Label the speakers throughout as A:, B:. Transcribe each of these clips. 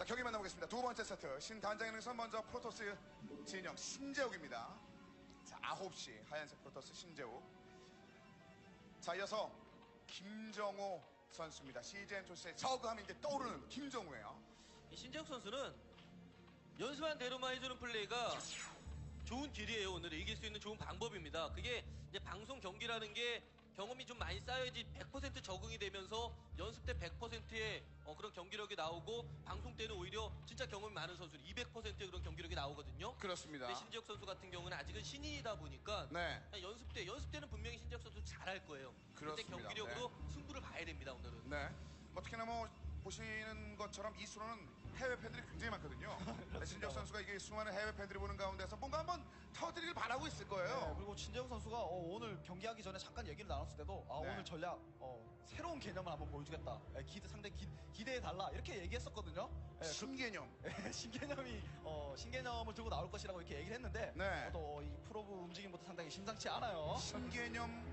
A: 자, 경기 만나보겠습니다. 두 번째 세트. 신단장에서 먼저 프로토스 진영 신재욱입니다. 자, 9시 하얀색 프로토스 신재욱. 자, 이어서 김정우 선수입니다. CGN 조스의 저그 하면 이제 떠오르는 김정우예요.
B: 이 신재욱 선수는 연습한 대로만 해주는 플레이가 좋은 길이에요. 오늘 이길 수 있는 좋은 방법입니다. 그게 이제 방송 경기라는 게 경험이 좀 많이 쌓여야지 100% 적응이 되면서 연습 때 100%의 그런 경기력이 나오고 방송 때는 오히려 진짜 경험이 많은 선수 200%의 그런 경기력이 나오거든요.
A: 그렇습니다.
B: 근데 신재욱 선수 같은 경우는 아직은 신인이다 보니까
A: 네.
B: 연습 때는 분명히 신재욱 선수 잘할 거예요. 그때
A: 그렇습니다.
B: 경기력으로 승부를 봐야 됩니다. 오늘은.
A: 네. 특히나 뭐 보시는 것처럼 이 수로는 해외 팬들이 굉장히 많거든요. 신재욱 선수가 이게 수많은 해외 팬들이 보는 가운데서 뭔가 한번 터뜨리길 바라고 있을 거예요.
C: 네, 그리고 신재욱 선수가 오늘 경기하기 전에 잠깐 얘기를 나눴을 때도
A: 네.
C: 오늘 전략 새로운 개념을 한번 보여주겠다. 상당히 기대해달라 이렇게 얘기했었거든요.
A: 신개념.
C: 신개념을 들고 나올 것이라고 이렇게 얘기를 했는데
A: 네.
C: 또 이 프로브 움직임부터 상당히 심상치 않아요.
A: 신개념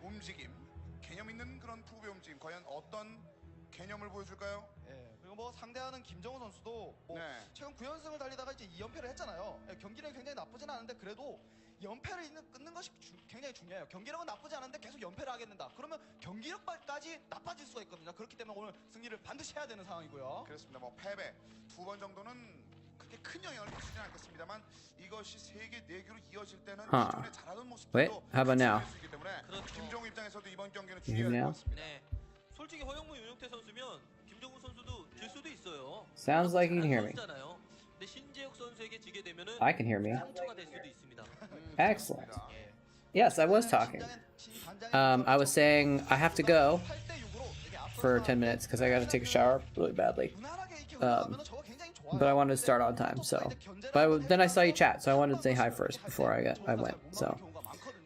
A: 움직임, 개념 있는 그런 프로의 움직임, 과연 어떤 개념을 보여줄까요?
C: 예, 그리고 뭐 상대하는 김정우 선수도 뭐
A: 네.
C: 최근 9연승을 달리다가 이제 2연패를 했잖아요. 경기력이 굉장히 나쁘진 않은데 그래도 연패를 끊는 것이 굉장히 중요해요. 경기력은 나쁘지 않은데 계속 연패를 하게 된다. 그러면 경기력까지 나빠질 수가 있거든요. 그렇기 때문에 오늘 승리를 반드시 해야 되는 상황이고요.
A: 그렇습니다. 뭐 패배 2번 정도는 그렇게 큰 영향을 미치지는 않겠습니다만 이것이 3개, 4개로 이어질 때는 기존에 잘하던 모습도
D: Wait, how about now?
A: 수 있기 때문에
B: 그렇죠.
A: 김정우 입장에서도 이번 경기는
D: Can you hear
A: 중요할
D: me
A: 것
D: now?
A: 같습니다.
B: 네. 솔직히 허영무 윤용태 선수면 김정우 선수도 질 수도 있어요.
D: Sounds like you can hear me.
B: 선수잖아요. 근데 신재욱 선수에게 지게 되면은
D: I can hear me.
B: 상처가 될 수도 있습니다.
D: Excellent.
B: 예.
D: Yes, I was talking. I was saying I have to go for 10 minutes because I got to take a shower really badly. But I wanted to start on time, so. But then I saw you chat, so I wanted to say hi first before I went. So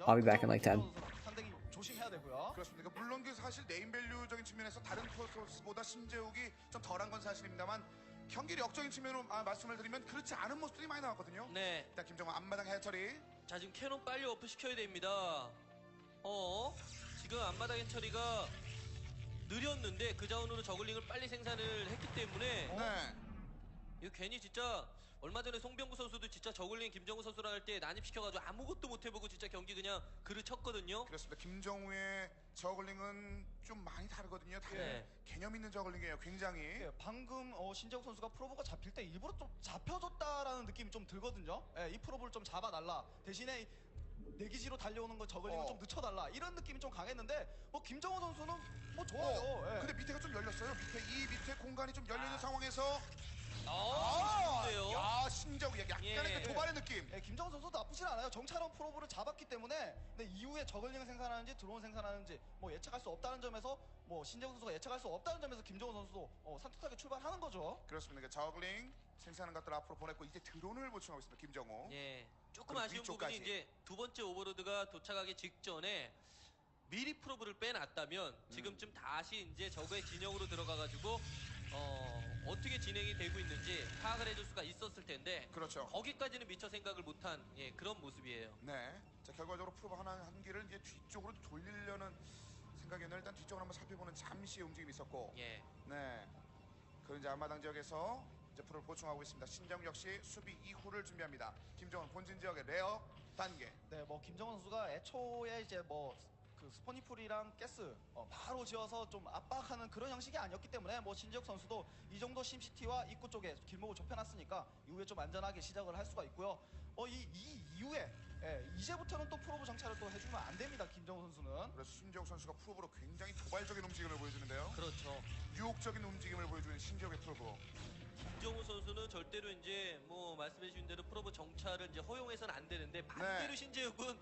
D: I'll be back in like 10.
C: 상당히 조심해야 되고요.
A: 그렇습니다. 물론 그 사실 네임밸류적인 측면에서 다른 프로토스보다 신재욱이 좀 덜한 건 사실입니다만 경기력적인 측면으로 말씀을 드리면 그렇지 않은 모습들이 많이 나왔거든요.
B: 네.
A: 일단 김정우 앞마당 해처리.
B: 자, 지금 캐논 빨리 어프 시켜야 됩니다. 지금 앞마당 해처리가 느렸는데 그 자원으로 저글링을 빨리 생산을 했기 때문에
A: 네.
B: 이거 괜히 진짜 얼마 전에 송병구 선수도 진짜 저글링 김정우 선수랑 할 때 난입시켜가지고 아무것도 못 해보고 진짜 경기 그냥 그를 쳤거든요.
A: 그렇습니다. 김정우의 저글링은 좀 많이 다르거든요.
B: 네.
A: 개념 있는 저글링이에요. 굉장히.
C: 예, 방금 신재욱 선수가 프로브가 잡힐 때 일부러 좀 잡혀줬다라는 느낌이 좀 들거든요. 이 프로브를 좀 잡아달라. 대신에 내기지로 달려오는 거 저글링을 좀 늦춰달라. 이런 느낌이 좀 강했는데 뭐 김정우 선수는 뭐 좋아요.
A: 근데 밑에가 좀 열렸어요. 밑에 공간이 좀 열려 있는 상황에서
B: 좋은데요.
A: 야, 신재욱 약간의
B: 예.
A: 그 도발의 느낌.
C: 김정우 선수도 나쁘진 않아요. 정찰원 프로브를 잡았기 때문에 근데 이후에 저글링을 생산하는지 드론 생산하는지 뭐 예측할 수 없다는 점에서 뭐 신재욱 선수가 예측할 수 없다는 점에서 김정우 선수도 산뜻하게 출발하는 거죠.
A: 그렇습니다. 저글링 생산하는 것들 앞으로 보냈고 이제 드론을 보충하고 있습니다. 김정우.
B: 예. 조금
A: 그리고
B: 아쉬운
A: 위쪽까지.
B: 부분이 이제 두 번째 오버로드가 도착하기 직전에 미리 프로브를 빼놨다면 지금쯤 다시 이제 적의 진영으로 들어가가지고 어떻게 진행이 되고 있는지 파악을 해줄 수가 있었을 텐데
A: 그렇죠.
B: 거기까지는 미처 생각을 못한 그런 모습이에요.
A: 네. 자, 결과적으로 프로브 한 기를 이제 뒤쪽으로 돌리려는 생각이었는데 일단 뒤쪽으로 한번 살펴보는 잠시의 움직임이 있었고.
B: 예.
A: 네. 그 이제 앞마당 지역에서 이제 프로를 보충하고 있습니다. 신정 역시 수비 이후를 준비합니다. 김정은 본진 지역의 레어 단계.
C: 네, 뭐 김정은 선수가 애초에 이제 뭐 그 스포니풀이랑 가스 바로 지어서 좀 압박하는 그런 형식이 아니었기 때문에 뭐 신재욱 선수도 이 정도 심시티와 입구 쪽에 길목을 좁혀놨으니까 이후에 좀 안전하게 시작을 할 수가 있고요. 이 이후에 이제부터는 또 프로브 정찰을 또 해주면 안 됩니다. 김정우 선수는.
A: 그래서 신재욱 선수가 프로브로 굉장히 도발적인 움직임을 보여주는데요.
B: 그렇죠.
A: 유혹적인 움직임을 보여주는 신재욱의 프로브.
B: 김정우 선수는 절대로 이제 뭐 말씀해주신 대로 프로브 정찰을 이제 허용해서는 안 되는데 반대로
A: 네.
B: 신재욱은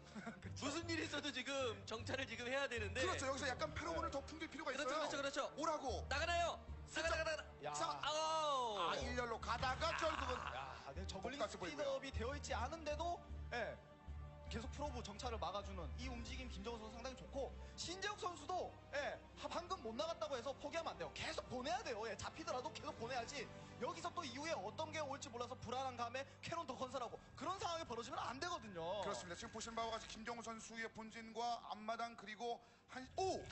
B: 무슨 일이 있어도 지금 정찰을 지금 해야 되는데.
A: 그렇죠. 여기서 약간 페로몬을 더 풍길 필요가 있어요.
B: 그렇죠.
A: 오라고.
B: 나가나요? 나가.
C: 야.
B: 아우.
A: 일렬로 가다가 결국은
C: 네, 저글링
A: 똑같이 보이고요.
C: 스피드업이 되어 있지 않은데도 계속 프로브 정찰을 막아주는 이 움직임 김정우 선수 상당히 좋고 신재욱 선수도 방금 못 나갔다고 해서 포기하면 안 돼요. 계속 보내야 돼요. 잡히더라도 계속 보내야지. 여기서 또 이후에 어떤 게 올지 몰라서 불안한 감에 캐논 더 건설하고 그런 상황이 벌어지면 안 되거든요.
A: 그렇습니다. 지금 보시는 바와 같이 김정우 선수의 본진과 앞마당 그리고 오!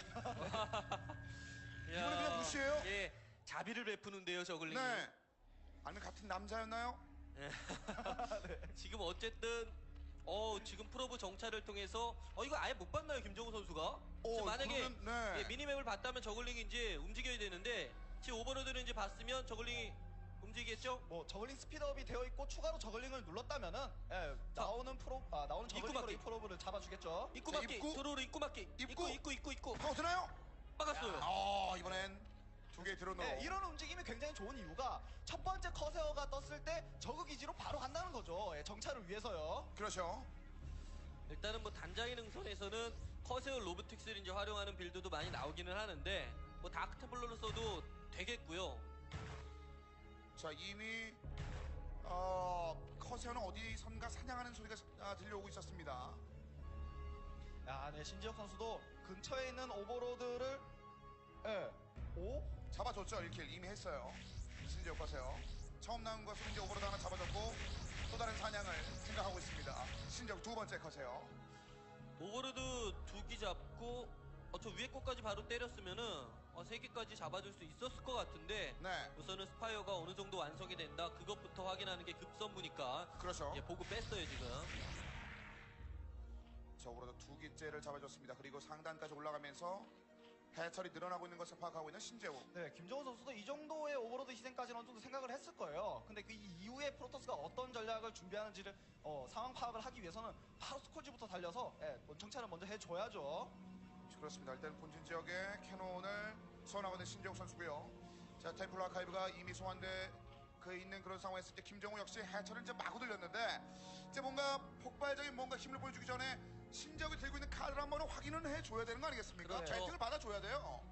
A: 이거는 그냥 무시해요?
B: 예. 자비를 베푸는데요, 저글링이.
A: 네. 아니면 같은 남자였나요?
B: 네. 지금 어쨌든 지금 프로브 정찰을 통해서 이거 아예 못 봤나요 김정우 선수가? 지금 만약에
A: 그러면, 네.
B: 예, 미니맵을 봤다면 저글링이 이제 움직여야 되는데 지금 오버로드를 이제 봤으면 저글링이 움직이겠죠?
C: 뭐 저글링 스피드업이 되어 있고 추가로 저글링을 눌렀다면은 나오는 저글링으로 이 프로브를 잡아주겠죠.
B: 입구
A: 자,
B: 막기
A: 입구.
B: 드로우로 입구 막기 입구
A: 파고 드나요?
B: 막았어요.
A: 이번엔 두 개 드론으로.
C: 네, 이런 움직임이 굉장히 좋은 이유가 첫 번째 커세어가 떴을 때 저그 기지로 바로 간다는 거죠. 예, 정찰을 위해서요.
A: 그렇죠.
B: 일단은 뭐 단장의 능선에서는 커세어 로보틱스를 이제 활용하는 빌드도 많이 나오기는 하는데 뭐 다크템플러로 써도 되겠고요.
A: 자, 이미 커세어는 어디선가 사냥하는 소리가 들려오고 있었습니다.
C: 네, 신지혁 선수도 근처에 있는 오버로드를
A: 잡아줬죠. 이렇게 이미 했어요. 신지역 커세어. 처음 나온 것은 이제 오버로드 하나 잡아줬고 또 다른 사냥을 생각하고 있습니다. 신지역 두 번째 커세어.
B: 오버로드 2기 잡고 저 위에 것까지 바로 때렸으면은 3개까지 잡아줄 수 있었을 것 같은데
A: 네.
B: 우선은 스파이어가 어느 정도 완성이 된다 그것부터 확인하는 게 급선무니까
A: 그렇죠.
B: 예, 보고 뺐어요 지금.
A: 자, 오버로드 두 기째를 잡아줬습니다. 그리고 상단까지 올라가면서 해철이 늘어나고 있는 것을 파악하고 있는 신재우.
C: 네, 김정우 선수도 이 정도의 오버로드 희생까지는 어느 정도 생각을 했을 거예요. 근데 그 이후에 프로토스가 어떤 전략을 준비하는지를 상황 파악을 하기 위해서는 바로 스콜지부터 달려서 정찰을 먼저 해줘야죠.
A: 그렇습니다. 일단 본진 지역에 캐논을 소환하고 있는 신재우 선수고요. 자, 템플 아카이브가 이미 소환돼 있는 그런 상황에서 이제 김정우 역시 해철을 이제 마구 들렸는데 이제 뭔가 폭발적인 뭔가 힘을 보여주기 전에 신재욱이 들고 있는 칼을 한번 확인은 해줘야 되는 거 아니겠습니까?
B: 그렇죠.
A: 채팅을 받아줘야 돼요.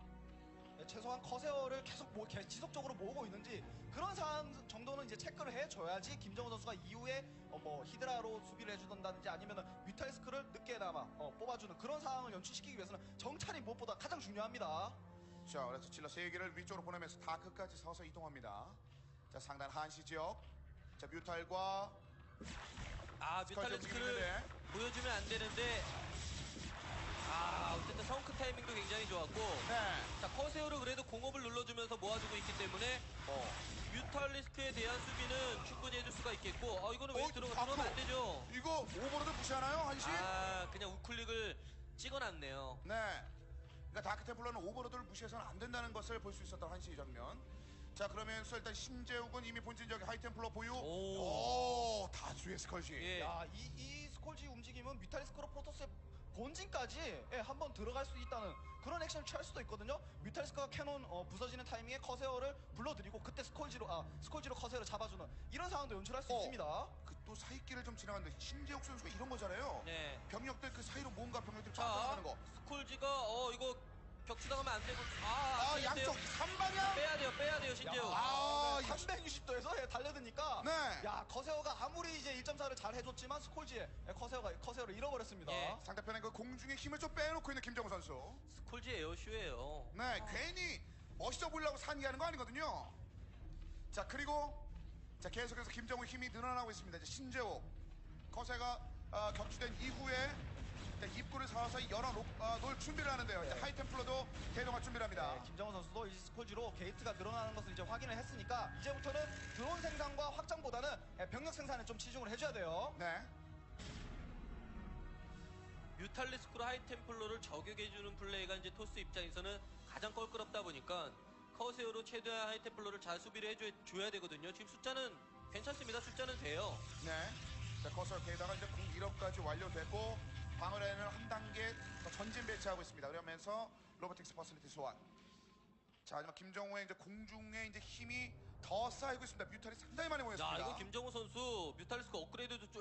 C: 네, 최소한 커세어를 계속 지속적으로 모으고 있는지 그런 상황 정도는 이제 체크를 해줘야지 김정우 선수가 이후에 뭐 히드라로 수비를 해주던다든지 아니면은 뮤탈리스크를 늦게나마 뽑아주는 그런 상황을 연출시키기 위해서는 정찰이 무엇보다 가장 중요합니다.
A: 자, 그래서 질러 3개를 위쪽으로 보내면서 다크까지 서서 이동합니다. 자, 상단 한시 지역. 자, 뮤탈과
B: 뮤탈리스크를 보여주면 안 되는데 어쨌든 성크 타이밍도 굉장히 좋았고
A: 네.
B: 자, 커세어로 그래도 공업을 눌러주면서 모아주고 있기 때문에 뮤탈리스크에 대한 수비는 충분히 해줄 수가 있겠고 이거는 왜 들어가면 안 되죠?
A: 이거 오버로드 무시하나요, 한시?
B: 그냥 우클릭을 찍어놨네요.
A: 네. 그러니까 다크템플러는 오버로드를 무시해서는 안 된다는 것을 볼 수 있었던 한시 장면. 자, 그러면서 일단 신재욱은 이미 본진 지역에 하이템플러 보유. 오, 다수의 스컬지.
B: 예.
C: 야, 이 스콜지 움직임은 뮤탈리스크로 프로토스의 본진까지 한번 들어갈 수 있다는 그런 액션을 취할 수도 있거든요. 뮤탈리스크가 캐논 부서지는 타이밍에 커세어를 불러들이고 그때 스콜지로 커세어를 잡아주는 이런 상황도 연출할 수 있습니다.
A: 그 또 사이길을 좀 지나갔는데 신재욱 선수가 이런 거잖아요.
B: 네.
A: 병력들 그 사이로 뭔가 병력들 쫙
B: 자,
A: 들어가는 거.
B: 스콜지가 이거 격추당하면 안 되고
A: 양쪽 3방향.
B: 빼야 돼요 신재욱.
C: 360도에서 달려드니까
A: 네.
C: 야, 커세어가 아무리 이제 1.4를 잘 해줬지만 스콜지에 커세어를 잃어버렸습니다.
B: 예.
A: 상대편의 그 공중의 힘을 좀 빼놓고 있는 김정우 선수.
B: 스콜지 에어쇼예요.
A: 네, 괜히 멋있어 보이려고 산기하는 거 아니거든요. 자, 그리고 자, 계속해서 김정우 힘이 늘어나고 있습니다. 이제 신재욱 커세가 격추된 이후에 입구를 사와서 열어놓을 준비를 하는데요.
C: 네.
A: 이제 하이템플러도 대동할 준비를 합니다.
C: 네, 김정우 선수도 이 스콜지로 게이트가 늘어나는 것을 이제 확인을 했으니까 이제부터는 드론 생산과 확장보다는 병력 생산에 좀 치중을 해줘야 돼요.
A: 네.
B: 뮤탈리스크로 하이템플러를 저격해주는 플레이가 이제 토스 입장에서는 가장 껄끄럽다 보니까 커세어로 최대한 하이템플러를 잘 수비를 해줘야 되거든요. 지금 숫자는 괜찮습니다. 숫자는 돼요.
A: 네. 자, 커서 게다가 이제 공 1업까지 완료됐고 방어라인을 한 단계 더 전진 배치하고 있습니다. 그러면서 로보틱스 퍼슬리티 소환. 자, 하지만 김정우의 이제 공중에 이제 힘이 더 쌓이고 있습니다. 뮤탈이 상당히 많이 모였습니다.
B: 이거 김정우 선수 뮤탈리스크 업그레이드도 저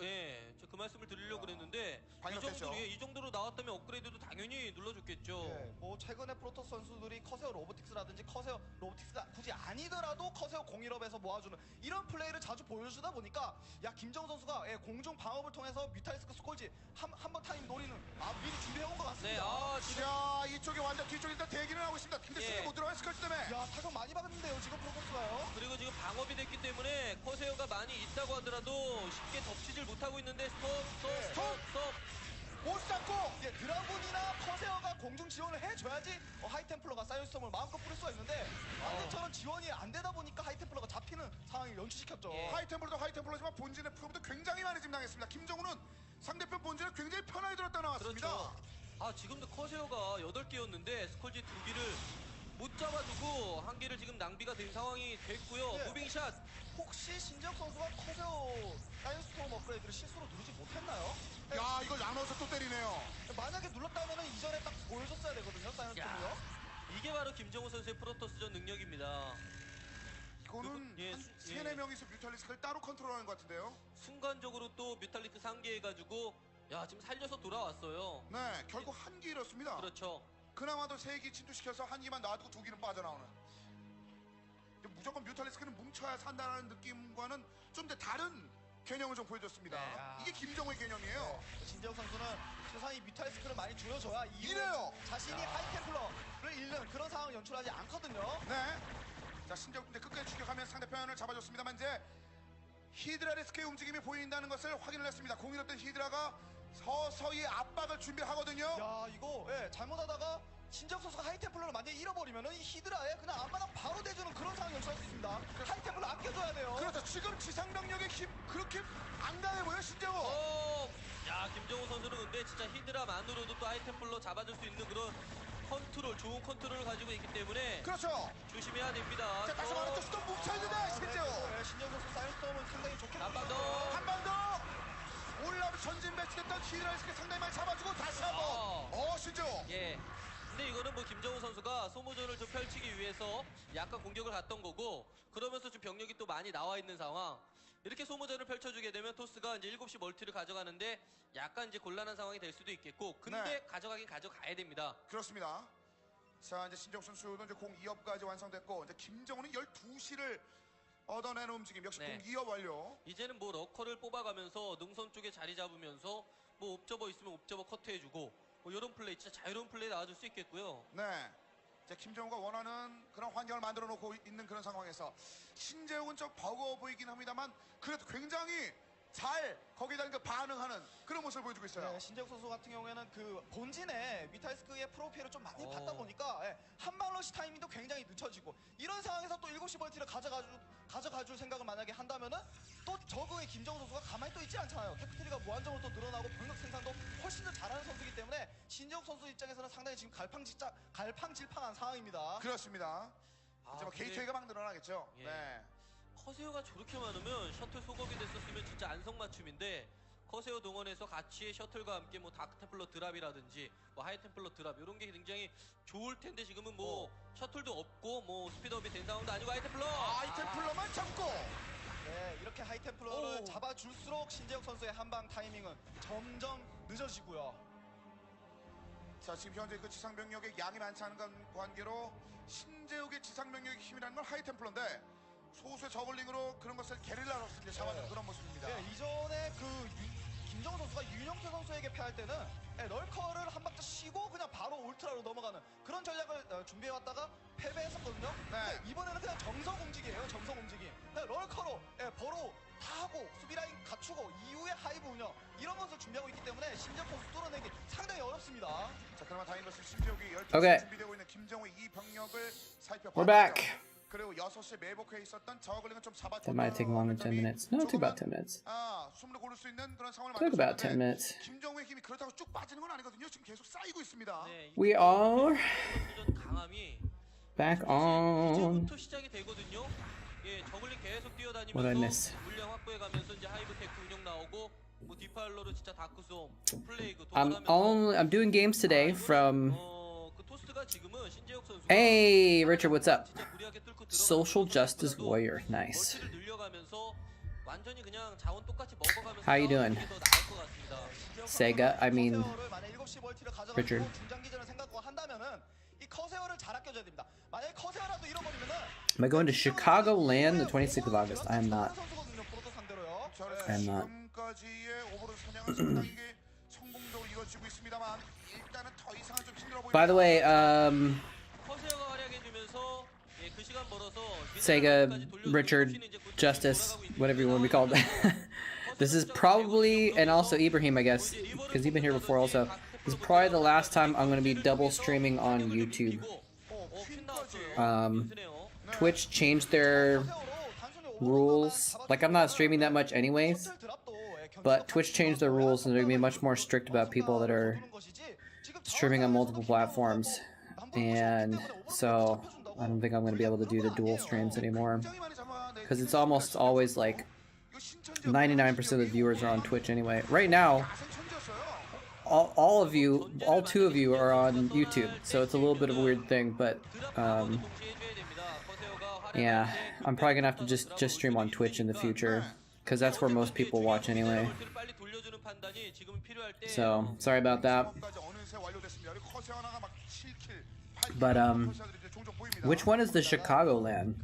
B: 그 말씀을 드리려고 그랬는데
A: 방역됐죠.
B: 이 정도로 나왔다면 업그레이드도 당연히 눌러줬겠죠.
C: 뭐 최근에 프로토스 선수들이 커세어 로보틱스라든지 커세어 로보틱스가 굳이 아니더라도 커세어 01업에서 모아주는 이런 플레이를 자주 보여주다 보니까 김정우 선수가 공중 방업을 통해서 뮤탈리스크 스콜지 한번 타임 노리는 미리 준비해온 것 같습니다.
A: 자, 이쪽에 완전 뒤쪽에 일단 대기를 하고 있습니다. 근데
B: 예.
A: 수비 못 들어가요, 스컬지 때문에.
C: 타격 많이 받았는데요 지금 프로토스가요.
B: 그리고 지금 방업이 됐기 때문에 커세어가 많이 있다고 하더라도 쉽게 덮치질 못하고 있는데 스톱.
A: 못 잡고.
C: 예, 드라군이나 커세어가 공중 지원을 해줘야지 하이템플러가 사이언스톰을 마음껏 뿌릴 수가 있는데 반대처럼 지원이 안 되다 보니까 하이템플러가 잡히는 상황을 연출시켰죠.
B: 예.
A: 하이템플러도 하이템플러지만 본진의 프로부터 굉장히 많이 짐당했습니다. 김정우는 상대편 본진을 굉장히 편하게 들었다 나왔습니다.
B: 그렇죠. 아 지금도 커세어가 8개였는데 스콜지 2기를 못 잡아두고 한 개를 지금 낭비가 된 상황이 됐고요.
C: 예.
B: 무빙샷.
C: 혹시 신재혁 선수가 커세어 사이언스톰 업그레이드를 실수로 누르지 못했나요?
A: 야, 이걸 나눠서 또 때리네요.
C: 만약에 눌렀다면 이전에 딱 보여줬어야 되거든요, 사이언스톰이요.
B: 야, 이게 바로 김정우 선수의 프로토스전 능력입니다.
A: 이거는
B: 예,
A: 한
B: 예.
A: 3, 4명이서 뮤탈리스크를 따로 컨트롤하는 것 같은데요.
B: 순간적으로 또 뮤탈리스크 상기해가지고 야 지금 살려서 돌아왔어요.
A: 네, 결국 한 기 잃었습니다.
B: 그렇죠.
A: 그나마도 3기 침투시켜서 한 기만 놔두고 2기는 빠져나오는. 무조건 뮤탈리스크는 뭉쳐야 산다는 느낌과는 좀 더 다른 개념을 좀 보여줬습니다.
C: 네.
A: 이게 김정우의 개념이에요.
C: 신재혁 선수는 세상이 뮤탈리스크를 많이 줄여줘야
A: 이래요.
C: 자신이 하이템플러를 잃는 그런 상황을 연출하지 않거든요.
A: 네. 자, 신재욱 군대 끝까지 추격하면서 상대편을 잡아줬습니다만 이제 히드라리스크의 움직임이 보인다는 것을 확인을 했습니다. 공 잃었던 히드라가 서서히 압박을 준비하거든요.
C: 야, 이거 잘못하다가 신재혁 선수가 하이템플러를 만약에 잃어버리면은 이 히드라에 그냥 앞마당 바로 대주는 그런 상황을 연출할 수 있습니다. 하이템플러 아껴줘야 돼요.
A: 그렇죠. 지금 지상병력의 힘 그렇게 안 강해 보여 신재욱.
B: 야 김정우 선수는 근데 진짜 히드라만으로도 또 하이템플러 잡아줄 수 있는 그런 컨트롤, 좋은 컨트롤을 가지고 있기 때문에
A: 그렇죠.
B: 조심해야 됩니다.
A: 자, 다시 말해 또 수도 뭉쳐있는데 신재욱.
C: 신재혁 선수 사이언스톰은 상당히 좋게
B: 한 방 더.
A: 한 방 더. 올라오면 전진 배치됐던 히드라리스크 상당히 많이 잡아주고 다시 한번. 신재욱.
B: 예. 근데 이거는 뭐 김정우 선수가 소모전을 좀 펼치기 위해서 약간 공격을 갔던 거고 그러면서 좀 병력이 또 많이 나와 있는 상황. 이렇게 소모전을 펼쳐주게 되면 토스가 이제 7시 멀티를 가져가는데 약간 이제 곤란한 상황이 될 수도 있겠고 근데
A: 네.
B: 가져가긴 가져가야 됩니다.
A: 그렇습니다. 자, 이제 신재욱 선수는 이제 공 2업까지 완성됐고 이제 김정우는 12시를 얻어내는 움직임 역시
B: 네.
A: 공 2업 완료.
B: 이제는 뭐 러커를 뽑아가면서 능선 쪽에 자리 잡으면서 뭐 옵저버 있으면 옵저버 커트해주고 뭐 이런 플레이 진짜 자유로운 플레이 나와줄 수 있겠고요.
A: 네. 이제 김정우가 원하는 그런 환경을 만들어 놓고 있는 그런 상황에서 신재욱은 좀 버거워 보이긴 합니다만 그래도 굉장히 잘 거기다 그 반응하는 그런 모습을 보여주고 있어요.
C: 네, 신재욱 선수 같은 경우에는 그 본진의 뮤탈리스크의 프로필을 좀 많이
B: 어.
C: 봤다 보니까 한방 러시 타이밍도 굉장히 늦춰지고 이런 상황에서 또 7시 멀티를 가져가줄 생각을 만약에 한다면은 또 저그의 김정우 선수가 가만히 또 있지 않잖아요. 테크트리가 무한정으로 또 늘어나고 병력 생산도 훨씬 더 잘하는 선수이기 때문에 신재욱 선수 입장에서는 상당히 지금 갈팡질팡한 상황입니다.
A: 그렇습니다.
B: 아,
A: 이제 뭐
B: 근데
A: 게이트웨이가 막 늘어나겠죠.
B: 예.
A: 네.
B: 커세어가 저렇게 많으면 셔틀 소급이 됐었으면 진짜 안성맞춤인데 커세어 동원해서 같이 셔틀과 함께 뭐 다크템플러 드랍이라든지 뭐 하이템플러 드랍 이런 게 굉장히 좋을 텐데 지금은 뭐 셔틀도 없고 뭐 스피드업이 된 상황도 아니고 하이템플러
A: 하이템플러만 잡고.
C: 네, 이렇게 하이템플러를
B: 오.
C: 잡아줄수록 신재욱 선수의 한방 타이밍은 점점 늦어지고요.
A: 자, 지금 현재 그 지상병력의 양이 많지 않은 관계로 신재욱의 지상병력의 힘이라는 건 하이템플러인데 소수의 저글링으로 그런 것을 게릴라로 이제 잡아주는 그런 모습입니다.
C: 네, 이전에 김정우 선수가 윤영태 선수에게 패할 때는 럴커를 한 박자 쉬고 그냥 바로 울트라로 넘어가는 그런 전략을 준비해왔다가 패배했었거든요.
A: 네.
C: 이번에는 그냥 정성 움직이에요. 정성 움직임. 그냥 럴커로 버로 다 하고 수비라인 갖추고 이후에 하이브 운영 이런 것을 준비하고 있기 때문에 신재욱 선수 뚫어내기 상당히 어렵습니다.
A: 자, 그러면 다행인 것은 신재욱이 12시
D: Okay.
A: 준비되고 있는 김정우의 이 병력을 살펴봤죠.
D: We're back.
A: 그리고 6시에 매복해 있었던 저글링은 좀 잡아줬다.
D: That might take longer than 10 minutes. No, it took about 10 minutes.
A: 숨을 고를 수 있는 그런 상황을
D: Took about 10
A: 만들었는데
D: minutes.
A: 김정우의 힘이 그렇다고 쭉 빠지는 건 아니거든요. 지금 계속 쌓이고 있습니다.
B: 네,
D: We are
B: 선수전 강함이
D: back on.
B: 이제부터 시작이 되거든요. 예, 저글링 계속
D: What did I
B: 뛰어다니면서
D: miss?
B: 물량 확보해가면서 이제 하이브 테크 운영 나오고 뭐 디팔러로 진짜 다크솜 플레이그
D: I'm doing games today from.
B: 그 토스트가 지금은 신재욱 선수가
D: Hey, Richard, what's up?
B: 진짜 무리하게 뚫고
D: Social
B: 들어가면서
D: Justice
B: 선수들도
D: Warrior, nice.
B: 멀티를 늘려가면서 완전히 그냥 자원 똑같이 먹어가면서
D: How you doing?
B: 싸우는 게 더 나을 것 같습니다.
D: Sega, I mean,
C: 커세어를 만약 7시 멀티를 가져가지고
D: Richard.
C: 중장기전을 생각하고 한다면은 이 커세어를 잘 아껴줘야 됩니다. 만약에 커세어라도 잃어버리면은
D: am I going to Chicago land the 26th of August? I am not.
C: 선수거든요, 프로토 상대로요.
D: I'm not.
A: 지금까지의 오버로드 사냥은 상당히 이게 성공적으로 이루어지고 있습니다만 일단은 더 이상은 좀 힘들어 보입니다.
D: By the way,
B: 커세어가 활약해주면서 예, 그 시간 벌어서
D: Sega, Richard, Justice, whatever you want to be called. This is probably, and also Ibrahim, I guess, because you've been here before also. This is probably the last time I'm going to be double streaming on YouTube. Twitch changed their rules. Like, I'm not streaming that much anyways, but Twitch changed their rules and they're going to be much more strict about people that are streaming on multiple platforms. And so I don't think I'm going to be able to do the dual streams anymore, because it's almost always like 99% of the viewers are on Twitch anyway. Right now, all two of you are on YouTube, so it's a little bit of a weird thing, but yeah, I'm probably gonna have to just stream on Twitch in the future, because that's where most people watch anyway. So sorry about that. But which one is the Chicagoland?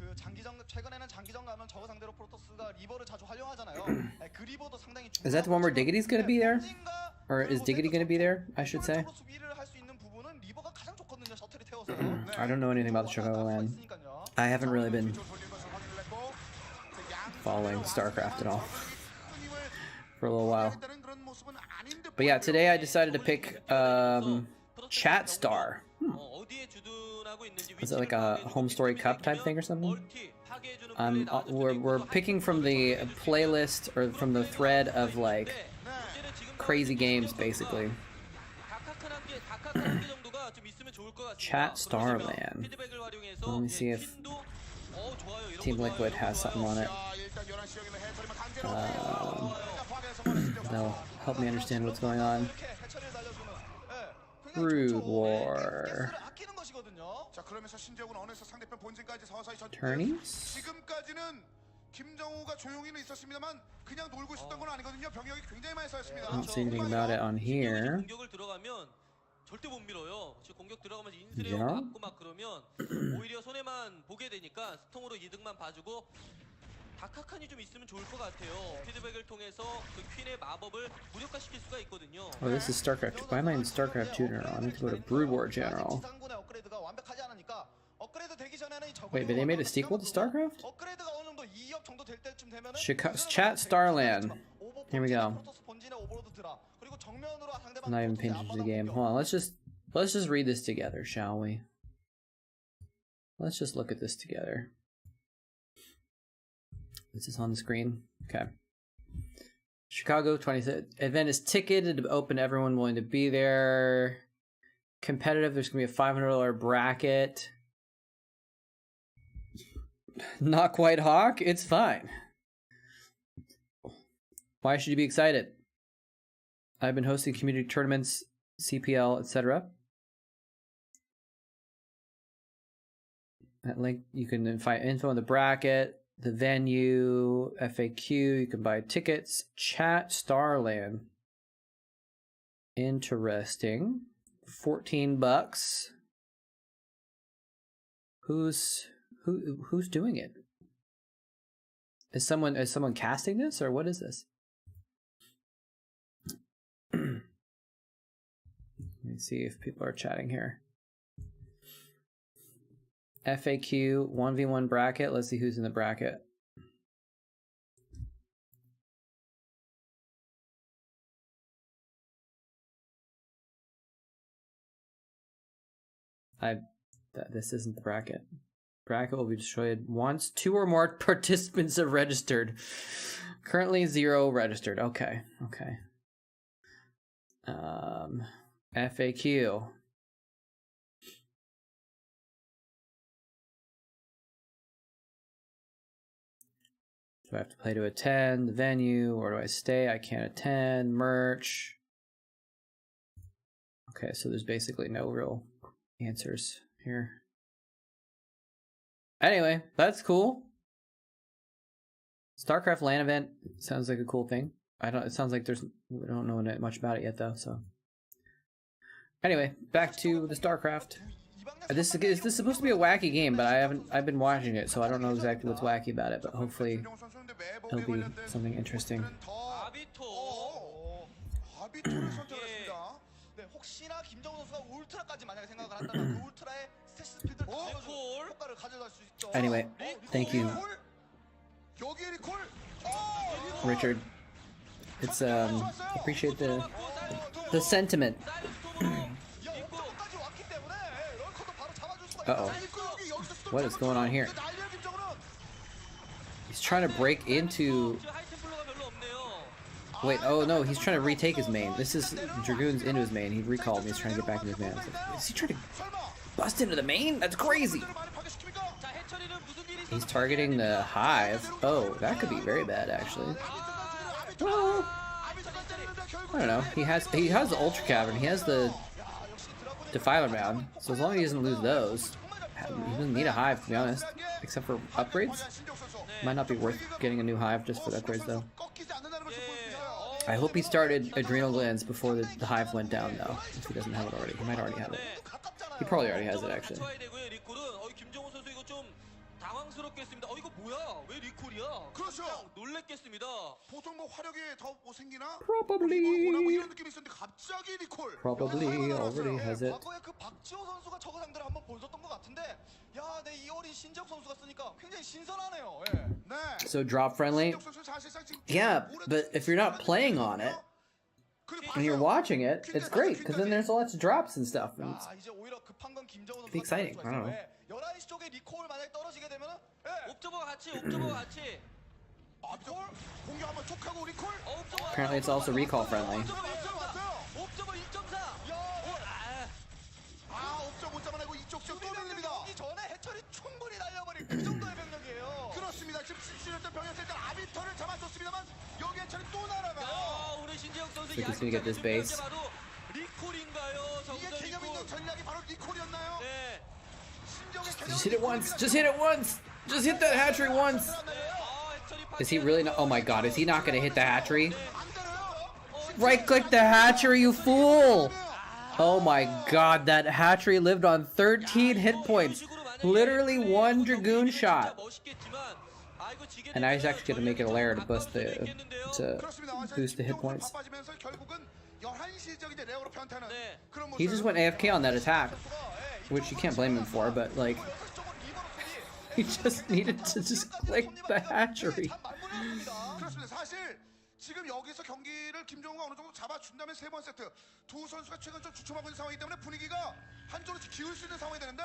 D: Is that the one where Diggity's gonna be there? Or is Diggity gonna be there, I should say? I don't know anything about the Chicagoland. I haven't really been following Starcraft at all for a little while. But yeah, today I decided to pick Chat Star. Is it like a home story cup type thing or something? We're picking from the playlist, or from the thread of like crazy games, basically. Chat Starland. Let me see if Team Liquid has something on it. They'll help me understand what's going on. Brood War. Tourneys? I don't see anything about it on here. Yeah. Oh, this is Starcraft. Why am I in Starcraft 2 now? I need to go to Brood War General. Wait, but they made a sequel to Starcraft? Chat Starland. Here we go. I'm not even paying attention to the game. Hold on, let's just read this together, shall we? Let's just look at this together. Is this on the screen? Okay. Chicago 26th. Event is ticketed to open to everyone willing to be there. Competitive, there's gonna be a $500 bracket. Not quite Hawk, it's fine. Why should you be excited? I've been hosting community tournaments, CPL, etc. That link, you can find info on the bracket, the venue, FAQ, you can buy tickets. Chat Starland. Interesting. $14. Who's doing it? Is someone casting this, or what is this? Let me see if people are chatting here. FAQ 1v1 bracket. Let's see who's in the bracket. This isn't the bracket. Bracket will be destroyed once 2 or more participants are registered. Currently 0 registered. Okay. FAQ. Do I have to play to attend? The venue? Where do I stay? I can't attend. Merch. Okay, so there's basically no real answers here. Anyway, that's cool. Starcraft LAN event sounds like a cool thing. It sounds like we don't know much about it yet though, so. Anyway, back to the Starcraft. This is supposed to be a wacky game, but I've been watching it, so I don't know exactly what's wacky about it, but hopefully it'll be something interesting. Anyway, thank you, Richard. It's appreciate the sentiment. Uh-oh. What is going on here? He's trying to break into... Wait, oh no, he's trying to retake his main. This is Dragoon's into his main. He recalled and he's trying to get back into his main. Is he trying to bust into the main? That's crazy! He's targeting the hive. Oh, that could be very bad, actually. Well, I don't know. He has the Ultra Cavern. He has the Defiler Mound. So as long as he doesn't lose those, he doesn't need a hive, to be honest. Except for upgrades. Might not be worth getting a new hive just for the upgrades, though. I hope he started Adrenal Glands before the hive went down, though. If he doesn't have it already. He might already have it. He probably already has it, actually.
B: 당황스럽겠습니다. 이거 뭐야? 왜 리콜이야?
A: 그렇죠.
B: 놀랬겠습니다.
A: 보통 뭐 화력이 더 뭐 생기나?
D: Probably.
A: 뭐 이런 느낌이 있었는데 갑자기 리콜.
D: Probably already has it.
C: 과거에 그 박지호 선수가 저거 상대로 한번 보여줬던 것 같은데, 야, 내 이 어린 신재욱 선수가 쓰니까 굉장히 신선하네요. 예.
A: 네.
D: So drop friendly? Yeah, but if you're not playing on it, and you're watching it, it's great, because then there's lots of drops and stuff. And it's
C: 이제 오히려 급한 건 김정은 선수가
D: be exciting. I don't know.
C: 11시 쪽에 리콜 만약에 떨어지게 되면은
B: 옵저버가 같이 옵저버가 같이
A: 리콜 공격 한번 툭 하고 리콜.
D: Apparently it's also recall friendly.
B: 옵저버 1.4.
A: 옵저 못 잡아내고 이쪽 쪽 또 밀립니다.
C: 이 전에 해철이 충분히 날려버릴 그 정도의 병력이에요.
A: 그렇습니다. 지금 실시했던 병력들 아비터를 잡아줬습니다만 여기 해철이 또 날아가요.
B: 우리 신재욱 선수
D: So he's gonna get this base.
B: 리콜인가요?
A: 이게 개념 있는 전략이 바로 리콜이었나요?
B: 네.
D: Just hit it once. Just hit it once. Just hit that hatchery once. Is he really not? Oh my god, is he not going to hit the hatchery? Right click the hatchery, you fool. Oh my god, that hatchery lived on 13 hit points. Literally one Dragoon shot. And now he's actually going to make it a lair to boost the hit points. He just went AFK on that attack, which you can't blame him for, but like, he just needed to just click the hatchery.
A: 지금 여기서 경기를 김정우가 어느 정도 잡아준다면 세 번 세트 두 선수가 최근 좀 주춤하고 있는 상황이기 때문에 분위기가 한쪽으로 기울 수 있는 상황이 되는데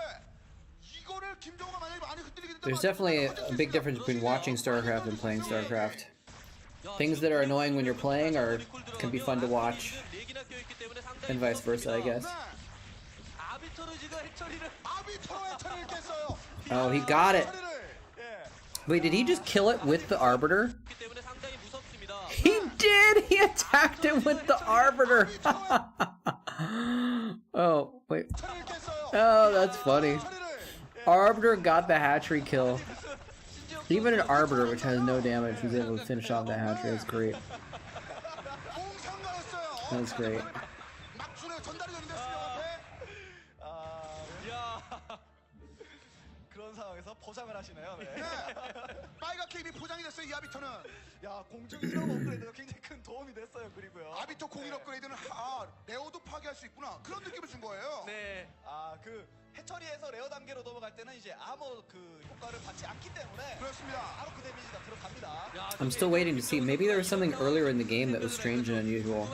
A: 이거를 김정우가 만약에 많이 흔들리게 된다면
D: There's definitely a big difference between watching Starcraft and playing Starcraft. Things that are annoying when you're playing can be fun to watch, and vice versa, I guess. Oh, he got it. Wait, did he just kill it with the Arbiter? He did! He attacked it with the Arbiter! Oh, wait. Oh, that's funny. Arbiter got the hatchery kill. Even an Arbiter, which has no damage, was able to finish off the hatchery. That's great. That's great.
C: 그런 상황에서 포장을 하시네요. 네.
A: 빨갛게 이미 포장이 됐어요. 이 아비터는.
C: 야, 공중 실험 업그레이드가 굉장히 큰 도움이 됐어요. 그리고요.
A: 아비터 공인 업그레이드는 레어도 파괴할 수 있구나. 그런 느낌을 준 거예요.
B: 네.
C: 그 해처리에서 레어 단계로 넘어갈 때는 이제 아머 그 효과를 받지 않기 때문에
A: 그렇습니다.
C: 바로 그 데미지가 들어갑니다.
D: I'm still waiting to see. Maybe there was something earlier in the game that was strange and unusual.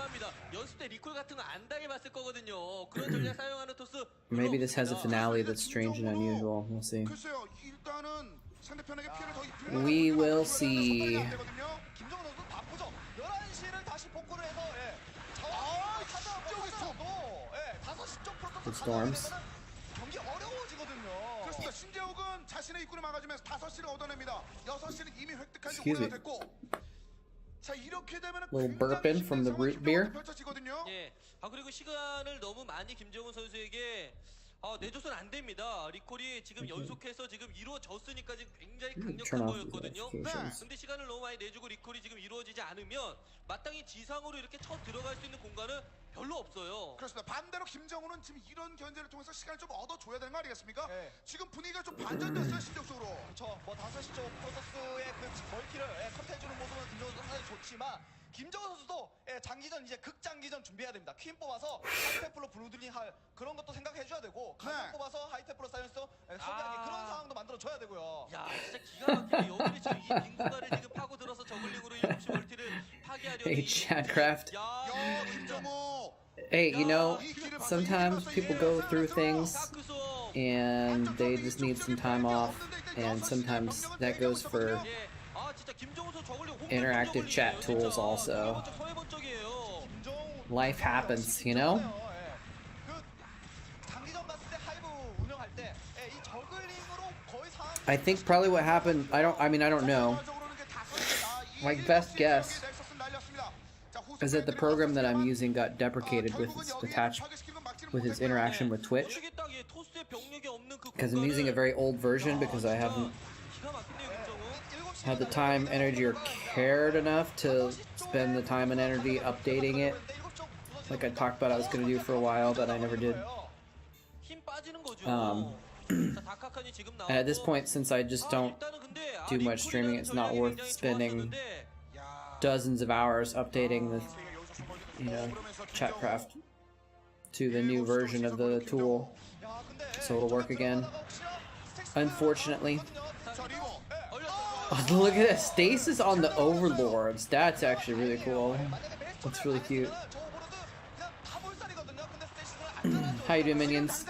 B: 연습 때 리콜 같은 거 안 당해봤을 거거든요. 그런 전략 사용하는 토스.
D: Maybe this has a finale that's strange and unusual. We'll see.
A: 글쎄요. 일단은 상대편에게 피해를 더
D: We will see.
C: 김정은 선수 바쁘죠. 11시를 다시 복구를 해서
D: Good storms.
C: 경기 어려워지거든요.
A: 그렇습니다. 신재욱은 자신의 입구를 막아주면서 5시를 얻어냅니다. 6시는 이미 획득한 지
D: Excuse me.
A: 오래됐고. 자, 이렇게 되면
D: Little burping from the root beer.
B: 예. 그리고 시간을 너무 많이 김정은 선수에게 내줘서는 안 됩니다. 리콜이 지금 연속해서 지금 이루어졌으니까 지금 굉장히 강력한 거였거든요. 근데 시간을 너무 많이 내주고 리콜이 지금 이루어지지 않으면 마땅히 지상으로 이렇게 쳐 들어갈 수 있는 공간은 별로 없어요.
A: 그렇습니다. 반대로 김정우는 지금 이런 견제를 통해서 시간을 좀 얻어줘야 되는 거 아니겠습니까?
C: 네.
A: 지금 분위기가 좀 반전됐어요, 신적으로.
C: 그렇죠. 뭐 5시 쪽 프로토스의 그 멀티를 컨택해주는 모습은 김정은 선수 상당히 좋지만 김정은 선수도 장기전 이제 극장기전 준비해야 됩니다. 퀸 뽑아서 하이테플로 블루드링 할 그런 것도 생각해줘야 되고 강력 뽑아서 하이테플로 사이언스 소비하기 그런 상황도 만들어줘야 되고요.
B: 야, 진짜 기가 막히게 여기를 지금 이 빈 공간을 지금 파고 들어서 저글링으로 7시 멀티를
D: Hey, Chatcraft.
A: 야, 김정호.
D: Hey, you know, sometimes people go through things and they just need some time off, and sometimes that goes for interactive chat tools also. Life happens, you know? I think probably what happened, I don't know. My best guess is that the program that I'm using got deprecated with its interaction with Twitch. Because I'm using a very old version because I haven't had the time, energy, or cared enough to spend the time and energy updating it. Like I talked about I was going to do for a while, but I never did. And at this point, since I just don't do much streaming, it's not worth spending dozens of hours updating the, you know, Chatcraft to the new version of the tool, so it'll work again. Unfortunately. Oh, look at that stasis on the overlords. That's actually really cool. That's really cute. How you doing, minions?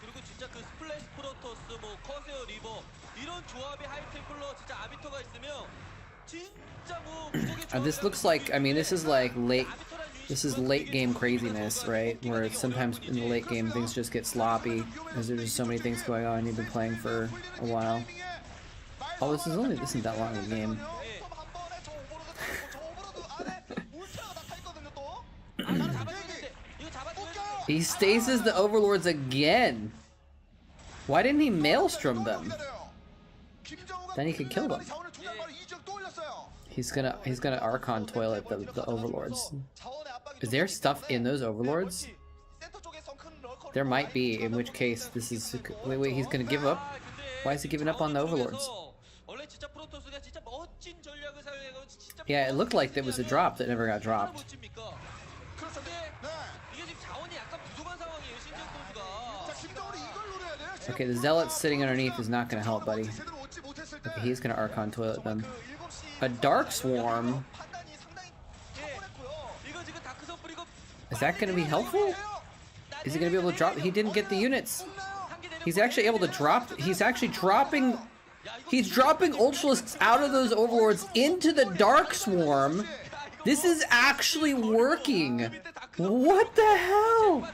B: 그리고 진짜 그 스플래시 프로토스, 뭐 커세어 리버 이런 조합의 하이템플러 진짜 아비터가 있으면 진짜 뭐
D: This looks like, I mean, this is late game craziness, right? Where sometimes in the late game things just get sloppy because there's just so many things going on. You've been playing for a while. Oh, this isn't that long a game. He stasis the overlords again. Why didn't he maelstrom them? Then he could kill them. He's gonna Archon toilet the overlords. Is there stuff in those overlords? There might be, in which case this is... Wait, he's gonna give up? Why is he giving up on the overlords? Yeah, it looked like there was a drop that never got dropped. Okay, the Zealot sitting underneath is not gonna help, buddy. Okay, he's gonna Archon toilet them. A Dark Swarm? Is that gonna be helpful? Is he gonna be able to drop? He didn't get the units. He's actually able to drop. He's actually dropping. He's dropping Ultralisks out of those overlords into the Dark Swarm. This is actually working. What the hell?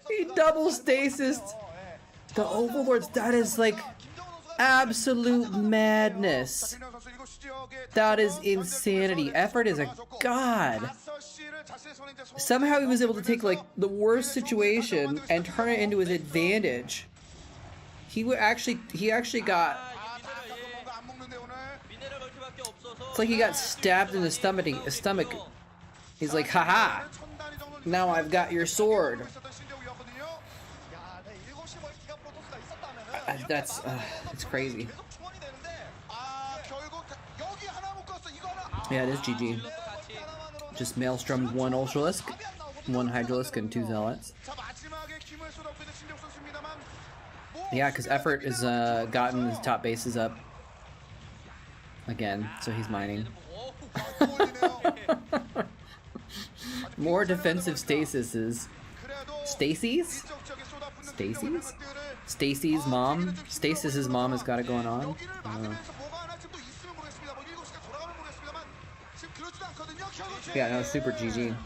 D: He double stasis the overlords. That is like absolute madness. That is insanity. Effort is a god. Somehow he was able to take like the worst situation and turn it into his advantage. He actually got... It's like he got stabbed in the stomach. He's like, haha, now I've got your sword. That's crazy. Yeah, it is GG. Just maelstrommed one Ultralisk, one Hydralisk, and 2 Zealots. Yeah, because Effort has gotten his top bases up again, so he's mining. More defensive stasises. Stacy's? Stacy's? Stacy's mom? Stasis' mom has got it going on. Yeah, no, super GG.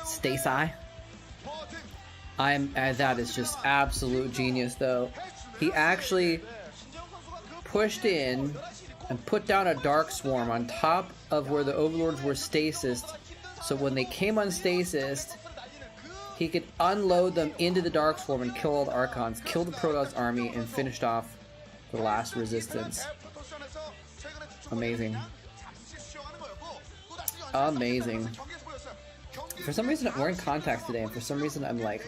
D: Stacy. That is just absolute genius, though. He actually pushed in and put down a Dark Swarm on top of where the Overlords were stasised, so when they came unstasised, he could unload them into the Dark Swarm and kill all the Archons, kill the Protoss army, and finished off the last resistance. Amazing. Amazing. For some reason I'm wearing contacts today, and for some reason I'm like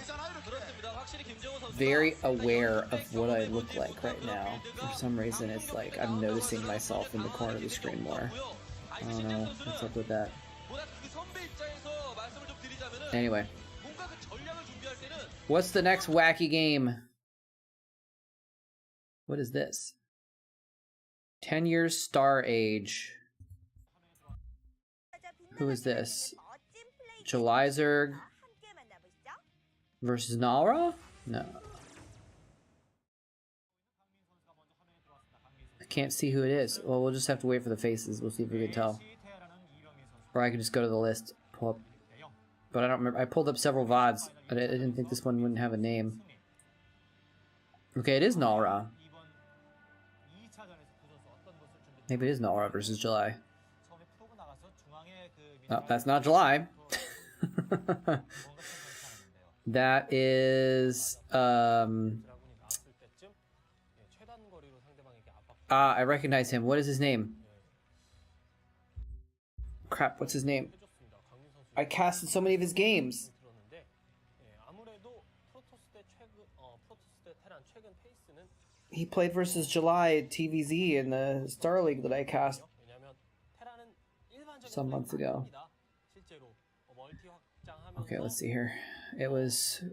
D: very aware of what I look like right now. For some reason, it's like I'm noticing myself in the corner of the screen more. I don't know what's up with that. Anyway, what's the next wacky game? What is this? 10 years Star Age. Who is this? July Zerg versus Nalra? No. I can't see who it is. Well, we'll just have to wait for the faces. We'll see if we can tell. Or I can just go to the list. Pull up. But I don't remember. I pulled up several VODs. I didn't think this one wouldn't have a name. Okay, it is Nalra. Maybe it is Nalra versus July. Oh, that's not July. That is I recognize him. What is his name? Crap, what's his name? I casted so many of his games. He played versus July TVZ in the Star League that I cast some months ago. Okay, let's see here. It was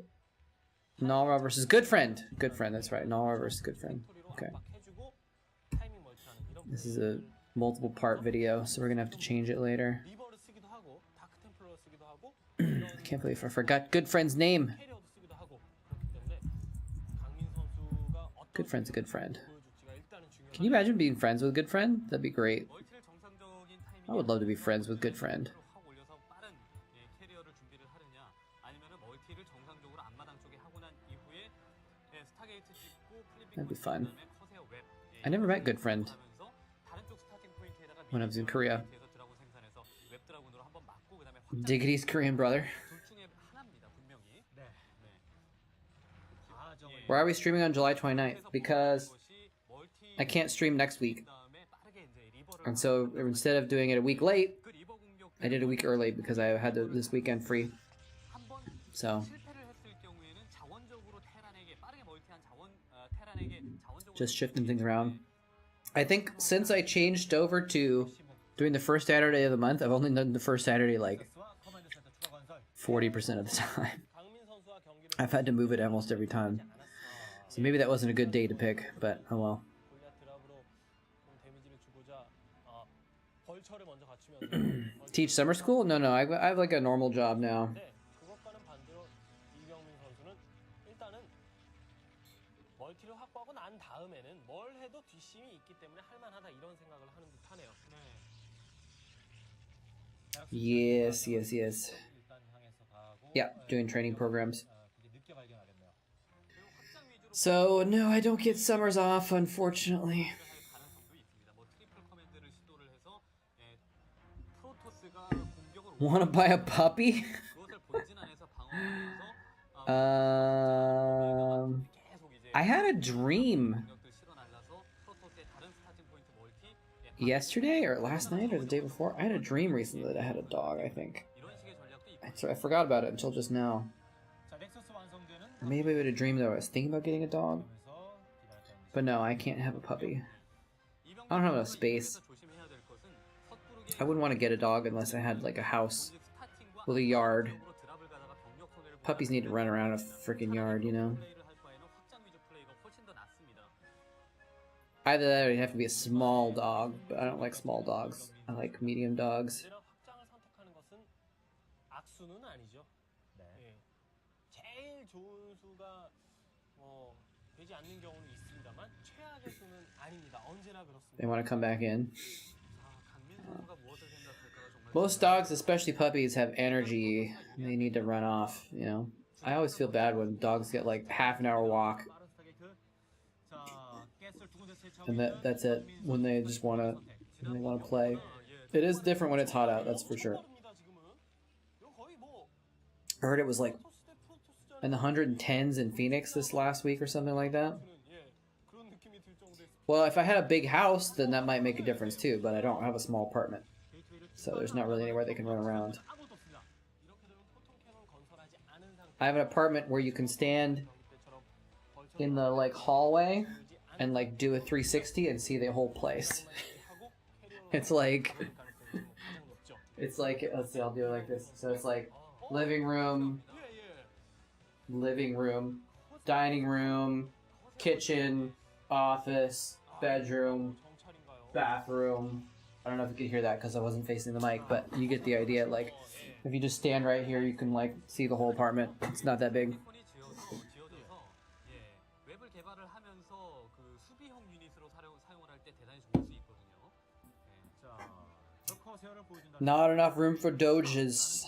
D: Nalra versus Good Friend. Good Friend, that's right. Nalra versus Good Friend. Okay. This is a multiple part video, so we're gonna have to change it later. I can't believe I forgot Good Friend's name. Good Friend's a good friend. Can you imagine being friends with Good Friend? That'd be great. I would love to be friends with Good Friend. That'd be fun. I never met Good Friend when I was in Korea. Diggity's Korean brother. Why are we streaming on July 29th? Because I can't stream next week. And so instead of doing it a week late, I did a week early because I had this weekend free. So just shifting things around. I think since I changed over to doing the first Saturday of the month, I've only done the first Saturday like 40% of the time. I've had to move it almost every time. So maybe that wasn't a good day to pick, but oh well. Teach summer school? No, I have like a normal job now. Yes. Yeah, doing training programs. So, no, I don't get summers off, unfortunately. Want to buy a puppy? I had a dream yesterday or last night or the day before. I had a dream recently that I had a dog, I think. I forgot about it until just now. Maybe I had a dream that I was thinking about getting a dog. But no, I can't have a puppy. I don't have enough space. I wouldn't want to get a dog unless I had like a house with a yard. Puppies need to run around a freaking yard, you know? Either that or it'd have to be a small dog, but I don't like small dogs. I like medium dogs. They want to come back in. Most dogs, especially puppies, have energy. They need to run off, you know? I always feel bad when dogs get like half an hour walk. And that's it. When they just want to play. It is different when it's hot out, that's for sure. I heard it was like in the 110s in Phoenix this last week or something like that. Well, if I had a big house, then that might make a difference too, but I don't have a small apartment. So there's not really anywhere they can run around. I have an apartment where you can stand in the like hallway and like do a 360 and see the whole place. It's like let's see, I'll do it like this. So it's like living room, dining room, kitchen, office, bedroom, bathroom. I don't know if you could hear that because I wasn't facing the mic, but you get the idea. Like, if you just stand right here, you can like see the whole apartment. It's not that big. Not enough room for doges.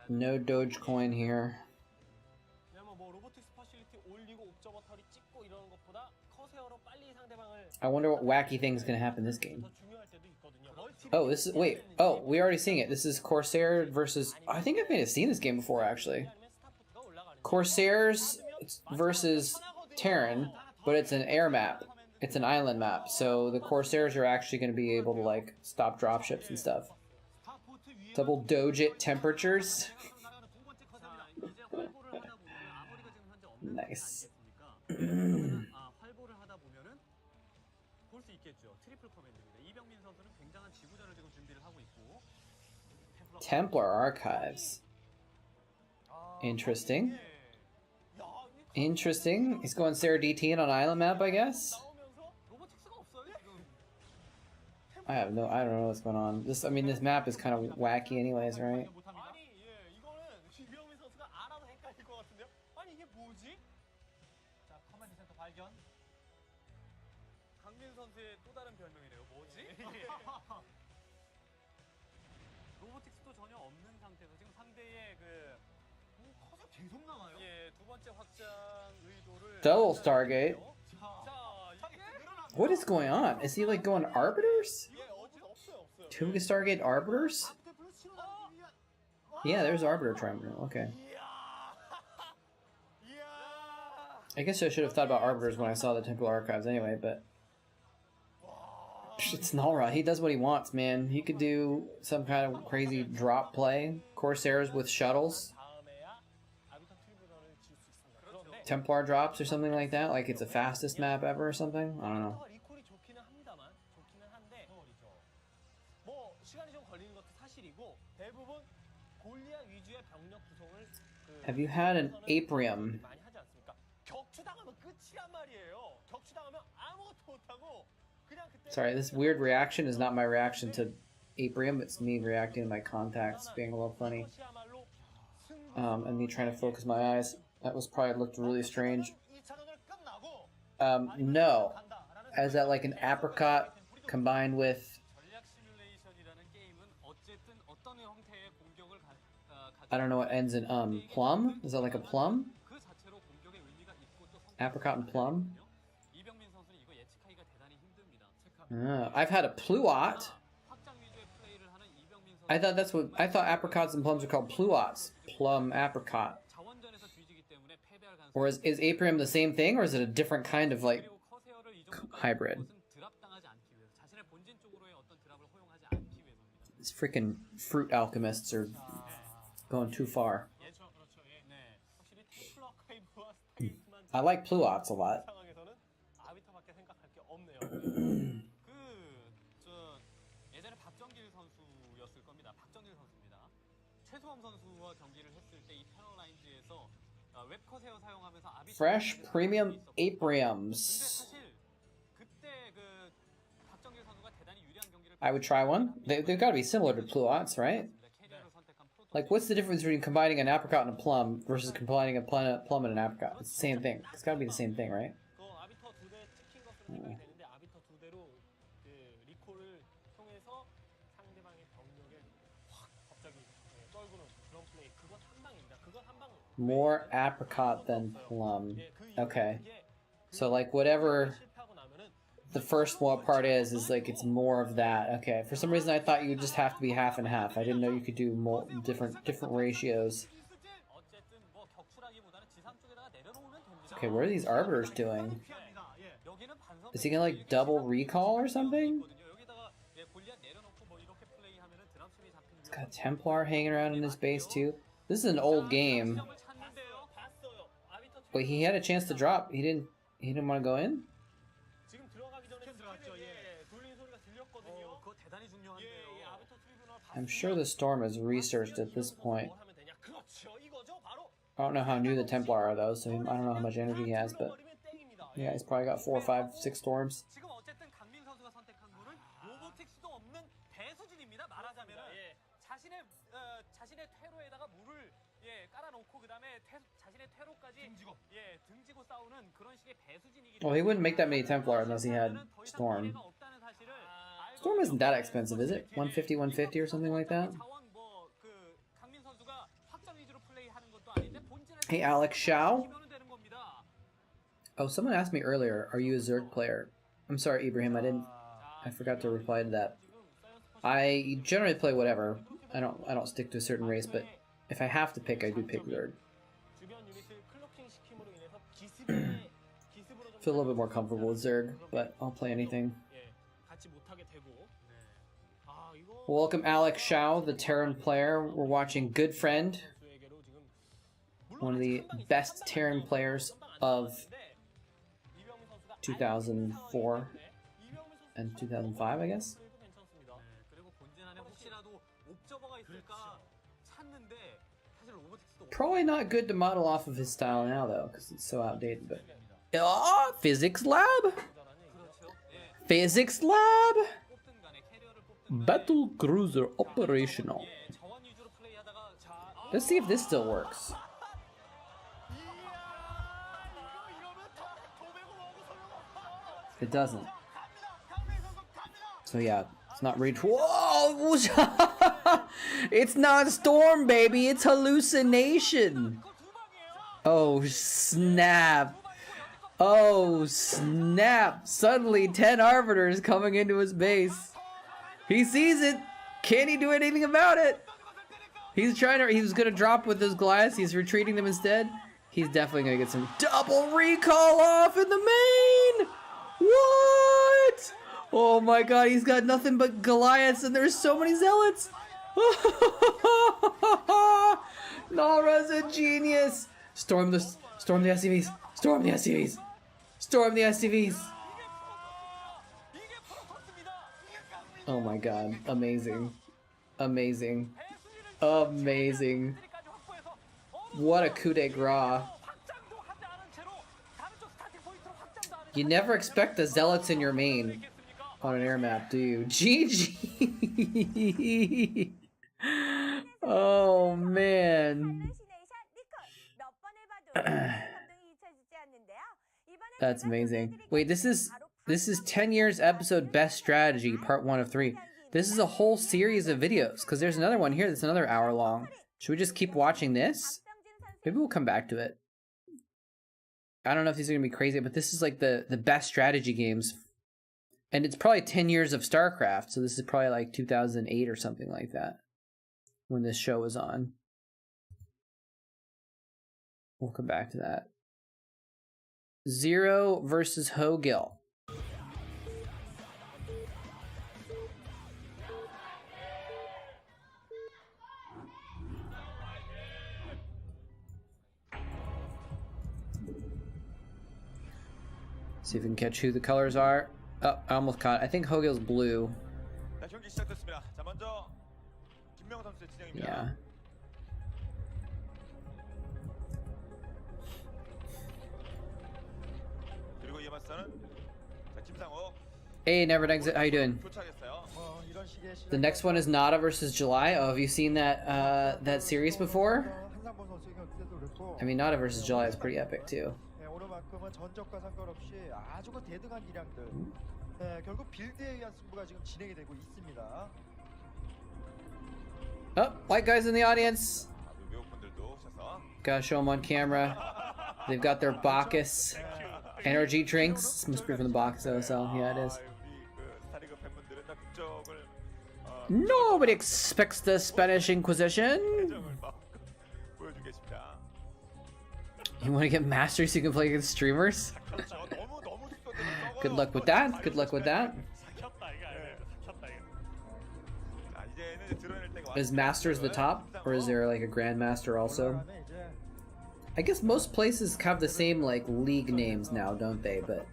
D: No Dogecoin here. I wonder what wacky thing's gonna happen this game. Oh, this is wait. Oh, we already seeing it. This is Corsair versus. I think I may have seen this game before actually. Corsairs versus Terran, but it's an air map. It's an island map, so the Corsairs are actually going to be able to like stop dropships and stuff. Double Doge temperatures. Nice. Templar archives. Interesting. Interesting. He's going Sarah DT on island map, I guess. I don't know what's going on. This map is kind of wacky anyways, right? Double Stargate. What is going on? Is he like going Arbiters? Two Stargate Arbiters? Yeah, there's Arbiter Terminal. Okay. I guess I should have thought about Arbiters when I saw the Templar Archives anyway, but it's Nalra. He does what he wants, man. He could do some kind of crazy drop play. Corsairs with shuttles. Templar drops or something like that. Like it's the fastest map ever or something. I don't know. Have you had an Aprium? Sorry, this weird reaction is not my reaction to Aprium. It's me reacting to my contacts being a little funny. And me trying to focus my eyes. That was probably looked really strange. No. Is that like an apricot combined with... I don't know what ends in plum? Is that like a plum? Apricot and plum? I've had a pluot. I thought apricots and plums are called pluots. Plum apricot. Or is Aprium the same thing, or is it a different kind of like hybrid? These freaking fruit alchemists are going too far. I like pluots a lot. Fresh premium Apriums. I would try one. They've got to be similar to pluots, right? Like, what's the difference between combining an apricot and a plum versus combining a plum and an apricot? It's the same thing. It's got to be the same thing, right? More apricot than plum. Okay. So, like, whatever the first one part is like it's more of that. Okay. For some reason, I thought you would just have to be half and half. I didn't know you could do more different ratios. Okay, what are these arbiters doing? Is he gonna like double recall or something? Got a Templar hanging around in his base too. This is an old game. Wait, he had a chance to drop. He didn't want to go in? I'm sure the Storm is researched at this point. I don't know how new the Templar are though, so I don't know how much energy he has, but yeah, he's probably got 4, 5, 6 Storms. Well, he wouldn't make that many Templar unless he had Storm. Storm isn't that expensive, is it? 150, 150 or something like that? Hey, Alex Shao. Oh, someone asked me earlier, are you a Zerg player? I'm sorry, Ibrahim, I forgot to reply to that. I generally play whatever. I don't stick to a certain race, but if I have to pick, I do pick Zerg. Feel a little bit more comfortable with Zerg, but I'll play anything. Welcome Alex Shao, the Terran player. We're watching Good Friend, one of the best Terran players of 2004 and 2005, I guess. Probably not good to model off of his style now, though, because it's so outdated. But Physics Lab, Physics Lab, Battle Cruiser operational. Let's see if this still works. It doesn't. So yeah, it's not reach. Whoa! It's not Storm, baby. It's hallucination. Oh snap! Oh snap! Suddenly, 10 arbiters coming into his base. He sees it. Can he do anything about it? He's trying to. He was gonna drop with those Goliaths. He's retreating them instead. He's definitely gonna get some double recall off in the main. What? Oh my god, he's got nothing but Goliaths and there's so many Zealots. Nara's a genius. Storm the SCVs. Storm the SCVs. Storm the SCVs. Oh my god, amazing. Amazing. Amazing. What a coup de grace. You never expect the Zealots in your main on an air map, do you? GG! Oh, man. That's amazing. Wait, this is 10 years episode best strategy, part 1 of 3. This is a whole series of videos, because there's another one here that's another hour long. Should we just keep watching this? Maybe we'll come back to it. I don't know if these are going to be crazy, but this is like the best strategy games. And it's probably 10 years of Starcraft, so this is probably like 2008 or something like that when this show was on. We'll come back to that. Zero versus Hogil. See if we can catch who the colors are. Oh, I almost caught it. I think Hogil's blue. Yeah. Hey, Never Exit, how you doing? The next one is Nada versus July. Oh, have you seen that that series before? I mean, Nada versus July is pretty epic too.
C: 전적과 상관없이 아주 대등한 기량들. 결국 빌드에 의한 승부가 지금 진행이 되고 있습니다.
D: Oh, white guys in the audience. Gotta show them on camera. They've got their Bacchus energy drinks. This must be from the Bacchus OSL. Yeah, it is. Nobody expects the Spanish Inquisition. You want to get masters so you can play against streamers? Good luck with that. Good luck with that. Is Masters the top, or is there like a Grandmaster also? I guess most places have the same like league names now, don't they? But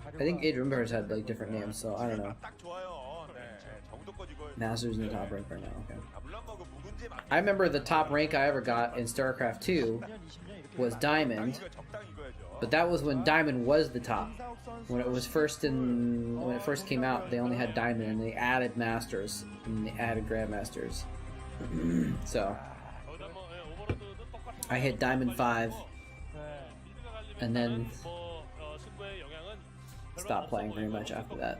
D: I think Age of Empires had like different names, so I don't know. Masters in the top rank right now. Okay. I remember the top rank I ever got in Starcraft 2 was Diamond, but that was when Diamond was the top. When it first came out, they only had Diamond, and they added Masters and they added Grandmasters. So I hit Diamond 5, and then stopped playing pretty much after that.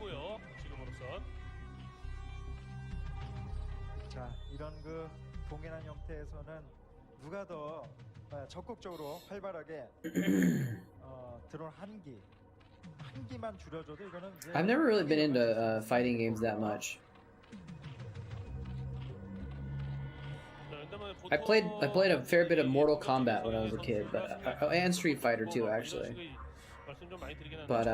E: 자, 이런 그 동일한 형태에서는 누가 더 적극적으로 활발하게 드론 한 기만 줄여줘도 이거는 이제
D: I've never really been into fighting games that much. I played a fair bit of Mortal Kombat when I was a kid, but and Street Fighter too, actually. But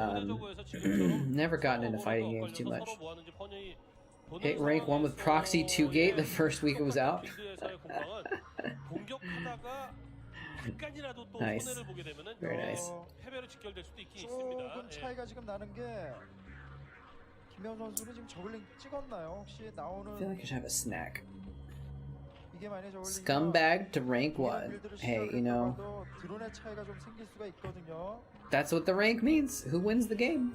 D: never gotten into fighting games too much. Hit rank 1 with Proxy 2 Gate the first week it was out. Nice. Very nice.
E: 조금 차이가 지금 나는 게 김명훈 선수는 지금 저글링 찍었나요? 혹시 나오는
D: I feel like I should have a snack.
E: 이게 만약에 저글링
D: Scumbag to rank 1. Hey, you know,
E: 드론의 차이가 좀 생길 수가 있거든요.
D: that's what the rank means. Who wins the game?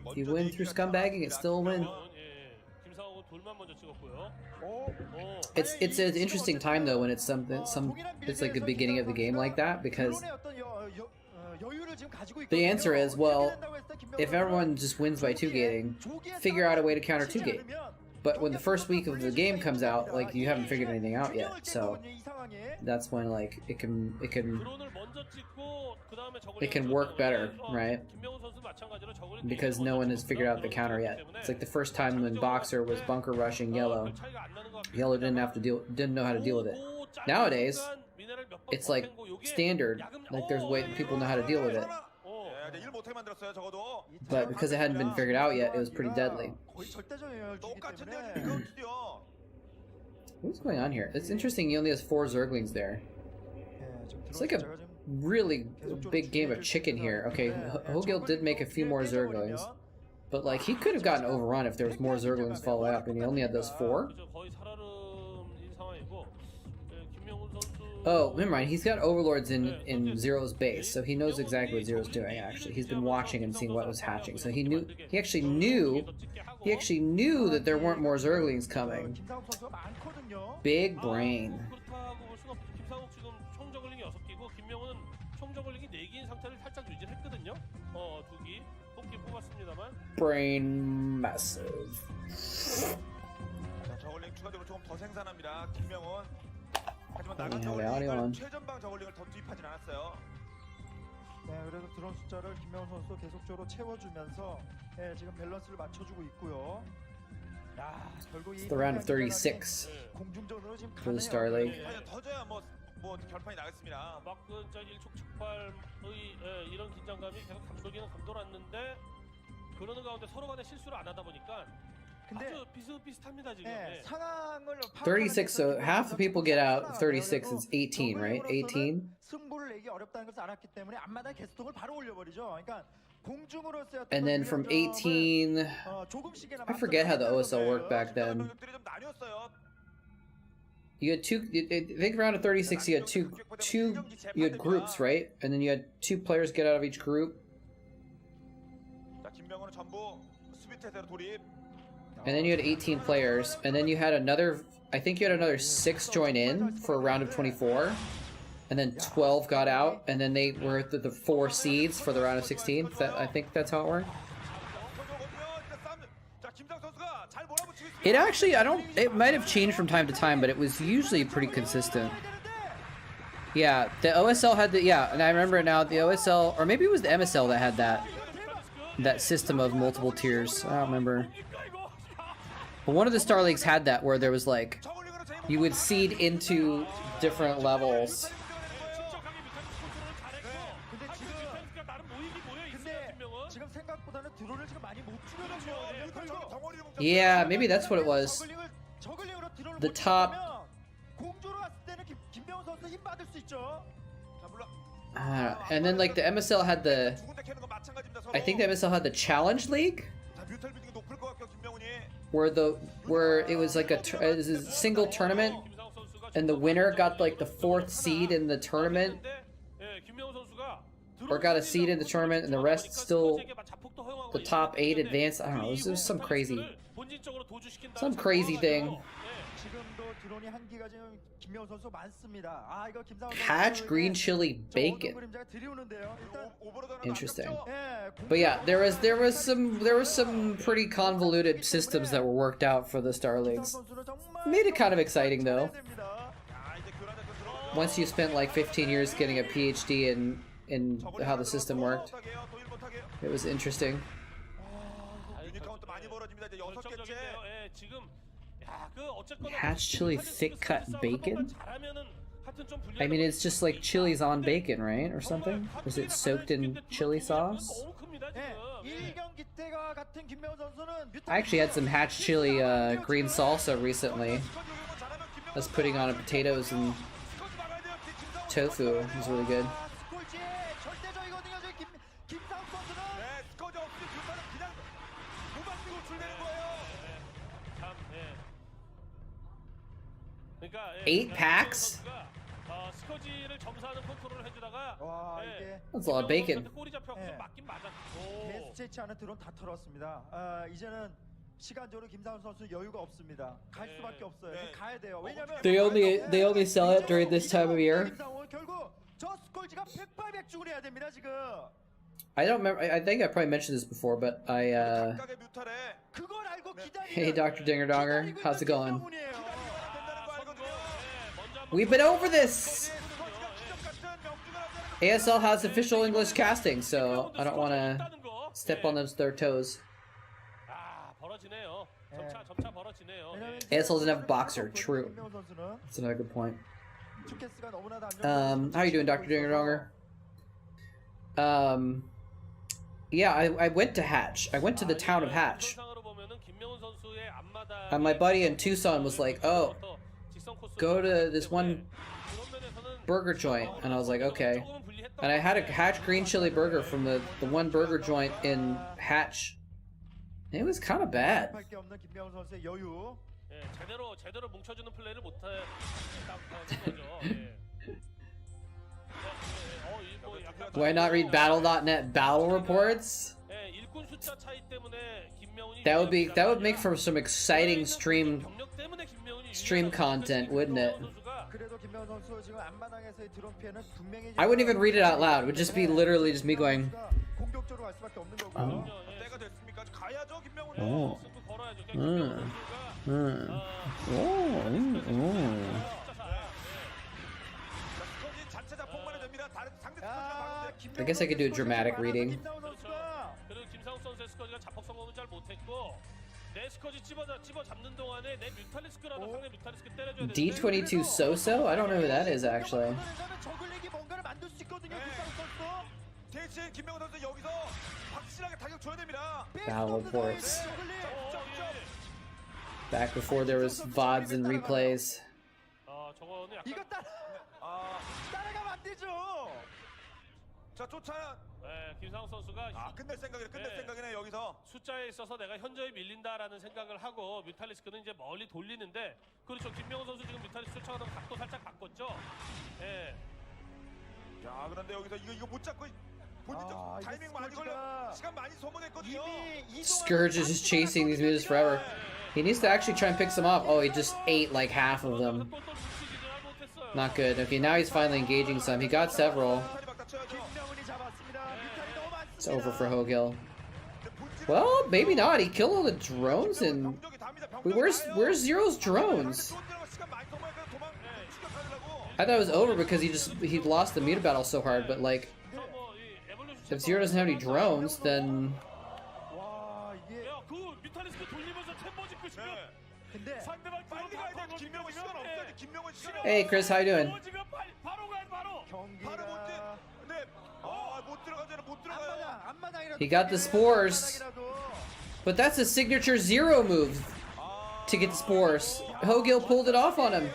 D: If you win through scumbagging, it's still a win. It's an interesting time though when it's it's like the beginning of the game like that, because the answer is, well, if everyone just wins by 2-gating, figure out a way to counter 2-gate. But when the first week of the game comes out, like, you haven't figured anything out yet, so that's when like it can work better, right? Because no one has figured out the counter yet. It's like the first time when Boxer was bunker rushing Yellow. Yellow didn't know how to deal with it. Nowadays, it's like standard. Like there's people know how to deal with it. But because it hadn't been figured out yet, it was pretty deadly. What's going on here? It's interesting. He only has 4 Zerglings there. It's like a really big game of chicken here. Okay, Hogil did make a few more Zerglings, but like he could have gotten overrun if there was more Zerglings following up, and he only had those 4. Oh, never mind. He's got overlords in Zero's base, so he knows exactly what Zero's doing. Actually, he's been watching and seeing what was hatching, so he actually knew that there weren't more Zerglings coming. Big brain. Brain massive.
A: 저글링 추가적으로 조금 더 생산합니다. 김명훈. 하지만
D: Yeah,
A: 나간
D: they
A: 저글링은
D: on.
A: 최전방 저글링을 더 투입하진 않았어요.
E: 네, 그래서 드론 숫자를 김명훈 선수 계속적으로 채워주면서 지금 밸런스를 맞춰주고 있고요. 야, 결국
D: It's the round of 36
E: 공중전으로 지금
D: for the Star League.
A: 더 줘야 뭐 결판이 나겠습니다.
F: 막그 일촉즉발의 이런 긴장감이 계속 감돌기는 감돌았는데 그러는 가운데 서로 간에 실수를 안 하다 보니까 아주 비슷비슷합니다 지금.
E: 네, 상황을
D: 36, so half the people get out. 36 is 18, right? 18?
E: 승부를 내기 어렵다는 것을 알았기 때문에 앞마당 개수통을 바로 올려버리죠. 그러니까 공중으로서
D: And then from 18, I forget how the OSL worked back then. You had I think around a 36 you had groups, right? And then you had 2 players get out of each group. And then you had 18 players, and then you had I think you had another 6 join in for a round of 24, and then 12 got out, and then they were the 4 seeds for the round of 16. I think that's how it worked. It actually, it might have changed from time to time, but it was usually pretty consistent. Yeah, the OSL had and I remember it now, the OSL, or maybe it was the MSL that had that system of multiple tiers. I don't remember. But one of the Star Leagues had that, where there was like, you would seed into different levels. Yeah, maybe that's what it was.
E: 저글링으로 드론을
D: the
E: 못
D: top.
E: 잡으면 공조로 왔을 때는 김명훈 선수 힘 받을 수 있죠.
A: 자, 물론
D: And then like the MSL had the,
A: 두 군데 캐는 건 마찬가지입니다. 서로.
D: I think the MSL had the Challenge League,
A: 자, 뮤탈 비중이 높을 것 같고 김명훈이.
D: where it was like it was a single tournament, and the winner got like the 4th seed in the tournament, or got a seed in the tournament, and the rest still the top 8 advanced. I don't know. It was some crazy thing.
E: 지금도 드론이 한기가 지금 김명훈 선수 많습니다. 아 이거 김상훈
D: Hatch green chili bacon.
E: 그림자가 들이오는데요. 일단
D: Interesting.
E: 예,
D: But yeah, there was some pretty convoluted systems that were worked out for the Star Leagues.
E: 선수를 정말
D: Made it kind of exciting though.
E: 됩니다.
A: 자, 이제 교란에 들어가죠.
D: Once you spent like 15 years getting a PhD in how the system worked, it was interesting.
A: 유니카운트 많이 벌어집니다. 이제 6개째.
D: Hatch chili thick cut bacon? I mean, it's just like chilies on bacon, right? Or something? Is it soaked in chili sauce?
E: 예, 1경기 때와 같은 김명훈 선수는
D: I actually had some Hatch chili green salsa recently. I was putting on potatoes and tofu. It was really good.
E: 스콜지의 절대적이거든요. 지금 김상훈 선수는
A: 네, 스커지 없이 뮤탈은 그냥 무방비고 출되는 거예요.
F: 그러니까
D: 8 packs?
F: 스커지를 점사하는 컨트롤을 해주다가
E: 와 이게
D: That's a lot of bacon.
F: 꼬리 잡혀서
E: 예.
F: 맞긴 맞았고.
E: 게스 채취 하는 드론 다 털었습니다. 아, 이제는 시간적으로 김상훈 선수 여유가 없습니다. 갈 수밖에 없어요.
A: 네.
E: 가야 돼요. 왜냐면
D: They only sell it during this time of year.
E: 김상훈 결국 저 스콜지가 100발백중을 해야 됩니다 지금.
D: I don't remember. I think I probably mentioned this before, but I
A: 각각의 뮤탈에
E: 그걸 알고 기다리는
D: Hey, Dr. Dinger Donger, how's it going?
E: 김명훈이에요.
A: 된다는 거 알거든요.
D: We've been over this.
A: 스커지가 기적 같은 명중을 한다는
D: ASL has official English casting, so I don't want to step on their toes.
F: 아 벌어지네요.
E: 예.
F: 점차 벌어지네요.
E: 왜냐면
D: ASL doesn't have boxer. True.
E: 김명훈 선수는
D: That's another good point.
E: 투캐스가 너무나도 안정적이고
D: How you doing, Dr. Dinger Donger? Yeah, I went to Hatch. I went to the town of Hatch. And my buddy in Tucson was like, "Oh, go to this one burger joint," and I was like, "Okay." And I had a Hatch green chili burger from the one burger joint in Hatch. It was kind of bad.
E: 할게 없는 김명훈 선수의 여유.
F: 예, 제대로 뭉쳐주는 플레이를 못해 거죠. 예. 뭐 약간
D: Do I not read Battle.net battle reports?
F: 예, 일꾼 숫자 차이 때문에 김명훈이
D: That would make for some exciting stream
F: 경력 때문에 김명훈이
D: content, wouldn't it?
E: 그래도 김명훈 선수 지금 앞마당에서의 드론 피해는 분명히
D: I wouldn't even read it out loud. It would just be literally just me going,
E: 공격적으로 갈 수밖에 없는 거고요.
D: Oh.
A: 때가 됐습니까? 가야죠, 김명훈.
D: Oh.
F: 승부 걸어야죠. 김명훈
A: 스커지 자체 자폭만 됩니다. 다른 상대
E: 아,
A: 스커지가
D: I guess I could do a dramatic reading.
E: 김상훈 선수가
F: 그리고 김상욱 선수의 스커지가 자폭 성공은 잘 못했고 내 스커지 집어 잡는 동안에 내 뮤탈리스크라도 상대 뮤탈리스크 때려줘야 되는데
D: D22 Soso? I don't know who that is actually.
E: 저글링이 뭔가를 만들 수 있거든요. 김상훈 선수.
A: 대신 김명훈 선수 여기서 확실하게 타격 줘야 됩니다.
D: Battle reports.
E: 저글링.
D: Back before there was VODs and replays.
F: 저거는 약간
E: 이거
A: 아,
E: 따라가면 안 되죠.
A: 자 쫓아.
F: 김상욱 선수가
A: 끝낼
F: 네.
A: 생각이네 여기서.
F: 숫자에 있어서 내가 현저히 밀린다라는 생각을 하고 뮤탈리스크는 이제 멀리 돌리는데 그렇죠. 김명훈 선수 지금 뮤탈리스크 쫓아가던 각도 살짝 바꿨죠. 예.
A: 자 그런데 여기서 이거 못 잡고 본인적 타이밍 많이 걸려 시간 많이 소모했거든요.
D: Scourge is just chasing these moves forever. He needs to actually try and pick some up. Oh, he just ate like half of them. Not good. Okay, now he's finally engaging some. He got several. It's over for Hogil. Well, maybe not. He killed all the drones and... Wait, where's Zero's drones? I thought it was over because he lost the meta battle so hard, but like... If Zero doesn't have any drones, then... Hey Chris, how you doing? He got the spores. But that's a signature Zero move. to get the spores. Hogil pulled it off on him.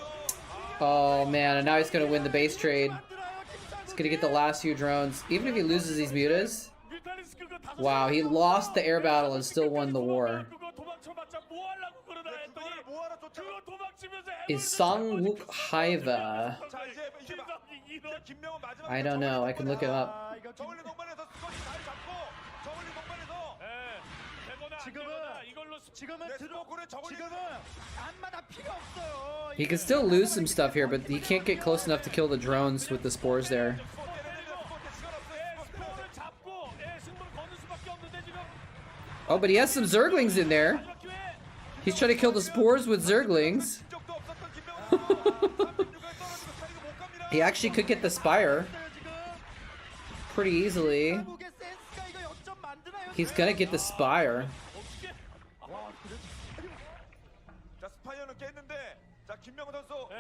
D: Oh man, and now he's gonna win the base trade. He's gonna get the last few drones. Even if he loses these mutas. Wow, he lost the air battle and still won the war. Is Songwook Haiva? I don't know, I can look him up. He can still lose some stuff here, but he can't get close enough to kill the drones with the spores there. Oh, but he has some Zerglings in there. He's trying to kill the spores with Zerglings. He actually could get the Spire pretty easily. He's gonna get the Spire.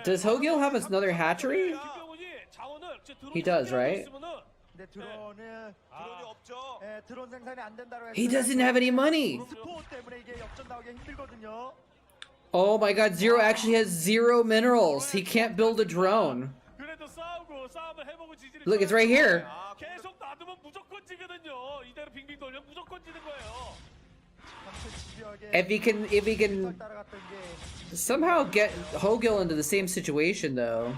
D: Does Hogil have another hatchery? He does, right? He doesn't have any money. Oh my god, Zero actually has 0 minerals. He can't build a drone. Look, it's right here. If he can somehow get Hogil into the same situation though.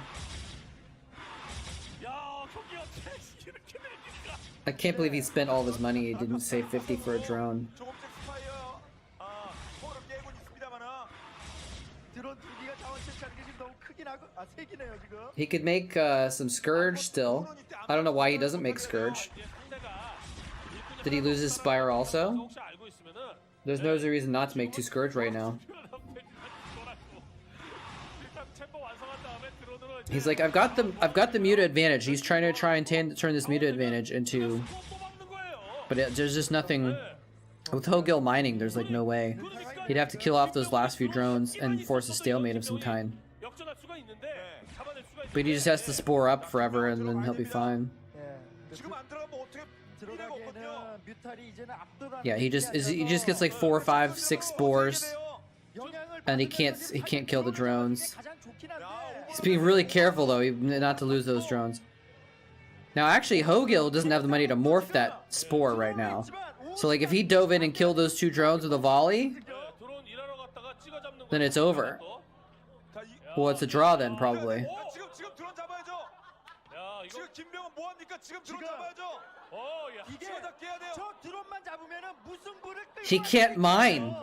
D: I can't believe he spent all of his money. He didn't save 50 for a drone. He could make some Scourge still. I don't know why he doesn't make Scourge. Did he lose his Spire also? There's no reason not to make 2 Scourge right now. He's like, I've got the muta advantage. He's trying to turn this muta advantage into, but there's just nothing with Hogil mining. There's like no way. He'd have to kill off those last few drones and force a stalemate of some kind. But he just has to spore up forever, and then he'll be fine. Yeah, he just gets like 4, 5, 6 spores, and he can't kill the drones. He's being really careful though, not to lose those drones. Now actually Hogil doesn't have the money to morph that spore right now. So like if he dove in and killed those 2 drones with a volley, then it's over. Well, it's a draw then probably. He can't mine.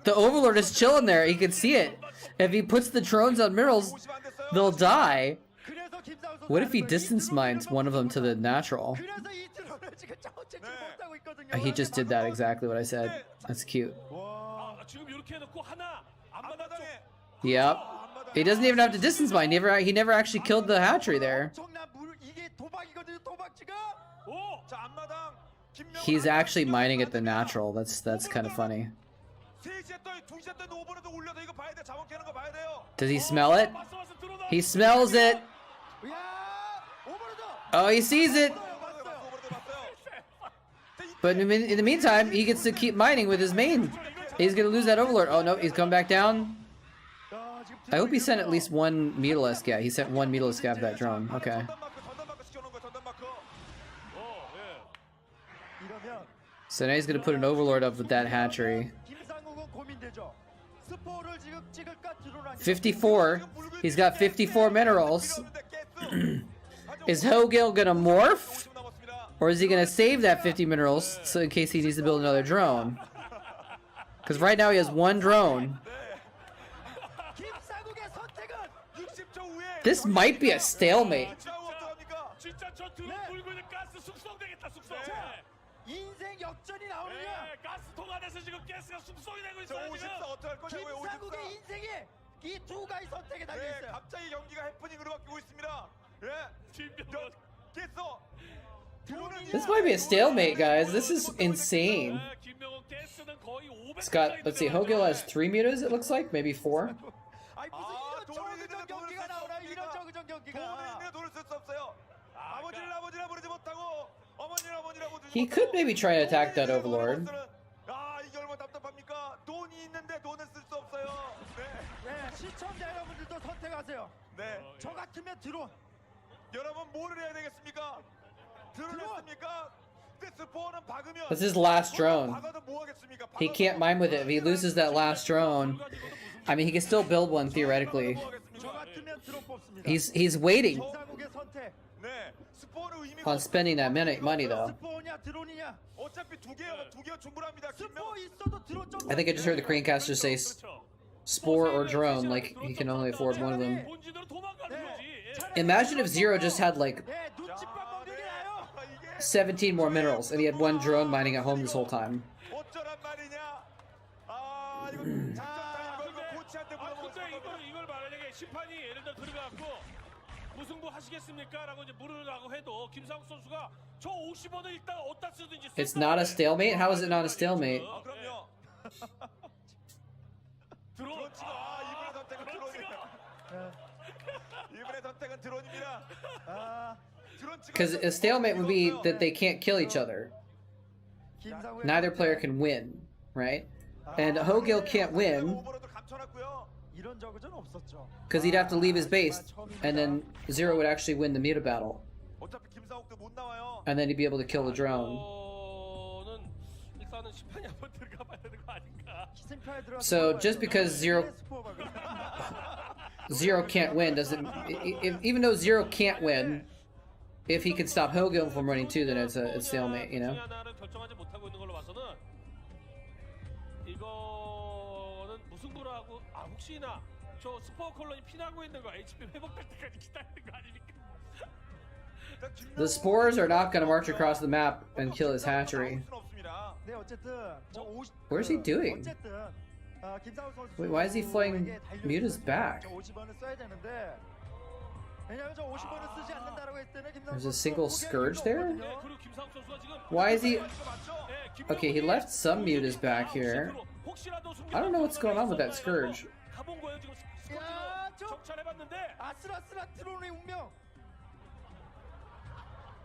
D: The Overlord is chilling there. He can see it. If he puts the drones on minerals, they'll die. What if he distance mines one of them to the natural? He just did that, exactly what I said. That's cute. Yep. He doesn't even have to distance mine. He never actually killed the hatchery there. He's actually mining at the natural. That's kind of funny. Does he smell it? He smells it. Oh, he sees it. But in the meantime, he gets to keep mining with his main. He's gonna lose that Overlord. Oh no, he's coming back down. I hope he sent at least 1 Mutalisk. Yeah, he sent 1 Mutalisk after that drone. Okay. So now he's gonna put an Overlord up with that hatchery. 54. He's got 54 minerals. Is Hogil gonna morph? Or is he gonna save that 50 minerals so in case he needs to build another drone? Because right now he has 1 drone. This might be a stalemate. This might be a stalemate, guys. This is insane. It's got, let's see, Hogil has 3 mutas, it looks like, maybe 4. He could maybe try to attack that overlord.
G: 아, 이게 얼마나 답답합니까? 돈이 있는데 돈을 쓸 수 없어요. 네.
E: 네, 시청자 여러분들도 선택하세요.
G: 네.
E: 저 같으면 드론.
G: 여러분 뭐를 해야 되겠습니까? 드론했습니까? 스포는 박으면
D: That's his last drone.
G: 박아도 뭐 하겠습니까?
D: He can't mine with it. If he loses that last drone, I mean, he can still build one theoretically.
E: 저 같으면 드론 뽑습니다.
D: He's waiting
E: 김상욱의 선택.
G: 네. 스포는 의미가
D: on spending that money though.
E: 스포냐 드론이냐?
G: 어차피 두 개가 충분합니다.
E: 스포 있어도 드론 좀.
D: I think I just heard the Cranecaster say spore or drone, like he can only afford one of them.
F: 본진으로 도망가는 거지.
D: Imagine if Zero just had like
E: 네, 눈치밥 먹는 게 나요.
D: 17 more minerals and he had one drone mining at home this whole time.
G: 어쩌란 말이냐? 아, 이거 작전 이거 코치한테
F: 아
G: 물어보고
F: 근데 이걸 만약에 심판이 예를 들어 들어가고 무승부 하시겠습니까? 라고 이제 물으라고 해도 김상욱 선수가 저 50원을 일단 어디다 쓰든지
D: It's not a stalemate? How is it not a stalemate?
G: 아, 그럼요. 드론 치고 이번의 선택은 드론이에요. 이번의 선택은 드론입니다.
E: 아,
D: Because a stalemate would be that they can't kill each other.
E: 김상욱의
D: Neither
E: 선택.
D: player can win, right? And Hogil can't win
G: 오버로드 감춰놨고요.
E: 이런 적은 없었죠.
D: because he'd have to leave his base, and then Zero would actually win the meta battle,
G: 어차피 김상욱도 못 나와요.
D: and then he'd be able to kill the drone.
F: 는 일단은 심판이 한번 들어가봐야 되는 거 아닌가?
E: 희생파에 들어가서
D: So just because Zero
E: 스포가
D: can't win doesn't, even though Zero can't win, if he can stop Hogil from running too, then it's a stalemate, you know?
F: 하나를 결정하지 못하고 있는 걸로 봐서는 이거는 무승부라고 혹시나 저 스포 콜론이 피나고 있는 거 HP 회복될 때까지 기다리는 거 아닙니까?
D: The spores are not going to march across the map and kill his hatchery.
E: 네, 어쨌든 저 50.
D: Where's he doing?
E: 어쨌든 김상욱 선수.
D: Wait, why is he flying Muta's back?
E: 저 50원을 써야 되는데. 왜냐면 저 50원을 쓰지 않는다라고 했더니 김상욱
D: There's a
E: 선수
D: single
E: 고개를
D: scourge there?
E: 들거든요.
F: 그리고 김상욱 선수가 지금
D: Why is he...
F: 네,
D: Okay, he left some mutas back here. I don't know what's going on with that scourge.
F: 가본 거예요 지금
E: 야, 저
F: 정찰해봤는데
E: 아슬아슬한 드론의 운명.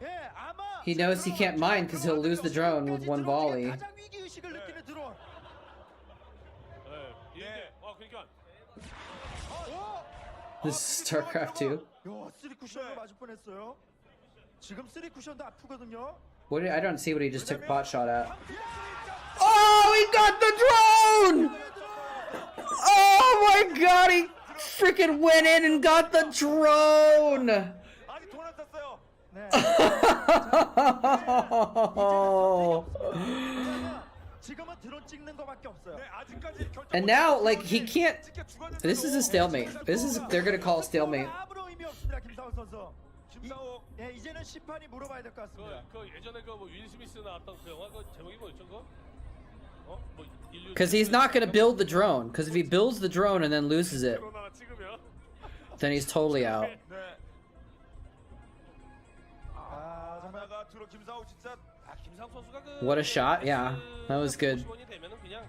E: 예, 아마
D: He knows he can't mine because he'll lose the drone with one volley.
E: 가장 위기 의식을 느끼는 드론.
F: 예. 그러니까
D: This is Starcraft 2.
E: 야, 3 쿠션도 맞을 뻔했어요. 지금 3 쿠션도 아프거든요.
D: What did, I don't see what he just took pot shot at. Oh, he got the drone! Oh my god, he freaking went in and got the drone!
G: 아니 돈안 썼어요.
E: 네. 지금은 드론 찍는 거밖에 없어요.
G: 네, 아직까지 결정.
D: And now, like, he can't... This is a stalemate. This is... They're gonna call it stalemate.
E: 아무런 의미 없습니다, 김상욱 선수.
G: 김상욱.
E: 예, 이제는 심판이 물어봐야 될 것 같습니다.
F: 그 예전에 그윌 스미스 나왔던 그 영화 그 제목이 뭐였죠 그거? 뭐 인류
D: Because he's not gonna build the drone. Because if he builds the drone and then loses it,
F: 코로나 찍으면
D: then he's totally out.
G: 네.
E: 아, 정말
G: 하나가 들어 김상욱 진짜
F: 김상욱 선수가 그
D: What a shot. Yeah, that was good.
F: 50원이 되면은 그냥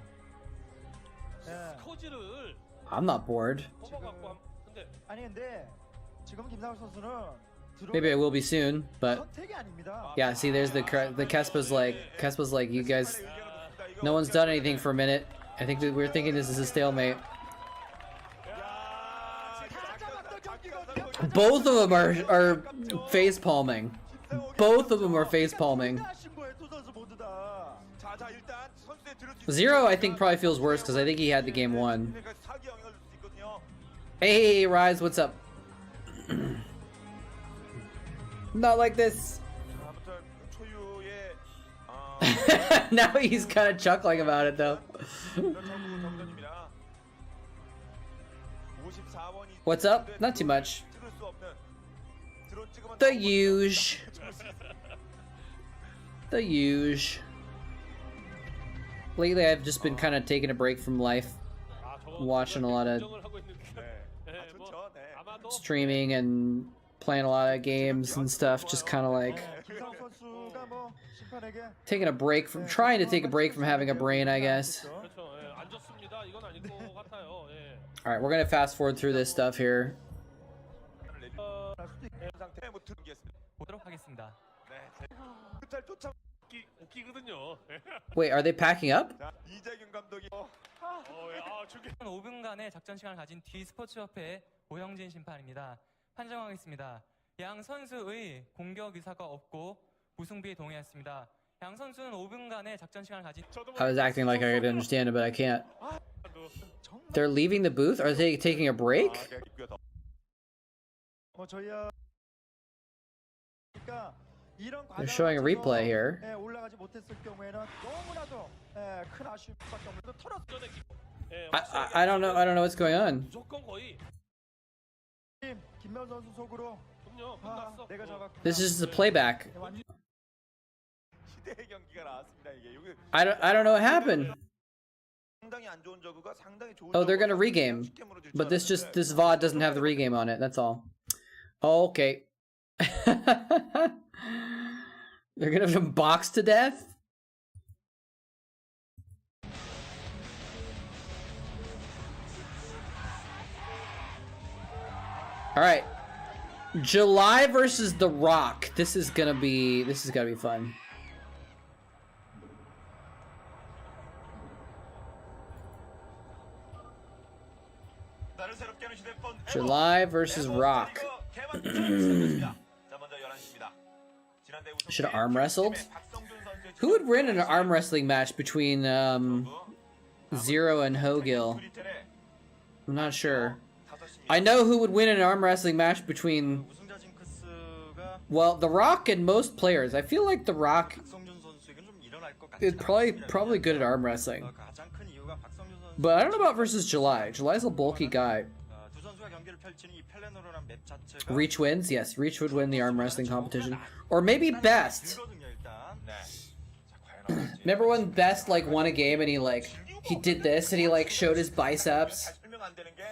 E: 예.
F: 스커지를
D: I'm not bored.
F: 뽑아갖고 근데
E: 아니 근데 지금 김상욱 선수는 드론
D: Maybe I will be soon, but...
E: 선택이 아닙니다.
D: Yeah, see, there's the Kespa's like, you guys, no one's done anything for a minute. I think that we're thinking this is a stalemate. Both of them are face palming. Both of them are face palming.
E: 하신 거예요, 두 선수 모두 다.
G: 자 일단 선수에 들을 수
D: Zero, I think, probably feels worse because I think he had the game won.
G: 그러니까 사기 영향을 줄 수 있거든요.
D: Hey, Rise, what's up? Not like this.
G: 자, 아무튼 초유의
D: Now he's kind of chuckling about it, though.
G: 정전입니다. 54원이
D: What's up? Not too much.
G: 찍을 수 없는 드론 찍으면
D: The
G: 나오거든요.
D: huge. The huge. Lately, I've just been kind of taking a break from life, watching a lot of
F: 걱정을 하고 있는데
G: 네. 아, 좋죠. 네.
F: 아마도
D: streaming and playing a lot of games and stuff. Just kind of like
E: 김상욱 선수가 뭐 심판에게
D: taking a break from trying to take a break from having a brain, I guess.
F: 그렇죠. 예, 안 좋습니다. 이건 아닐 것 같아요. 예.
D: All right, we're gonna fast forward through this stuff here.
G: 상태 못 들겠습니다.
H: 보도록 하겠습니다.
G: 네. 뮤탈 쫓아
F: 웃기거든요.
D: Wait, are they packing up?
G: 자, 이재균 감독이
F: 중계
H: 5분간의 작전 시간을 가진 D 스포츠협회의 오영진 심판입니다. 판정하겠습니다. 양 선수의 공격 의사가 없고 무승부에 동의했습니다. 양 선수는 5분간의 작전 시간을 가진
D: I was acting like I could understand it, but I can't. They're leaving the booth? Are they taking a break?
E: 뭐 저희야 그러니까 이런
D: They're showing a replay
E: 과정에서,
D: here.
E: 예, 올라가지 못했을 경우에는 너무나도 큰 아쉬움밖에 없는 털어
D: I don't know what's going on.
F: 무조건 거의
E: 김명 선수 속으로
F: 그럼요.
E: 아,
F: 끝났어.
E: 내가 잡았고
D: This is the playback.
G: 시대의 경기가 나왔습니다. 이게 여기
D: I don't know what happened.
G: 상당히 안 좋은 저그가 상당히 좋은
D: Oh, they're gonna
G: 저그가
D: regame.
G: 쉽게으로 질
D: But
G: 줄 알았는데
D: this VOD doesn't have the regame on it, that's all. Oh, okay. They're gonna have them boxed to death? Alright. July versus The Rock. This is gonna be fun.
G: 나를 새롭게 하는 휴대폰
D: July versus Rock.
G: 개막 시작됐습니다. 자, 먼저 11시입니다. 지난대 우승
D: Should have arm wrestled?
G: 박성준 선수의
D: Who would win in an arm wrestling match between Zero and Hogil?
G: 브리텔의
D: I'm not sure.
G: 5시입니다.
D: I know who would win in an arm wrestling match between,
C: 우승자 징크스가
D: well, The Rock and most players. I feel like The Rock
C: 박성준 선수에겐 좀 일어날 것 같지
D: is probably good at arm wrestling.
C: 가장 큰 이유가 박성준 선수
D: But I don't know about versus July. July's a bulky guy.
C: 두 선수가 경기를 펼치는 이 펠레노르란 맵 자체가
D: Reach wins? Yes, Reach would win the arm wrestling competition. Or maybe Best.
C: 길거든요, 일단.
G: 네. 자, 과연 어떨지.
D: Remember when Best like won a game and he did this and he like showed his biceps?
G: 다시 설명 안 되는 게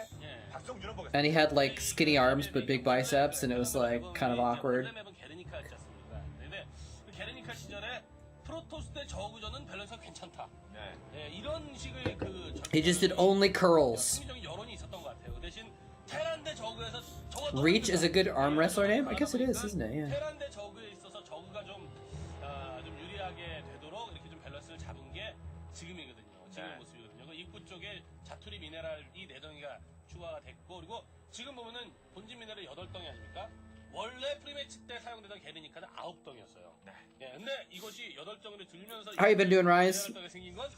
G: 박성준은 보겠습니다.
D: And he had like skinny arms but big biceps and it was like kind of awkward.
F: 원래 맵은 게르니카였지 않습니까? 근데 그 게르니카 시절에 프로토스 대 저그전은 밸런스가 괜찮다.
G: 네.
F: 예, 이런 식의 그
D: He just did only curls.
F: 합리적인 여론이 있었던 것 같아요. 그 대신 테란 대 저그에서 저가
D: Reach is a good arm wrestler name? I guess it is, isn't it? Yeah.
F: 테란 대 저그에 있어서 저그가 좀 유리하게 되도록 이렇게 좀 밸런스를 잡은 게 지금이거든요. 지금
G: 네.
F: 모습이거든요. 그 입구 쪽에 자투리 미네랄이 4덩이가 추가가 됐고 그리고 지금 보면은 본진 미네랄 8덩이 아닙니까? 원래 프리매치 때 사용되던 게르니카는 9덩이였어요.
G: 네.
F: 예, 근데 이것이 8덩이로 들면서
D: How you been doing, Rise?
F: 8덩이 생긴 건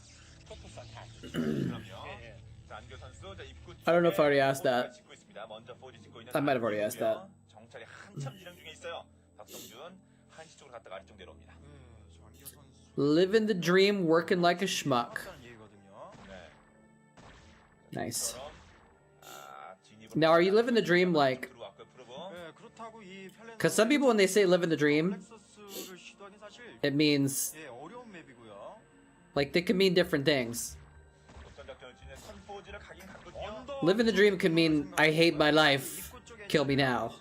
F: 프로토스한테 안 좋죠.
G: 그럼요.
F: 예, 예.
G: 자, 안교 선수 자, 입구
D: I don't know if I already
G: 쪽에
D: asked that.
G: 포지를 짓고 있습니다. 먼저 포지 짓고 있는
D: I might have already asked that.
G: 정찰이 한참 진행 중에 있어요. 박성준 한시 쪽으로 갔다가 아래쪽 내려옵니다.
D: Living the dream, working like a schmuck.
C: 얘기거든요.
G: 네.
D: Nice.
G: 그럼, 진입을
D: Now, are you living the dream like?
G: 들어왔고요, 프로브.
C: 예, 그렇다고 이 펠레노르
D: Because some people, when they say live in the dream,
C: 넥서스를 시도하긴 사실
D: it means
C: 예, 어려운 맵이고요.
D: like they could mean different things.
G: 독선 작전을 진행 선포지를 가긴 갔거든요.
D: Live in the dream could mean I hate my life, kill me now.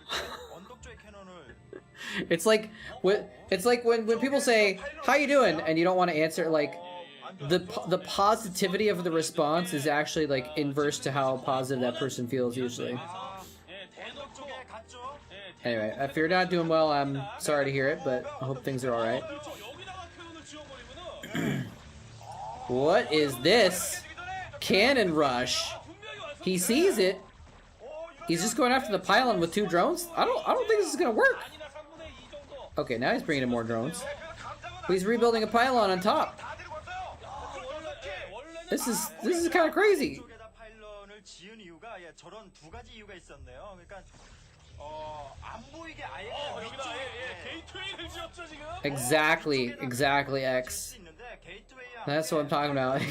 C: 언덕 쪽에 캐논을
D: It's like when people say how you doing and you don't want to answer, like the positivity of the response is actually like inverse to how positive that person feels usually.
F: 예, 대놓고
C: 쪽에 갔죠.
D: Anyway, if you're not doing well, I'm sorry to hear it, but I hope things are all right.
F: 그렇죠. 여기다가 캐논을 지워버리면은
D: What is this? Cannon rush.
F: 분명히 와서
D: He sees it. He's just going after the pylon with 2 drones. I don't think this is gonna work.
F: 아니나 3분의 2 정도.
D: Okay, now he's bringing in more drones. He's rebuilding a pylon on top.
G: 다 데리고 왔어요.
F: 원래는
D: This is kind of crazy.
C: 쪽에다 파일런을 지은 이유가 예, 저런 두 가지 이유가 있었네요. 그러니까 안 보이게 아예
F: 여기다
C: 위쪽에
F: 게이트웨이를 지었죠 지금.
D: Exactly, X.
C: 있는데 게이트웨이
D: That's what I'm talking about.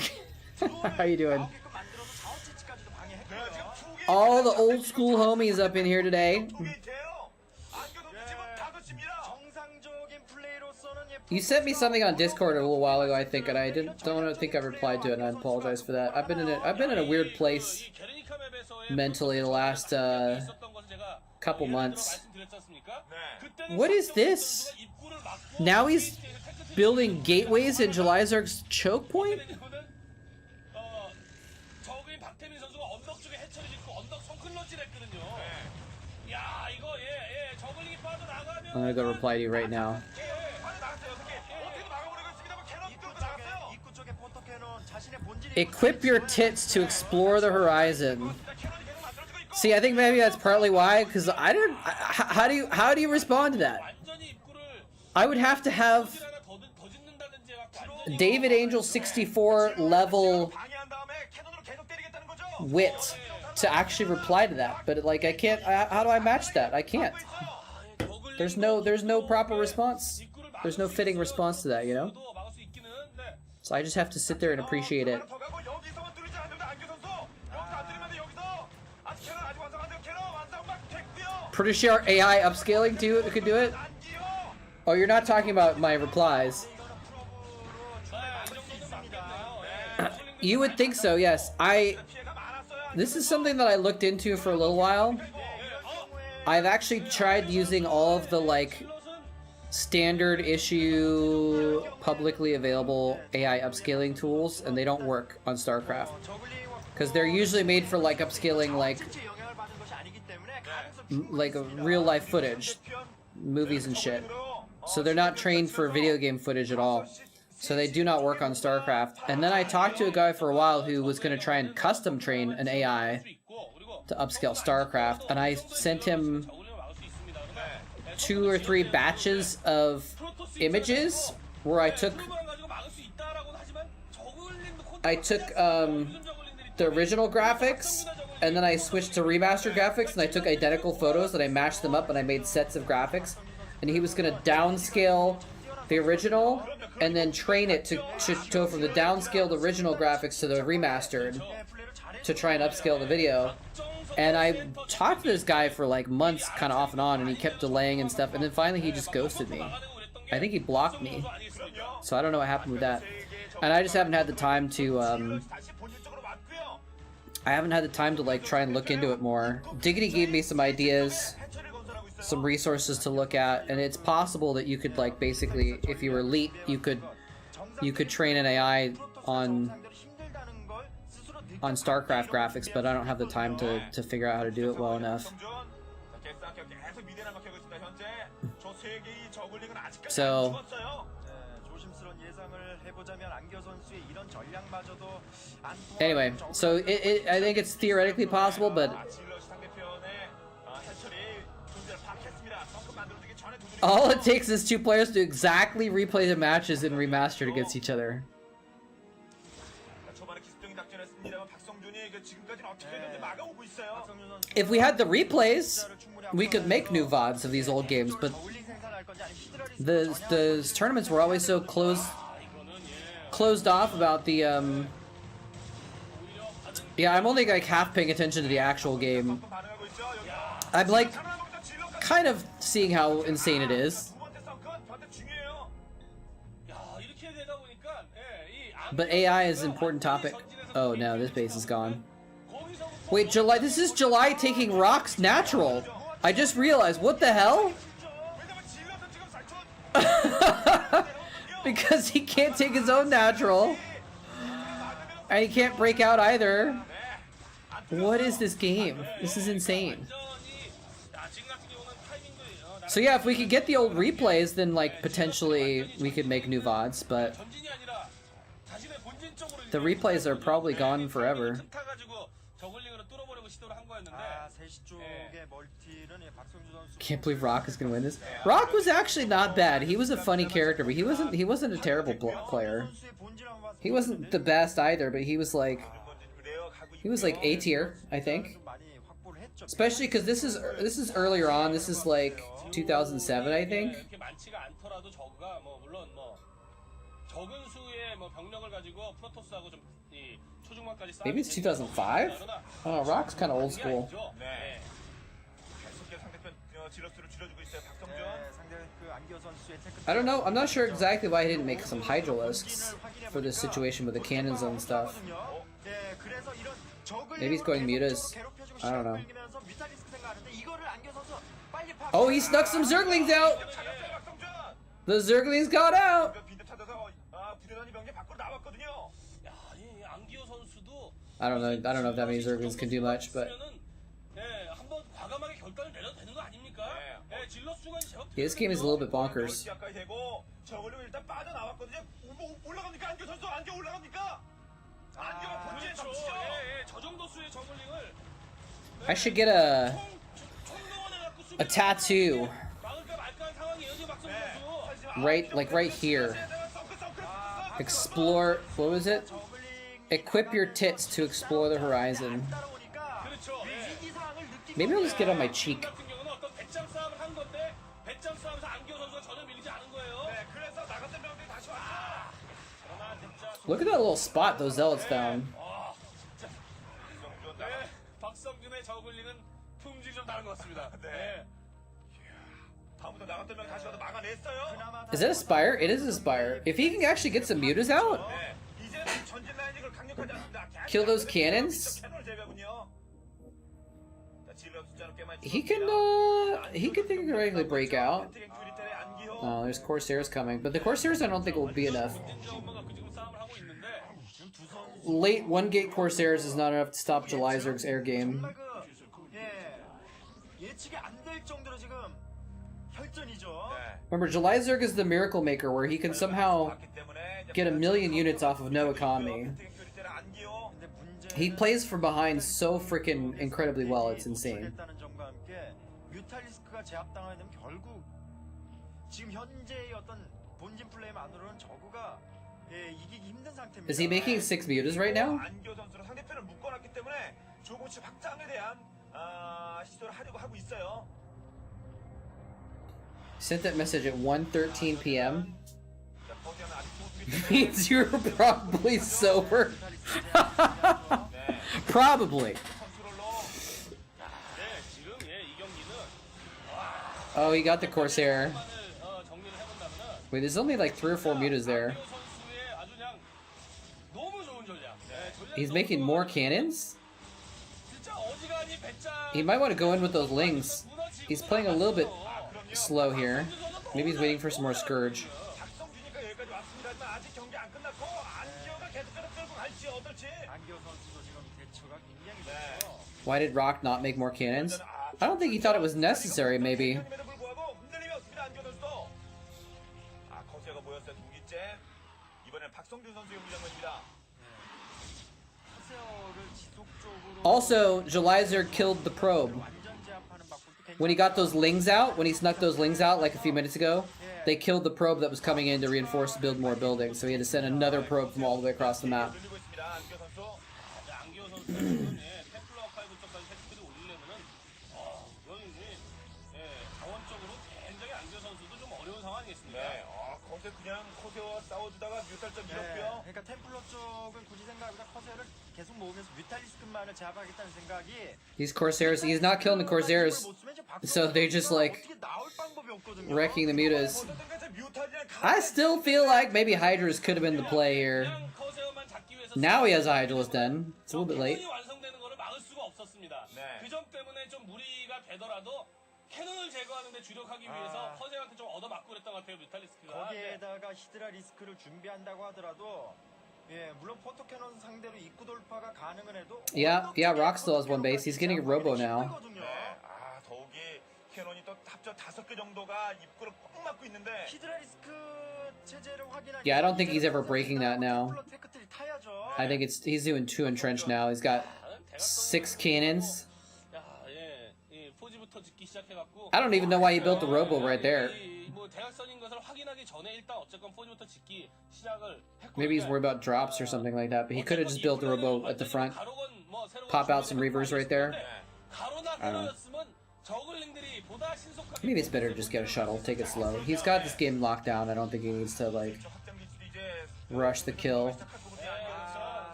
D: How you doing?
C: 나오게끔 만들어서 자원채취까지도 방해했고요.
D: All the old school homies up in here today.
G: 통일돼요. 안교 선수 지금 5시입니다.
C: 정상적인 플레이로서는 예,
D: You sent me something on Discord a little while ago, I think, and I don't think I replied to it, and I apologize for that. I've been in a weird place
F: 이 게르니카 맵에서의
D: mentally the last
F: 있었던 것을 제가
D: couple
F: 예를 들어
D: months.
F: 말씀드렸지 않습니까?
G: 네.
F: 그때는
D: What is
F: 박정희
D: this?
F: 선수가 입구를 막고
D: Now he's
F: 게이트에서 테크트리
D: building gateways in July Zerg's choke point?
F: 저그인 박태민 선수가 언덕 쪽에 해처리 짓고 언덕 성클러지를 했거든요. 야 이거 저글링이 빠져나가면
D: I'm gonna go reply to you right now.
G: 나갔어요. 어떻게 막아보는
D: Equip your tits to explore the horizon. See, I think maybe that's partly why, because I didn't. How do you respond to that? I would have to have David Angel 64 level wit to actually reply to that, but like I can't. How do I match that? I can't. There's no proper response. There's no fitting response to that, you know. So I just have to sit there and appreciate it. Pretty sure AI upscaling too could do it. Oh, you're not talking about my replies. You would think so, yes. This is something that I looked into for a little while. I've actually tried using all of the like standard issue publicly available AI upscaling tools, and they don't work on Starcraft. Because they're usually made for like upscaling like real life footage, movies and shit. So they're not trained for video game footage at all. So they do not work on Starcraft. And then I talked to a guy for a while who was going to try and custom train an AI to upscale Starcraft, and I sent him 2 or 3 batches of images where I took the original graphics, and then I switched to remaster graphics, and I took identical photos and I matched them up and I made sets of graphics, and he was going to downscale the original and then train it to go from the downscaled original graphics to the remastered to try and upscale the video. And I talked to this guy for like months, kind of off and on, and he kept delaying and stuff, and then finally he just ghosted me. I think he blocked me. So I don't know what happened with that. And I just haven't had the time to, like try and look into it more. Diggity gave me some ideas, some resources to look at, and it's possible that you could like basically, if you were elite, you could train an AI on Starcraft graphics, but I don't have the time to figure out how to do it well enough. So anyway, so I think it's theoretically possible, but all it takes is 2 players to exactly replay the matches and remastered against each other. If we had the replays, we could make new VODs of these old games, but the tournaments were always so closed off about the yeah, I'm only like half paying attention to the actual game. I'm like kind of seeing how insane it is. But AI is an important topic. Oh no, this base is gone. Wait, July, this is July taking Rock's natural. I just realized, what the hell? Because he can't take his own natural. And he can't break out either. What is this game? This is insane. So yeah, if we could get the old replays, then like potentially we could make new VODs, but the replays are probably gone forever. Can't believe Rock is gonna win this. Rock was actually not bad. He was a funny character, but he wasn't a terrible player. He wasn't the best either, but he was like A tier, I think. Especially because this is earlier on. This is like 2007, I think. Maybe it's 2005? Oh, Rock's kind of old school. I don't know. I'm not sure exactly why he didn't make some Hydralisks for this situation with the cannons and stuff. Maybe he's going mutas. I don't know. Oh, he snuck some Zerglings out! The Zerglings got out! I don't know if that many Zerglings can do much, but yeah, this game is a little bit bonkers.
G: 안경을 본진에
F: 그렇죠.
G: 잡히죠.
F: 예, 예. 저 정도 수의 저글링을
D: I should get a
F: 총동원해갖고
D: a tattoo
F: 막을까 말까한 상황이에요 지금 박성준 선수.
D: right here. Explore. What was it? Equip your tits to explore the horizon.
F: 그렇죠.
D: Maybe I'll just get on my cheek.
F: 같은 경우는 어떤 배짱 싸움을 한 건데 배짱 싸움에서 안기호 선수가 전혀 밀리지 않은 거예요.
G: 네, 그래서 나갔던 명들이 다시 왔죠.
F: 그러나 진짜
D: Look at that little spot those zealots found.
F: 네, 박성준의 저글링은 품질이 좀 다른 것 같습니다.
G: 네. 다음부터 나갔던 명 다시 와서 막아냈어요.
D: Is that a spire? It is a spire. If he can actually get some mutas out,
G: 네, 이제는 전진 라인이 그걸 강력하지 않습니다.
D: kill those cannons,
G: 캐논을 제외하군요. 자, 질럿 숫자는 꽤 많이
D: he can theoretically break out.
G: 큐리텔의 안기호.
D: Oh, there's Corsairs coming, but the Corsairs I don't think will be enough.
F: 지금 싸움을 하고 있는데
D: Late one gate Corsairs is not enough to stop July Zerg's air game.
E: 정말 예측이 안 될 정도로 지금 혈전이죠.
G: 네.
D: Remember, July Zerg is the miracle maker where he can somehow get 1,000,000 units off of no economy.
G: 큐리텔의 안기호.
E: 근데 문제는
D: He plays from behind so freaking incredibly well, it's insane.
E: 했다는 점과 함께 뮤탈리스크가 제압당하게 되면 결국 지금 현재의 어떤 본진 플레이만으로는 저그가 이기기 힘든 상태입니다.
D: Is he making 6 mutas right now?
G: 안기호 선수는 상대편을 묶어놨기 때문에 조금씩 확장에 대한 시도를 하려고 하고 있어요.
D: Sent that message at 1:13 p.m.
G: 자, 거기는 아직
D: Means you're probably sober. Probably.
G: 컨트롤러.
F: 네, 지금 이 경기는
D: Oh, he got the Corsair.
F: 정리를 해본다면은
D: Wait, there's only like 3 or 4 mutas there.
F: 안기호 선수의 아주 그냥 너무 좋은 전략.
D: He's making more cannons?
F: 진짜 어지간히 배짱.
D: He might want to go in with those lings. He's playing a little bit slow here. Maybe he's waiting for some more Scourge.
G: 박성준이가 여기까지 왔습니다만 아직 경기 안 끝났고 안기호가 계속해서 끌고 갈지 어떨지.
E: 안기호 선수도 지금 대처가 굉장히 좋죠.
D: Why did Rock not make more cannons? I don't think he thought it was necessary, maybe.
G: 힘에도 불구하고 흔들림이 없습니다. 안기호 선수도. 커세어가 보였어요. 두기째. 이번엔 박성준 선수의 훈련입니다.
E: 커세어를 지속적으로
D: Also, July Zerg killed the probe.
E: 완전 제압하는 방법도 굉장히
D: When he got those lings out, when he snuck those lings out like a few minutes ago, they killed the probe that was coming in to reinforce to build more buildings. So he had to send another probe from all the way across the map.
G: 늘리고 있습니다. 안기호 선수.
F: 안기호 선수는 템플러 아카이브 쪽까지 팩트를 올리려면은 이건 자원적으로 굉장히 안기호 선수도 좀 어려운 상황이겠습니다.
G: 네. 거기서 그냥 커세어와 싸워주다가 뮤탈점 밀었고요.
E: 그러니까 템플러 쪽은 굳이 생각보다 커세어를 계속 모으면서 뮤탈리스크만을 제압하겠다는 생각이
D: These Corsairs, he's not killing the Corsairs, so they're just like
E: 어떻게 나올 방법이 없거든요.
D: wrecking the mutas.
G: 어쨌든 뮤탈이랑
D: I still feel like maybe Hydras could have been the play here.
F: 그냥 커세어만 잡기 위해서
D: Now he has a Hydralisk then. It's a little bit late.
F: 캐논이 완성되는 거를 막을 수가 없었습니다.
G: 네.
F: 그 점 때문에 좀 무리가 되더라도 캐논을 제거하는 데 주력하기 위해서 커세어한테 좀 얻어맞고 그랬던 것 같아요, 뮤탈리스크가.
E: 거기에다가 히드라 리스크를 준비한다고 하더라도 물론 포토캐논 상대로 입구 돌파가 가능은 해도
D: Yeah, Rock still has one base. He's getting a Robo now.
G: 네. 더욱이 캐논이 또 합쳐 5개 정도가 입구를 꽉 막고 있는데
E: 히드라 리스크 체제를 확인하기
D: Yeah, I don't think he's ever breaking that now.
E: 템플러 테크트리 타야죠.
D: I think he's doing 2 entrenched now. He's got 6 cannons.
F: 야, 포지부터 짓기 시작해갖고.
D: I don't even know why he built the Robo right there.
F: 뭐 대각선인 것을 확인하기 전에 일단 어쨌건 포지부터 짓기 시작을 했고.
D: Maybe he's worried about drops or something like that, but he could have just built the Robo at the front. Pop out some reavers right there. I don't know. Maybe it's better to just get a shuttle, take it slow. He's got this game locked down. I don't think he needs to like rush the kill.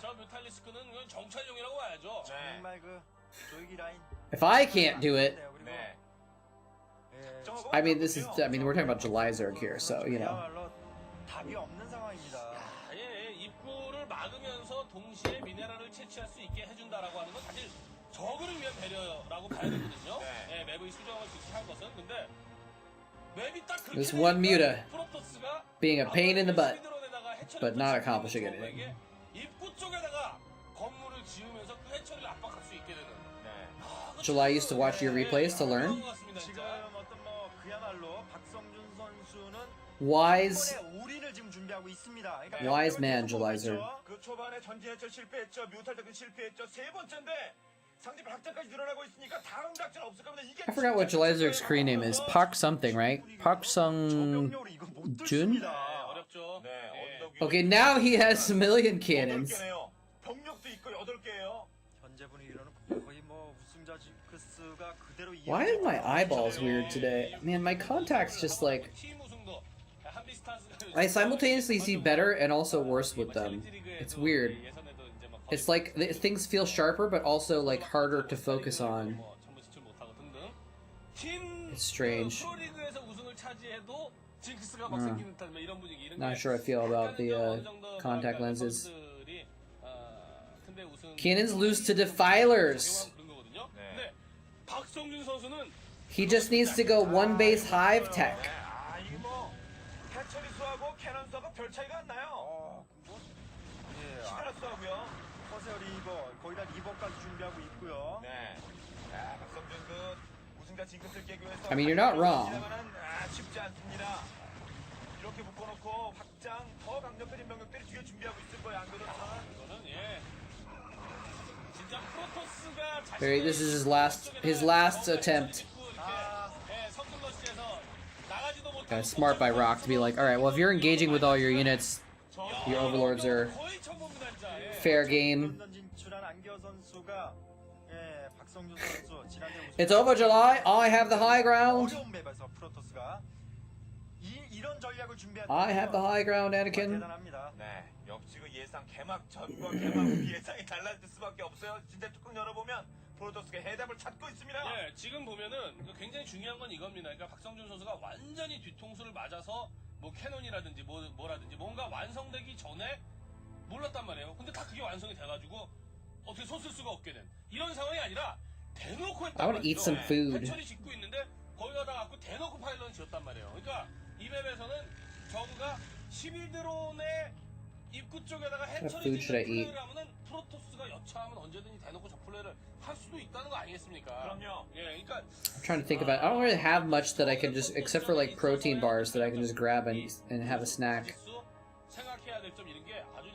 F: 저 뮤탈리스크는 정찰용이라고 봐야죠.
E: 정말 그 조이기 라인.
D: If I can't do it,
G: 네.
D: I mean, we're talking about July Zerg here, so, you know.
E: 그야말로 답이 없는 상황입니다.
F: 입구를 막으면서 동시에 미네랄을 채취할 수 있게 해준다라고 하는 건 사실 저그를 위한 배려라고 봐야 되거든요. 맵의 수정을 비슷한 것은. 근데 맵이 딱 그렇게
D: This one muta
F: 프로토스가
D: being a pain in the butt, but not accomplishing anything.
F: 입구 쪽에다가 건물을 지으면서 그 해처리를 압박할 수 있게 되는.
D: July used to watch your replays to learn.
E: 지금 어떤 그야말로 박성준 선수는
D: Wise
E: 올인을 지금 준비하고 준비하고 있습니다. 그러니까
D: Wise man,
E: 계속
D: Jelizer.
E: 보고 있죠.
G: 그 초반에 전진 해철 실패했죠. 뮤탈 작전 실패했죠. 세 번째인데 상대 확장까지 늘어나고 있으니까 다음 작전 없을 겁니다. 이게
D: I forgot what Jelizer's Korean name is. Park something, right? Park Sung
E: 저병력으로 이거 못
D: Jun?
E: 뚫습니다.
F: 어렵죠.
G: 네, 언덕 위에
D: Okay, now he has a million cannons.
G: 8개네요. 병력도 있고 8개예요.
E: 현재 분위기로는 거의 뭐 우승자 징크스가 그대로
D: Why are my eyeballs weird today? Man, my contacts just like...
F: 팀 우승도 한 비슷한
D: I simultaneously see better and also worse with them. It's weird. It's like things feel sharper, but also like harder to focus on. It's strange. Not sure I feel about the contact lenses. Cannons lose to defilers. He just needs to go one base hive tech.
G: 아, 이게 뭐 해철이 수하고 캐논 수하고 별 차이가 안 나요. 시가라 수하고요.
E: 커세어 리버 거기다 리버까지 준비하고 있고요.
G: 네. 아, 박성준 그 우승자 징크스를 깨기 위해서
D: I mean, you're not wrong.
G: 쉽지 않습니다. 이렇게 묶어놓고 확장 더 강력해진 병력들이 뒤에 준비하고 있을 거예요. 안 그렇잖아.
F: 이거는 예. 진짜 프로토스가
D: Very, this is his last attempt. Smart by Rock to be like, alright, well if you're engaging with all your units, your overlords are fair game. It's over, July. I have the high ground. I have the high ground, Anakin.
G: 네, 역시 그 예상 개막전과 개막 후 예상이 달라질 수밖에 없어요. 진짜 뚜껑 열어보면 프로토스가 해답을 찾고 있습니다.
F: 예, 지금 보면은 굉장히 중요한 건 이겁니다. 그러니까 박성준 선수가 완전히 뒤통수를 맞아서 뭐 캐논이라든지 뭐라든지 뭔가 완성되기 전에 몰랐단 말이에요. 근데 다 그게 완성이 돼가지고 어떻게 손 쓸 수가 없게 된 이런 상황이 아니라 대놓고 했단
D: I want to eat some food.
F: 해철이 짓고 있는데 거기 가다 갖고 대놓고 파일럿을 지었단 말이에요. 그러니까 이 맵에서는 저그가 12드론의 입구 쪽에다가 해철이 짓는 플레이를 하면은 프로토스가 여차하면 언제든지 대놓고 저 플레이를 할 수도 있다는 거 아니겠습니까?
G: 그럼요.
F: 예, 그러니까
D: I'm trying to think about it. I don't really have much that I can just, except for like protein bars that I can just grab and have a snack.
F: 생각해야 될 점 이런 게 아주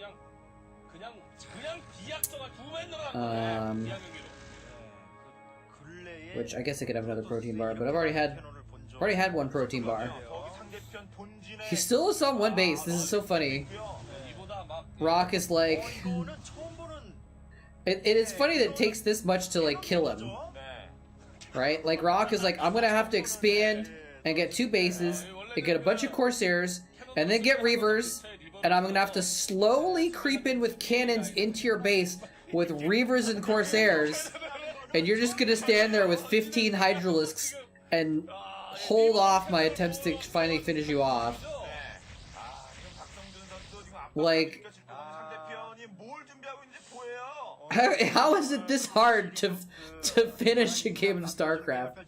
F: 그냥 비약정한 두 배 늘어난 거예요.
D: Which I guess I could have another protein bar, but I've already had one protein bar. He still is on one base. This is so funny. Rock is like, it is funny that it takes this much to like kill him, right? Like Rock is like, I'm gonna have to expand and get 2 bases and get a bunch of Corsairs and then get Reavers, and I'm gonna have to slowly creep in with cannons into your base with Reavers and Corsairs, and you're just gonna stand there with 15 Hydralisks and hold off my attempts to finally finish you off. Like, how is it this hard to finish a game of Starcraft?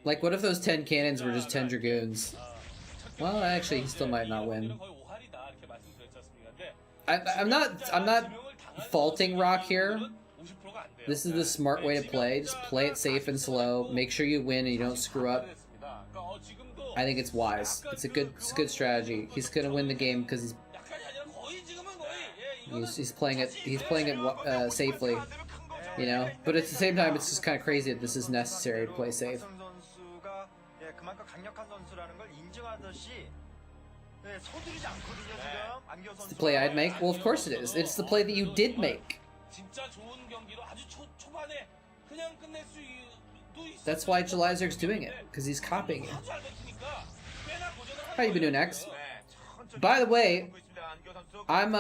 D: Like, what if those 10 cannons were just 10 Dragoons? Well, actually, he still might not win. I'm not faulting Rock here. This is the smart way to play. Just play it safe and slow. Make sure you win and you don't screw up. I think it's wise. It's a good strategy. He's gonna win the game because he's playing it safely, you know. But at the same time, it's just kind of crazy that this is necessary to play safe. It's the play I'd make? Well, of course it is. It's the play that you did make. That's why Jelizer's doing it, because he's copying it. How you been doing, X? By the way, I'm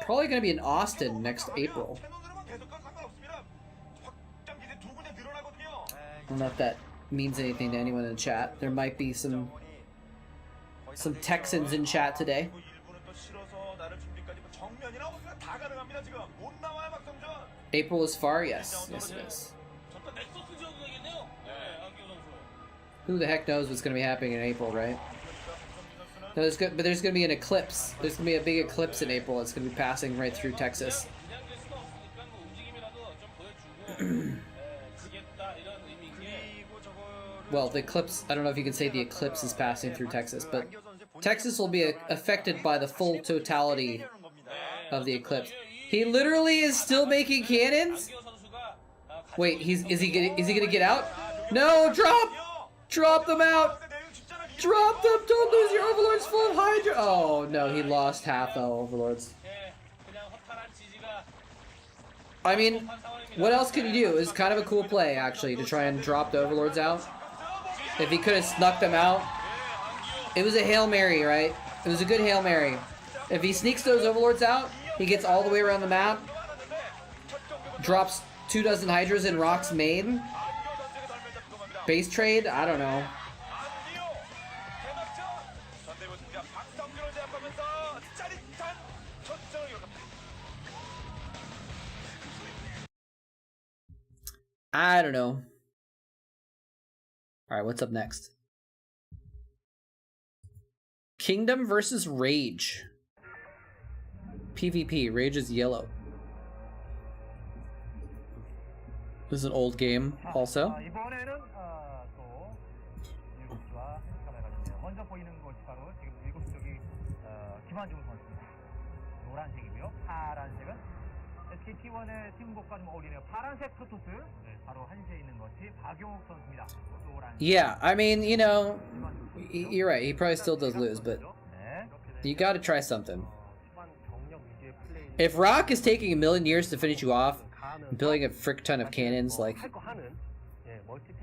D: probably gonna be in Austin next April. I don't know if that means anything to anyone in the chat. There might be some Texans in chat today. April is far? Yes. Yes, it is. Who the heck knows what's going to be happening in April, right? No, but there's going to be an eclipse. There's going to be a big eclipse in April. It's going to be passing right through Texas.
F: 지겠다 이런 의미인 게
E: 그리고 저거를
D: Well, the eclipse, I don't know if you can say the eclipse is passing through Texas, but Texas will be affected by the full totality of the eclipse. He literally is still making cannons?
F: 안기호 선수가
D: Wait, is he gonna get out? No, drop them out. Drop them. Don't lose your overlords full of Hydra. Oh no, he lost half the overlords.
F: 그냥 허탈한 지지가
D: I mean, what else could he do? It was kind of a cool play actually to try and drop the overlords out. If he could have snuck them out, it was a Hail Mary, right? It was a good Hail Mary. If he sneaks those overlords out, he gets all the way around the map, drops 24 Hydras in Rock's main. Base trade? I don't know. I don't know. Alright, what's up next? Kingdom versus Rage. PvP. Rage is yellow. This is an old game, also.
I: 이번에는 또 일곱시와 카메라가 있네요. 먼저 보이는 것이 바로 지금 일곱 쪽이 김한중 선수입니다. 노란색이고요. 파란색은 SKT1의 팀복과 좀 어울리네요. 파란색 프로토스. 바로 한시에 있는 것이 박용욱 선수입니다.
D: Yeah, I mean, you know, you're right. He probably still does lose, but you got to try something. If Rock is taking 1,000,000 years to finish you off, building a frick ton of cannons, like,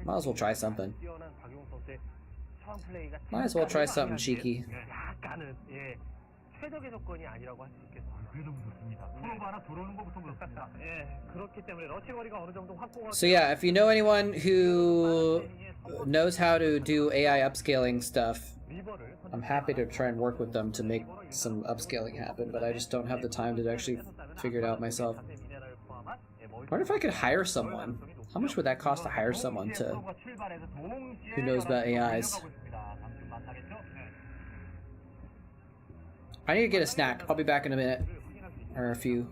D: might as well try something. Might as well try something cheeky.
I: 최적의 조건이 아니라고 할 수 있겠습니다. 그래도 좋습니다. 프로가 하나 들어오는 것부터 그렇습니다. 그렇기 때문에 러시거리가 어느 정도 확보가.
D: So yeah, if you know anyone who knows how to do AI upscaling stuff, I'm happy to try and work with them to make some upscaling happen, but I just don't have the time to actually figure it out myself. I wonder if I could hire someone. How much would that cost to hire someone who knows about AIs? I need to get a snack. I'll be back in a minute. Or a few.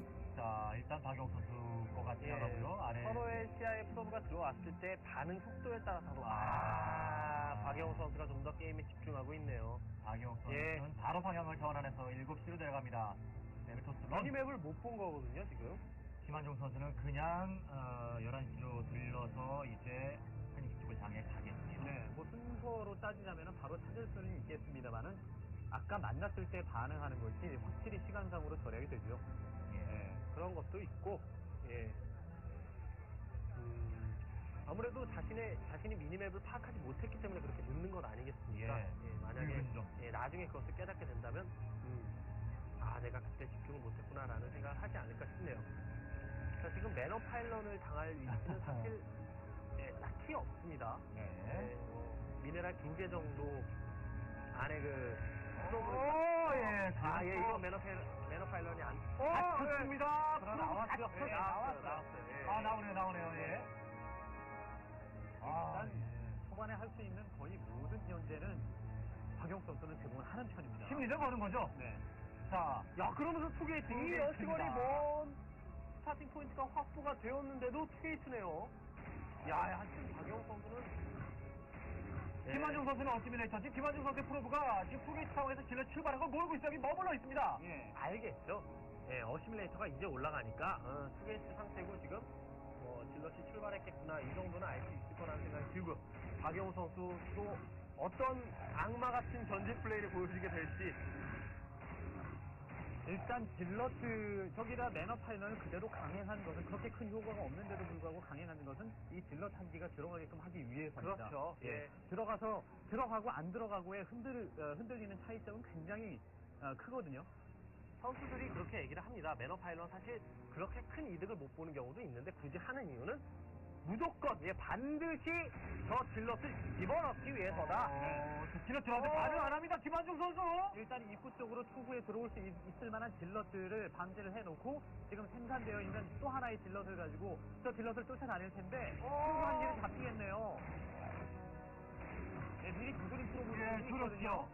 I: 서로의 시야에 프로브가 들어왔을 때 반응 속도에 따라서도 박영욱 선수가 좀 더 게임에 집중하고 있네요. 박영욱 선수는 바로 방향을 전환해서 7시로 내려갑니다. 러니맵을 못 본 거거든요, 지금. 김한중 선수는 그냥 11시로 들러서 이제 한시 쪽을 향해 가겠네요. 네, 뭐 순서로 따지자면 바로 찾을 수는 있겠습니다만은 아까 만났을 때 반응하는 것이 확실히 시간상으로 절약이 되죠. 그런 것도 있고, 아무래도 자신이 미니맵을 파악하지 못했기 때문에 그렇게 늦는 건 아니겠습니까? 만약에 나중에 그것을 깨닫게 된다면, 내가 그때 집중을 못했구나라는 생각을 하지 않을까 싶네요. 자, 지금 매너 파일런을 당할 위치는 사실 딱히 없습니다. 미네랄 2개 정도 안에 이거 매너 파일런이 좋습니다. 나왔어요. 나오네요. 일단 초반에 할 수 있는 거의 모든 현재는 박영욱 선수는 대부분 하는 편입니다. 심리전 거는 거죠? 네. 자, 그러면서 투게이팅이 러시거리 먼 스타팅 포인트가 확보가 되었는데도 투게이트네요. 하여튼 박영욱 선수는 김한중 선수는 어시미네이터지. 김한중 선수의 프로브가 지금 투게이트 상황에서 질러 출발한 걸 모르고 있어요. 머물러 있습니다. 알겠죠. 어시미네이터가 이제 올라가니까 투게이트 상태고 지금 질럿이 출발했겠구나, 이 정도는 알 수 있을 거라는 생각이 들고, 박영우 선수도 어떤 악마 같은 전진 플레이를 보여주게 될지. 일단 저기다 매너 파일런을 그대로 강행하는 것은 그렇게 큰 효과가 없는데도 불구하고 강행하는 것은 이 질럿 한기가 들어가게끔 하기 위해서입니다. 그렇죠. 들어가고 안 들어가고의 흔들리는 차이점은 굉장히 크거든요. 선수들이 그렇게 얘기를 합니다. 매너 파일런 사실 그렇게 큰 이득을 못 보는 경우도 있는데 굳이 하는 이유는 무조건 반드시 저 질럿을 집어넣기 위해서다. 질럿 들어왔는데 반응 안 합니다. 김한중 선수. 일단 입구 쪽으로 투구에 들어올 수 있을 만한 질럿들을 방지를 해놓고 지금 생산되어 있는 또 하나의 질럿을 가지고 저 질럿을 쫓아다닐 텐데 투구한 일이 잡히겠네요. 미리 두드린 프로그램이 있거든요.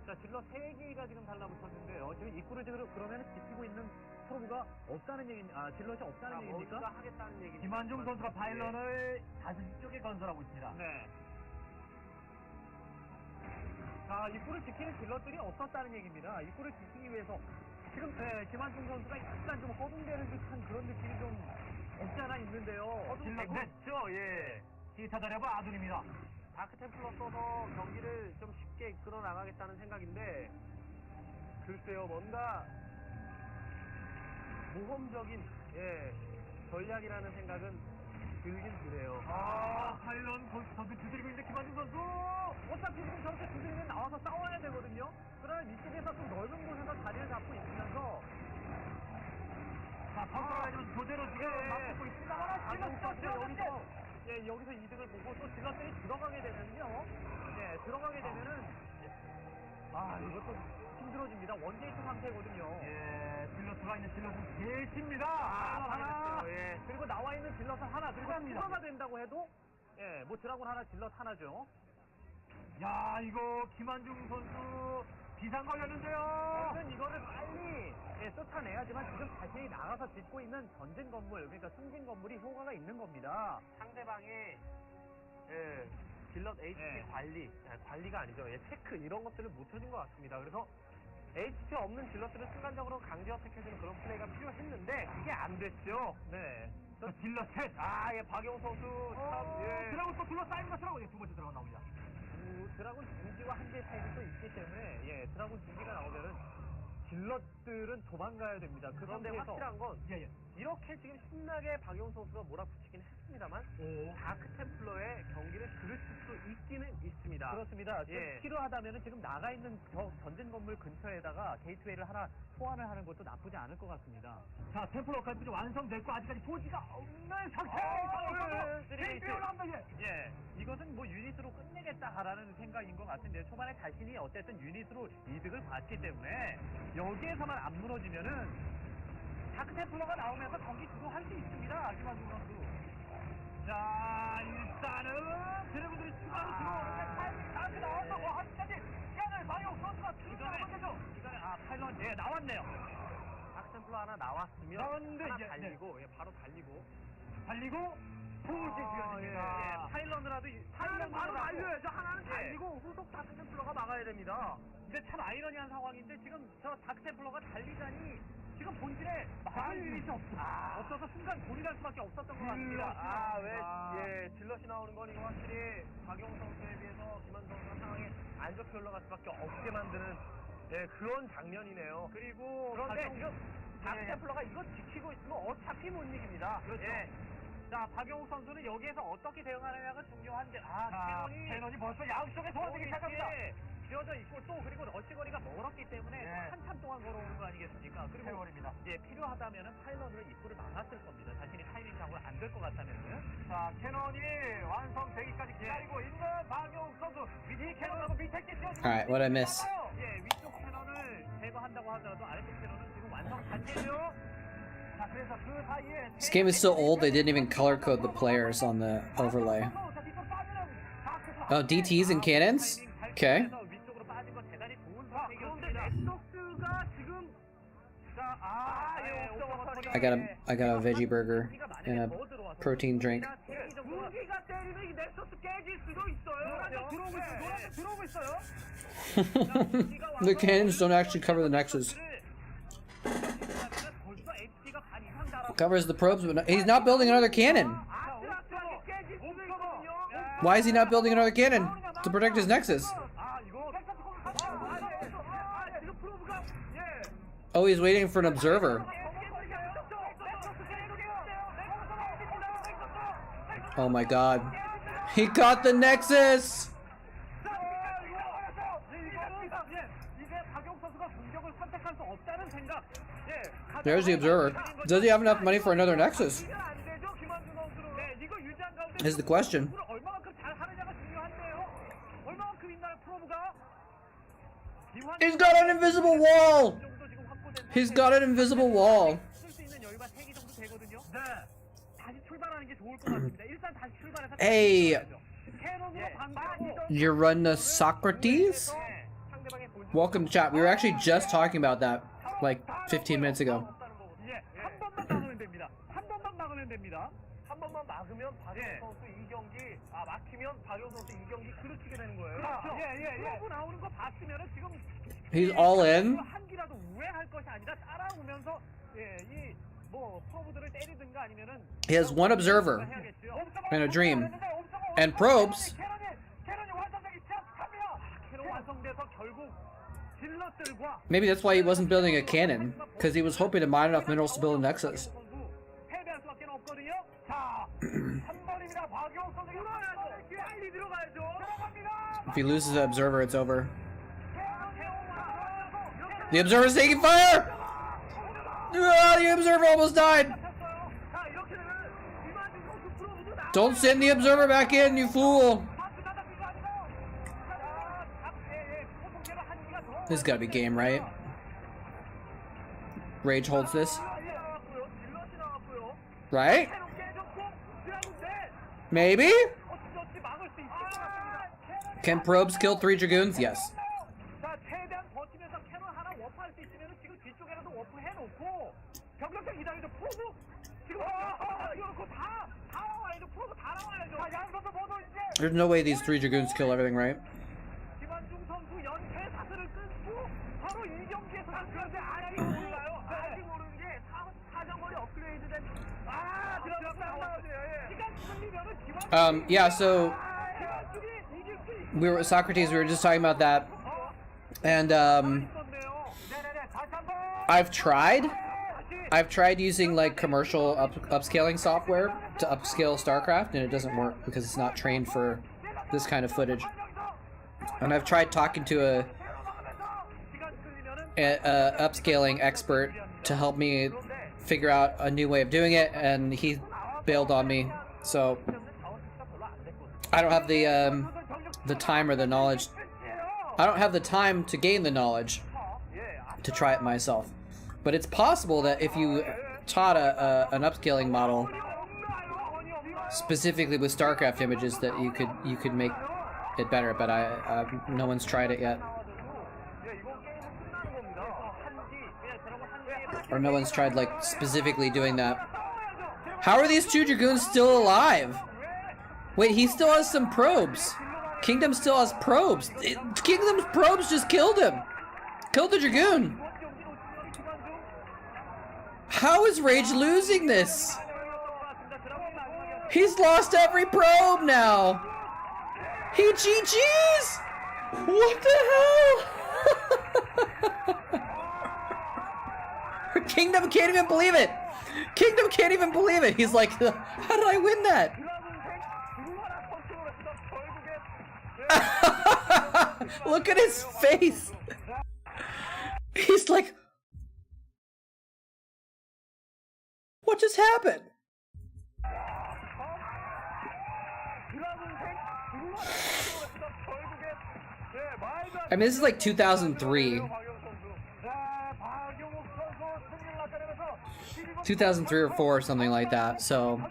I: 자, 질럿 3개가 지금 달라붙었는데요. 지금 입구를 그러면 지키고 있는 프로브가 없다는 얘기, 질럿이 없다는 얘기입니까?
F: 뭔가 하겠다는 얘기.
I: 김한중 선수가 파일런을 5시 쪽에 건설하고 있습니다. 네. 자, 입구를 지키는 질럿들이 없었다는 얘기입니다. 입구를 지키기 위해서 지금 김한중 선수가 약간 좀 허둥대는 듯한 그런 느낌이 좀 없지 않아 있는데요. 질럿 냈죠, 예. 기타 자리하고 아둔입니다.
F: 다크 템플러 써서 경기를 좀 쉽게 이끌어 나가겠다는 생각인데, 글쎄요, 뭔가 모험적인 전략이라는 생각은 들긴 드네요.
I: 파일런 선수 두드리고 있는데 김한중 선수 어차피 지금 저렇게 두드리면 나와서 싸워야 되거든요. 그러나 이쪽에서 좀 넓은 곳에서 자리를 잡고 있으면서 자, 파울라이즈는 그대로 지금 맞고 있습니다만 여기서 이득을 보고 또 질럿들이 들어가게 되면요. 들어가게 되면은 이것도 힘들어집니다. 원게이트 상태거든요. 질럿 들어가 있는 질럿은 셋입니다. 하나. 그리고 나와 있는 질럿은 하나. 그리고 추가가 된다고 해도 뭐 드라곤 하나, 질럿 하나죠. 야, 이거 김한중 선수 비상 걸렸는데요. 저는 이거를 빨리 쫓아내야지만 지금 자신이 나가서 짓고 있는 전진 건물, 그러니까 숨진 건물이 효과가 있는 겁니다.
F: 상대방의 질럿 HP 관리가 아니죠. 체크 이런 것들을 못 해준 것 같습니다. 그래서 HP 없는 질럿들을 순간적으로 강제 어택해주는 그런 플레이가 필요했는데 그게 안 됐죠.
I: 네. 질럿 셋.
F: 박용 선수 참.
I: 드라곤 또 둘러싸인 것이라고 두 번째 드라곤 나옵니다. 드라곤 중기와 한계 차이도 또 있기 때문에 드라곤 중기가 나오면은 질럿들은 도망가야 됩니다.
F: 그런데 확실한 건 이렇게 지금 신나게 박용 선수가 몰아붙이긴 했습니다만 다크 템플러의 경기를 그르칠 수 있기는 있습니다.
I: 그렇습니다. 필요하다면은 지금 나가 있는 전진 건물 근처에다가 게이트웨이를 하나 소환을 하는 것도 나쁘지 않을 것 같습니다. 자, 템플러까지 완성됐고 아직까지 소지가 없는 상태. 게이트웨이 올라갑니다. 이것은 뭐 유닛으로 끝내겠다라는 생각인 것 같은데 초반에 자신이 어쨌든 유닛으로 이득을 봤기 때문에 여기에서만 안 무너지면은 다크템플러가 나오면서 경기 주도할 수 있습니다. 김한중 선수. 자, 일단은 드래곤들이 추가로 들어오는데 다크 나왔다고 하기까지 시간을 방역 선수가 들어가죠. 이번에 파일럿 나왔네요.
F: 다크템플러 하나 나왔으면 하나 달리고 바로 달리고
I: 포지 지어집니다.
F: 파일럿이라도
I: 하나는 바로 달려야죠. 하나는 달리고 후속 다크템플러가 막아야 됩니다. 근데 참 아이러니한 상황인데 지금 저 다크템플러가 달리자니 지금 본질에 막을 유닛이 없어서 순간 골이 날 수밖에 없었던 것 같습니다.
F: 질럿이 나오는 건 이거 확실히 박용 선수에 비해서 김한중 선수가 상황이 안 좋게 올라갈 수밖에 없게 만드는 그런 장면이네요.
I: 그리고
F: 그런데 지금 다크템플러가 이거 지키고 있으면 어차피 못 이깁니다.
I: 그렇죠. 자, 박용욱 선수는 여기에서 어떻게 대응하느냐가 중요한데 캐논이 벌써 양쪽에 소환되기 시작합니다. 지어져 있고 또 그리고 러시거리가 멀었기 때문에 한참 동안 걸어오는 거 아니겠습니까? 그리고 세월입니다. 필요하다면은 파일런으로 입구를 막았을 겁니다. 자신이 타이밍상으로 안 될 것 같다면은. 자, 캐논이 완성되기까지 기다리고 있는 박용욱 선수. 위 캐논하고 밑에 게 지어지고.
D: Alright, what'd I miss?
I: 위쪽 캐논을 제거한다고 하더라도 아래쪽 캐논은 지금 완성 단계죠. 자, 그래서 그 사이에
D: This game is so old they didn't even color code the players on the overlay. Oh, DTs and cannons? Okay. I got a veggie burger and a protein drink. The cannons don't actually cover the nexus. Covers the probes, but he's not building another cannon. Why is he not building another cannon to protect his nexus? Oh, he's waiting for an observer. Oh my god. He got the nexus! There's the observer. Does he have enough money for another nexus? Is the question. He's got an invisible wall! He's got an invisible wall. Hey! You're running a Socrates? Welcome to chat. We were actually just talking about that like 15 minutes ago.
I: 막으면 됩니다. 한 번만 막으면 박영 선수 2경기, 막히면 박영 선수 2경기 그르치게 되는 거예요. 그렇죠. 프로브 나오는 거 봤으면은 지금
D: He's all in.
I: 한 기라도 우회할 것이 아니라 따라오면서 뭐 프로브들을 때리든가 아니면은
D: He has one observer and a dream and probes. Maybe that's why he wasn't building a cannon, because he was hoping to mine enough minerals to build a nexus. If he loses the observer, it's over. The observer's taking fire! The observer almost died! Don't send the observer back in, you fool! This has gotta be game, right? Rage holds this. Right? Maybe? Can probes kill 3 Dragoons? Yes. There's no way these 3 Dragoons kill everything, right? Yeah, so we were Socrates, we were just talking about that. And I've tried using like commercial upscaling software to upscale Starcraft, and it doesn't work because it's not trained for this kind of footage. And I've tried talking to a upscaling expert to help me figure out a new way of doing it, and he bailed on me. So I don't have the time or the knowledge. I don't have the time to gain the knowledge to try it myself. But it's possible that if you taught an upscaling model specifically with Starcraft images, that you could make it better. But no one's tried it yet, or no one's tried like specifically doing that. How are these 2 Dragoons still alive? Wait, he still has some probes. Kingdom still has probes. Kingdom's probes just killed him. Killed the Dragoon. How is Rage losing this? He's lost every probe now. He GG's. What the hell? Kingdom can't even believe it. Kingdom can't even believe it. He's like, how did I win that? Look at his face. He's like, what just happened? I mean, this is like 2003. 2003 or 4 or something like that. So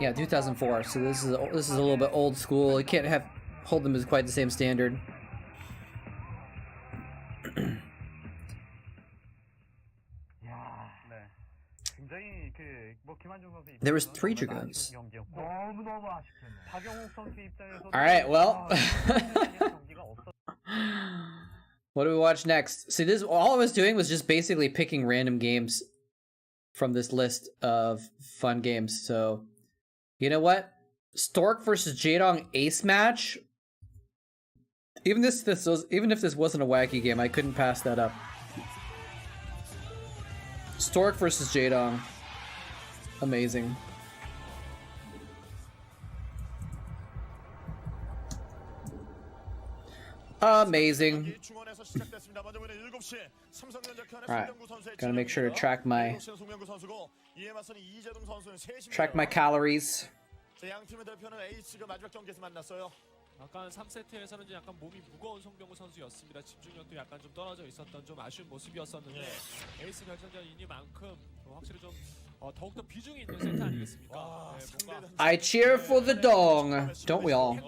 D: yeah, 2004. So this is a little bit old school. You can't hold them as quite the same standard. There was 3 Dragoons. Alright, well. What do we watch next? See, this all I was doing was just basically picking random games from this list of fun games. So, you know what? Stork versus Jadong ace match. Even if this wasn't a wacky game, I couldn't pass that up. Stork versus Jadong. Amazing. Amazing. Alright, gotta make sure to track my calories.
J: 아까 3세트에서는 좀 약간 몸이 무거운 송병구 선수였습니다. 집중력도 약간 좀 떨어져 있었던 좀 아쉬운 모습이었었는데 에이스 결정전이니만큼 확실히 좀 더욱더 비중이 있는 세트 아니겠습니까?
D: I cheer for the dong. Don't we all?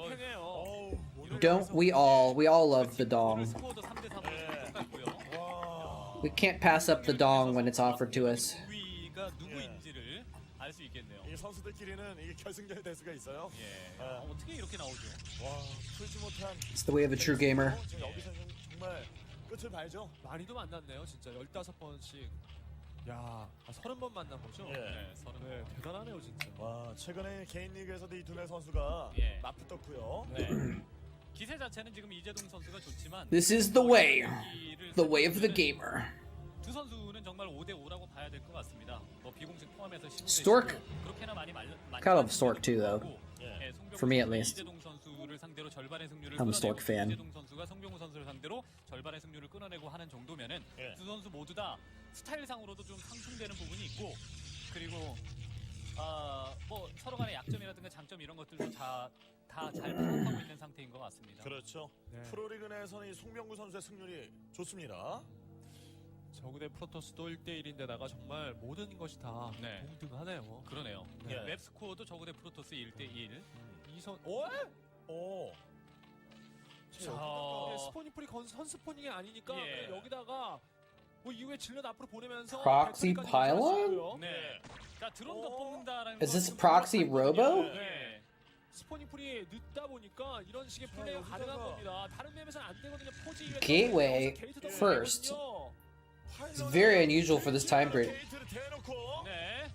D: Don't we all? We all love the dong. We can't pass up the dong when it's offered to us.
F: 알 수 있겠네요.
K: 이 선수들끼리는 이게 결승전이 될 수가 있어요.
F: 예. 어떻게 이렇게 나오죠?
K: 와, 풀지 못한.
D: It's the way of a true gamer.
K: 지금 여기서 정말 끝을 봐야죠.
J: 많이도 만났네요, 진짜 15번씩. 야, 30번 만난 거죠?
K: 예.
F: 네, 30번.
J: 네, 대단하네요, 진짜.
K: 와, 최근에 개인 리그에서도 이 두 명 선수가
F: 예.
K: 맞붙었고요.
F: 네. 기세 자체는 지금 이재동 선수가 좋지만
D: This is the way. The way of the gamer.
F: 두 선수는 정말 5대5라고 봐야 될 것 같습니다. 뭐 비공식 포함해서 15대
D: Stork.
F: 그렇게나 많이
D: Kind of Stork too, though. For me, at least.
F: 이재동 선수를 상대로 절반의 승률을
D: I'm a Stork
F: 끊어내고
D: fan.
F: 이재동 선수가 송병우 선수를 상대로 절반의 승률을 끊어내고 하는 정도면은
K: 예.
F: 두 선수 모두 다 스타일상으로도 좀 상충되는 부분이 있고 그리고 뭐 서로 간의 약점이라든가 장점 이런 것들도 다 잘 파악하고 있는 상태인 것 같습니다.
K: 그렇죠.
J: 네.
K: 프로리그 내에서는 이 송병구 선수의 승률이 좋습니다.
J: 저그 대 프로토스도 1대1인데다가 정말 모든 것이 다
F: 네.
J: 동등하네요.
F: 그러네요.
K: 네.
F: 맵 스코어도 저거 대 프로토스 1대1.
J: 이선
K: 오.
J: 자, 스포닝풀이 선스포닝이 아니니까
F: 예.
J: 그냥 여기다가 뭐 이후에 질럿 앞으로 보내면서
D: Proxy
J: 배터리까지
D: pylon?
J: 설치하고요.
F: 네. 자 드론도 뽑는다라는
D: Is this
F: 건
D: proxy
F: 지금
D: robo?
F: 네.
J: 스포닝풀이 늦다 보니까 이런 식의 플레이가 가능한 겁니다. 다른 맵에서는 안 되거든요. 포지 이후에
D: Gateway
J: 게이트도
D: first.
J: 되거든요.
D: It's very unusual for this time period.
K: 게이트를 대놓고.
F: 네.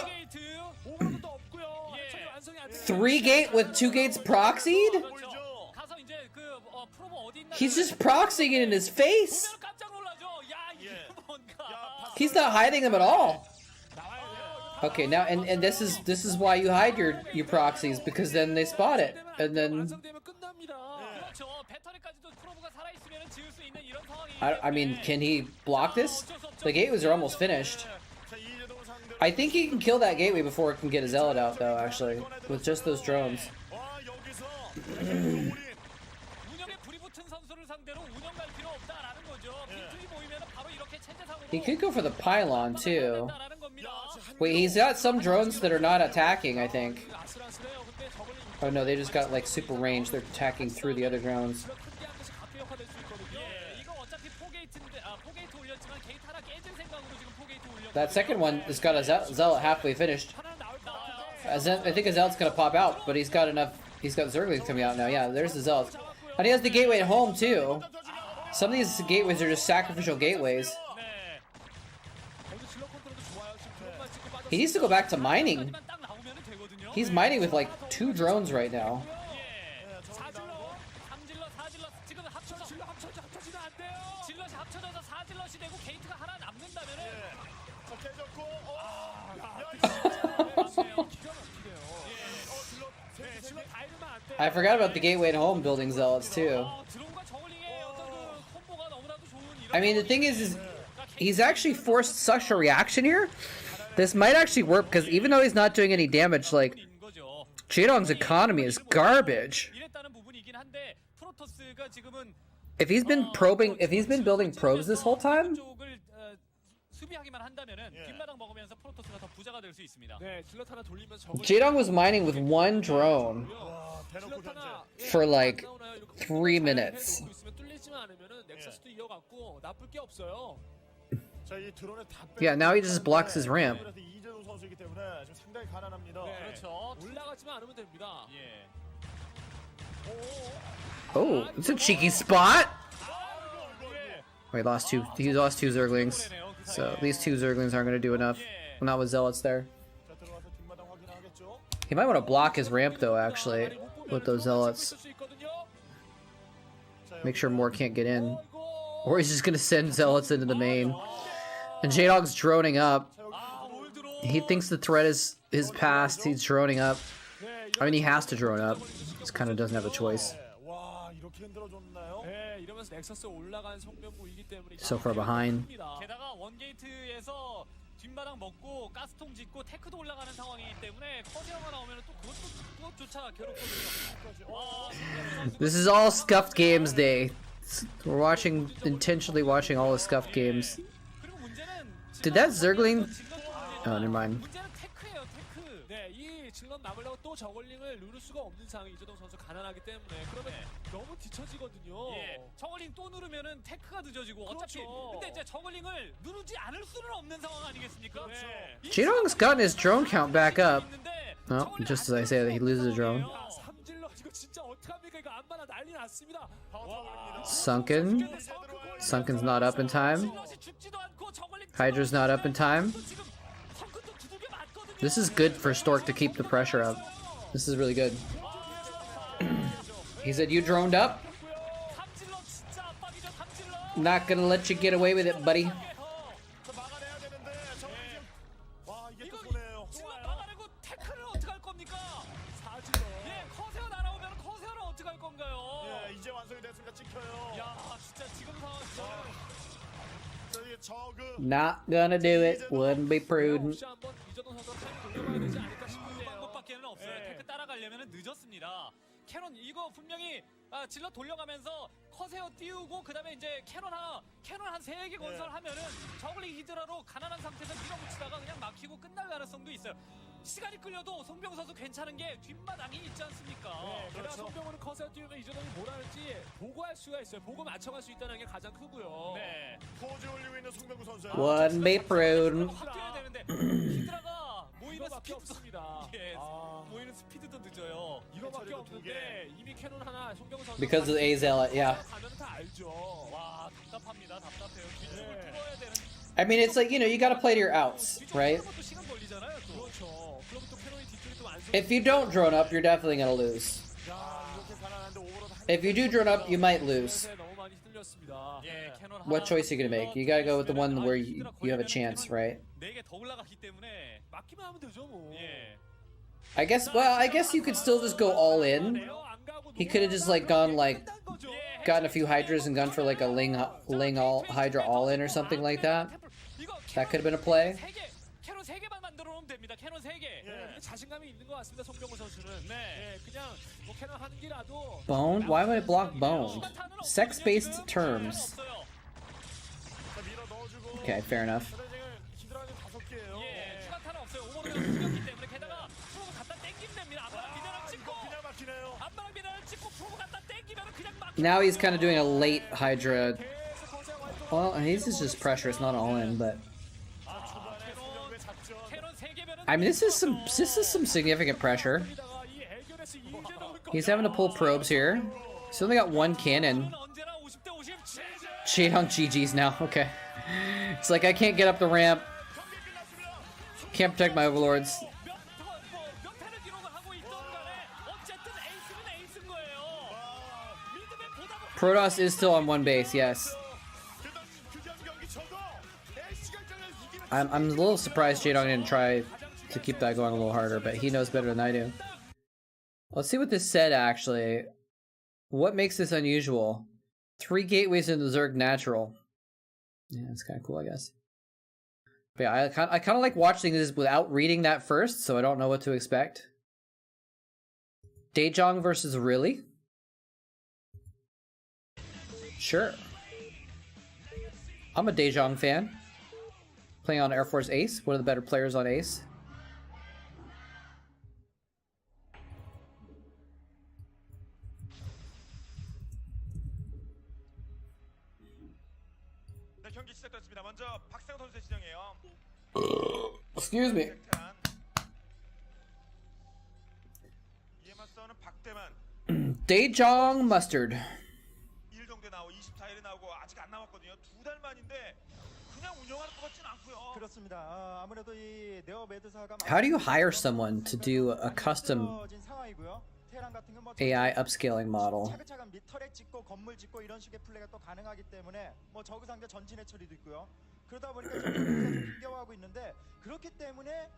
J: 게이트 오버로드도 없고요.
F: 예.
J: 완성이 안 돼요.
D: 3 gate with 2 gates proxied?
F: 그렇죠. 가서 이제 그 프로모 어디 있나
D: He's just proxying it in his face.
F: 보면 깜짝 놀라죠. 야 이게
K: 예.
F: 뭔가.
D: He's not hiding them at all.
J: 나와야 돼요.
D: Okay, now and this is why you hide your proxies, because then they spot it and then
J: 완성되면 끝납니다.
F: 그렇죠. 배터리까지도 프로모가 살아 있으면 지을 수 있는 이런 상황이.
D: I mean, can he block this? The gateways are almost finished.
K: 자, 이재동 상대로.
D: I think he can kill that gateway before it can get a zealot out, though. Actually, with just those drones.
K: 와, 여기서 우리
F: 운영에 불이 붙은 선수를 상대로 운영 갈 필요 없다라는 거죠. 빈틈이 보이면 바로 이렇게 체제상으로.
D: He could go for the pylon too.
F: 된다라는 겁니다.
D: Wait, he's got some drones that are not attacking, I think.
J: 아슬아슬해요. 근데 저걸로
D: Oh no, they just got like super range. They're attacking through the other drones.
J: 크게 한 대씩 각계역화될 수 있거든요.
F: 예, 이거 어차피 포게이트인데 포게이트 올렸지만 게이트 하나 깨질 생각으로 지금 포게이트 올렸고.
D: That second one has got a zealot halfway finished.
J: 하나 나올 것 같은데.
D: I think a zealot's gonna pop out, but he's got enough. He's got Zerglings coming out now. Yeah, there's the zealots, and he has the gateway at home too. Some of these gateways are just sacrificial gateways.
F: 네.
J: 여기 질러 컨트롤도 좋아요. 지금 드론만 찍고 빠졌어요.
D: He needs to go back to mining.
F: 하지만 딱 나오면은 되거든요.
D: He's mining with like 2 drones right now.
F: 예. 4질러, 3질러, 4질러 지금 합쳐서
J: 질러 합쳐지면 안 돼요.
F: 질럿이 합쳐져서 4질럿이 되고 게이트가 하나 남는다면은
K: 자, 깨졌고.
J: 기가 막히네요. 네, 질러 다 잃으면 안 돼요.
D: I forgot about the gateway at home building zealots too.
F: 드론과 저글링의 어떤 그 콤보가 너무나도 좋은 이런.
D: I mean, the thing is he's actually forced such a reaction here. This might actually work because even though he's not doing any damage, like
F: 거죠.
D: Jadong's economy is garbage.
F: 이랬다는 부분이긴 한데 프로토스가 지금은
D: If he's been building probes this whole time,
F: 쪽을 수비하기만 한다면은 뒷마당 먹으면서 프로토스가 더 부자가 될 수 있습니다.
J: 네, 질러 하나 돌리면서 저걸
D: Jadong was mining with 1 drone
K: 와, 대놓고
J: 질러 하나
K: 견제.
D: for like
J: 안 나오나요? 이렇게
D: 3 minutes.
J: 놓고 있으면 뚫리지만 않으면은 넥서스도 이어갔고 나쁠 게 없어요.
K: 자, 이 드론을 다
D: Yeah, now he just blocks his ramp.
K: 그래서 이재동 선수이기 때문에 지금 상당히 가난합니다.
J: 네.
F: 그렇죠.
J: 올라가지만 않으면 됩니다.
F: 예.
D: Oh, it's a cheeky spot. Oh, he lost 2 Zerglings. So these 2 Zerglings aren't going to do enough. Well, not with zealots there.
K: 자, 들어가서 뒷마당 확인하겠죠.
D: He might want to block his ramp though, actually, with those zealots. Make sure more can't get in. Or he's just gonna send zealots into the main. And J-Dog's droning up. He thinks the threat is past. He's droning up. I mean, he has to drone up. Just kind of doesn't have a choice.
K: 와, 이렇게 흔들어줬나요?
J: 네, 이러면서 넥서스 올라간 송병구이기 때문에
D: So far behind.
F: 게다가 원게이트에서 뒷마당 먹고 가스통 짓고 테크도 올라가는 상황이기 때문에 커세어가 나오면 또 그것조차 괴롭거든요.
D: This is all scuffed games day. We're intentionally watching all the scuffed games.
F: 그리고 문제는
D: Did that Zergling? Oh, never mind.
F: 문제는 테크예요, 테크.
J: 네, 이 질럿 막으려고 또 저글링을 누를 수가 없는 상황이 이재동 선수 가난하기 때문에 그러면 너무 뒤처지거든요.
L: 예, 저글링 또 누르면은 테크가 늦어지고 어차피
J: 그렇죠.
L: 근데 이제 저글링을 누르지 않을 수는 없는 상황 아니겠습니까?
J: 그렇죠.
D: Jidong's gotten his drone count back up. Oh, just as I say that, he loses a drone.
J: 야, 삼질럿 이거 진짜 어떡합니까? 이거 안마나 난리 났습니다.
D: Sunken. Sunken's not up in time. Hydra's not up in time. This is good for Stork to keep the pressure up. This is really good. He said, "You droned up? Not gonna let you get away with it, buddy."
K: 막아내야 되는데 저걸 와 이게 또 보네요.
L: 막아내고 태클을 어떻게 할 겁니까?
J: 사질럿.
L: 예, 커세어 날아오면 커세어는 어떻게 할 건가요?
K: 예, 이제 완성이 됐으니까 찍혀요.
L: 야, 진짜 지금 상황
K: 저기 저그
D: Not gonna do it. Wouldn't be prudent.
J: 혹시 한번 이재동 선수 타임 돌려봐야 되지 않을까 싶은데요.
L: 방법밖에는 없어요.
J: 예.
L: 테크 따라가려면 늦었습니다. 캐논 이거 분명히 질러 돌려가면서 커세어 띄우고 그다음에 이제 캐논 한 3개 건설하면은 저글링 히드라로 가난한 상태에서 밀어붙이다가 그냥 막히고 끝날 가능성도 있어요. 시간이 끌려도 송병 선수 괜찮은 게 뒷마당이 있지 않습니까?
J: 네, 게다가
K: 그렇죠.
J: 송병호는 커세어 띄우면 이재동이 뭘 할지 보고할 수가 있어요. 보고 맞춰갈 수 있다는 게 가장 크고요.
L: 네.
K: 포즈 올리고 있는 송병구 선수.
D: Wouldn't be prudent.
L: 확 뛰어야 되는데 히드라가 모이는
J: 이거밖에
L: 스피드도
J: 없습니다.
L: 예,
J: 아.
L: 모이는 스피드도 늦어요.
J: 이거밖에 없는데 이미 캐논 하나 송병호 선수
D: Because of the A zealot, yeah.
J: 가면 다 알죠.
L: 와, 답답합니다. 답답해요. 뒤쪽을
J: 네.
L: 뚫어야 되는.
D: I mean, it's like, you know, you gotta play to your outs, right?
L: 또 시간 걸리잖아요. 또.
J: 그렇죠. 그럼 또 캐논이 뒤쪽이 또 완성.
D: If you don't drone up, you're definitely gonna lose.
K: 야, 이렇게 가난한데 오버로드 한
D: If you do drone up, you might lose.
J: 너무 많이 흔들렸습니다.
L: 예, 캐논
D: What
L: 하나
D: choice are you gonna make? You gotta go with the one where you have a chance, right?
L: 4개 더 올라갔기 때문에
J: 막기만 하면 되죠 뭐.
L: 예.
D: I guess you could still just go all in. He could have just like gone like gotten a few hydras and gone for like a ling all hydra all in or something like that. That could have been a play.
L: 캐논 3개만 만들어 놓으면 됩니다. 캐논 3개.
J: 예, 자신감이 있는 것 같습니다 송병호 선수는. 네. 예, 그냥 뭐 캐논 한 기라도.
D: Bone? Why would it block bone? Sex-based terms.
K: 자, 밀어 넣어주고.
D: Okay, fair enough.
K: 히드라는 5개예요.
L: 예, 추가타는 없어요. 오버로드가 죽였기 때문에 게다가 프로브 갖다 땡기면 됩니다. 앞바람 비단을 찍고
K: 그냥 막히네요.
L: 앞바람 비단을 찍고 프로브 갖다 땡기면 그냥 막.
D: Now he's kind of doing a late hydra. Well, his is just pressure. It's not all in, but
L: 캐논 3개면은
D: I mean, this is some significant pressure. He's having to pull probes here. He's only got one cannon.
L: 언제나 50대 50.
D: Jadong GG's now. Okay. It's like I can't get up the ramp. Can't protect my overlords.
L: 몇 회를 기록을 하고 있던 간에 어쨌든 에이스는 에이스인 거예요. 믿음에 보다 못
D: Protoss is still on one base, yes. I'm a little surprised Jadong didn't try to keep that going a little harder, but he knows better than I do. Let's see what this said, actually. What makes this unusual? 3 gateways in the Zerg natural. Yeah, that's kind of cool, I guess. But yeah, I kind of like watching this without reading that first, so I don't know what to expect. Daejong versus Really? Sure. I'm a Daejong fan. Playing on Air Force Ace, one of the better players on Ace.
G: 네, 경기 시작됐습니다. 먼저 박상호 선수의 진영이에요.
D: Excuse me.
G: 이에 맞서는 박대만
D: Daejong Mustard.
G: 1 정도 나오고 24일에 나오고 아직 안 나왔거든요. 2달 만인데 그냥 운영할 것 같진 않고요.
C: 그렇습니다. 아무래도 이 네어 매드사가
D: How do you hire someone to do a custom
C: 상황이고요. 테란 같은 경우 뭐
D: AI upscaling model?
C: 차근차근 미터렉 짓고 건물 짓고 이런 식의 플레이가 또 가능하기 때문에 뭐 저그 상대 전진의 처리도 있고요. 그러다 보니까 좀 힘겨워하고 있는데 그렇기 때문에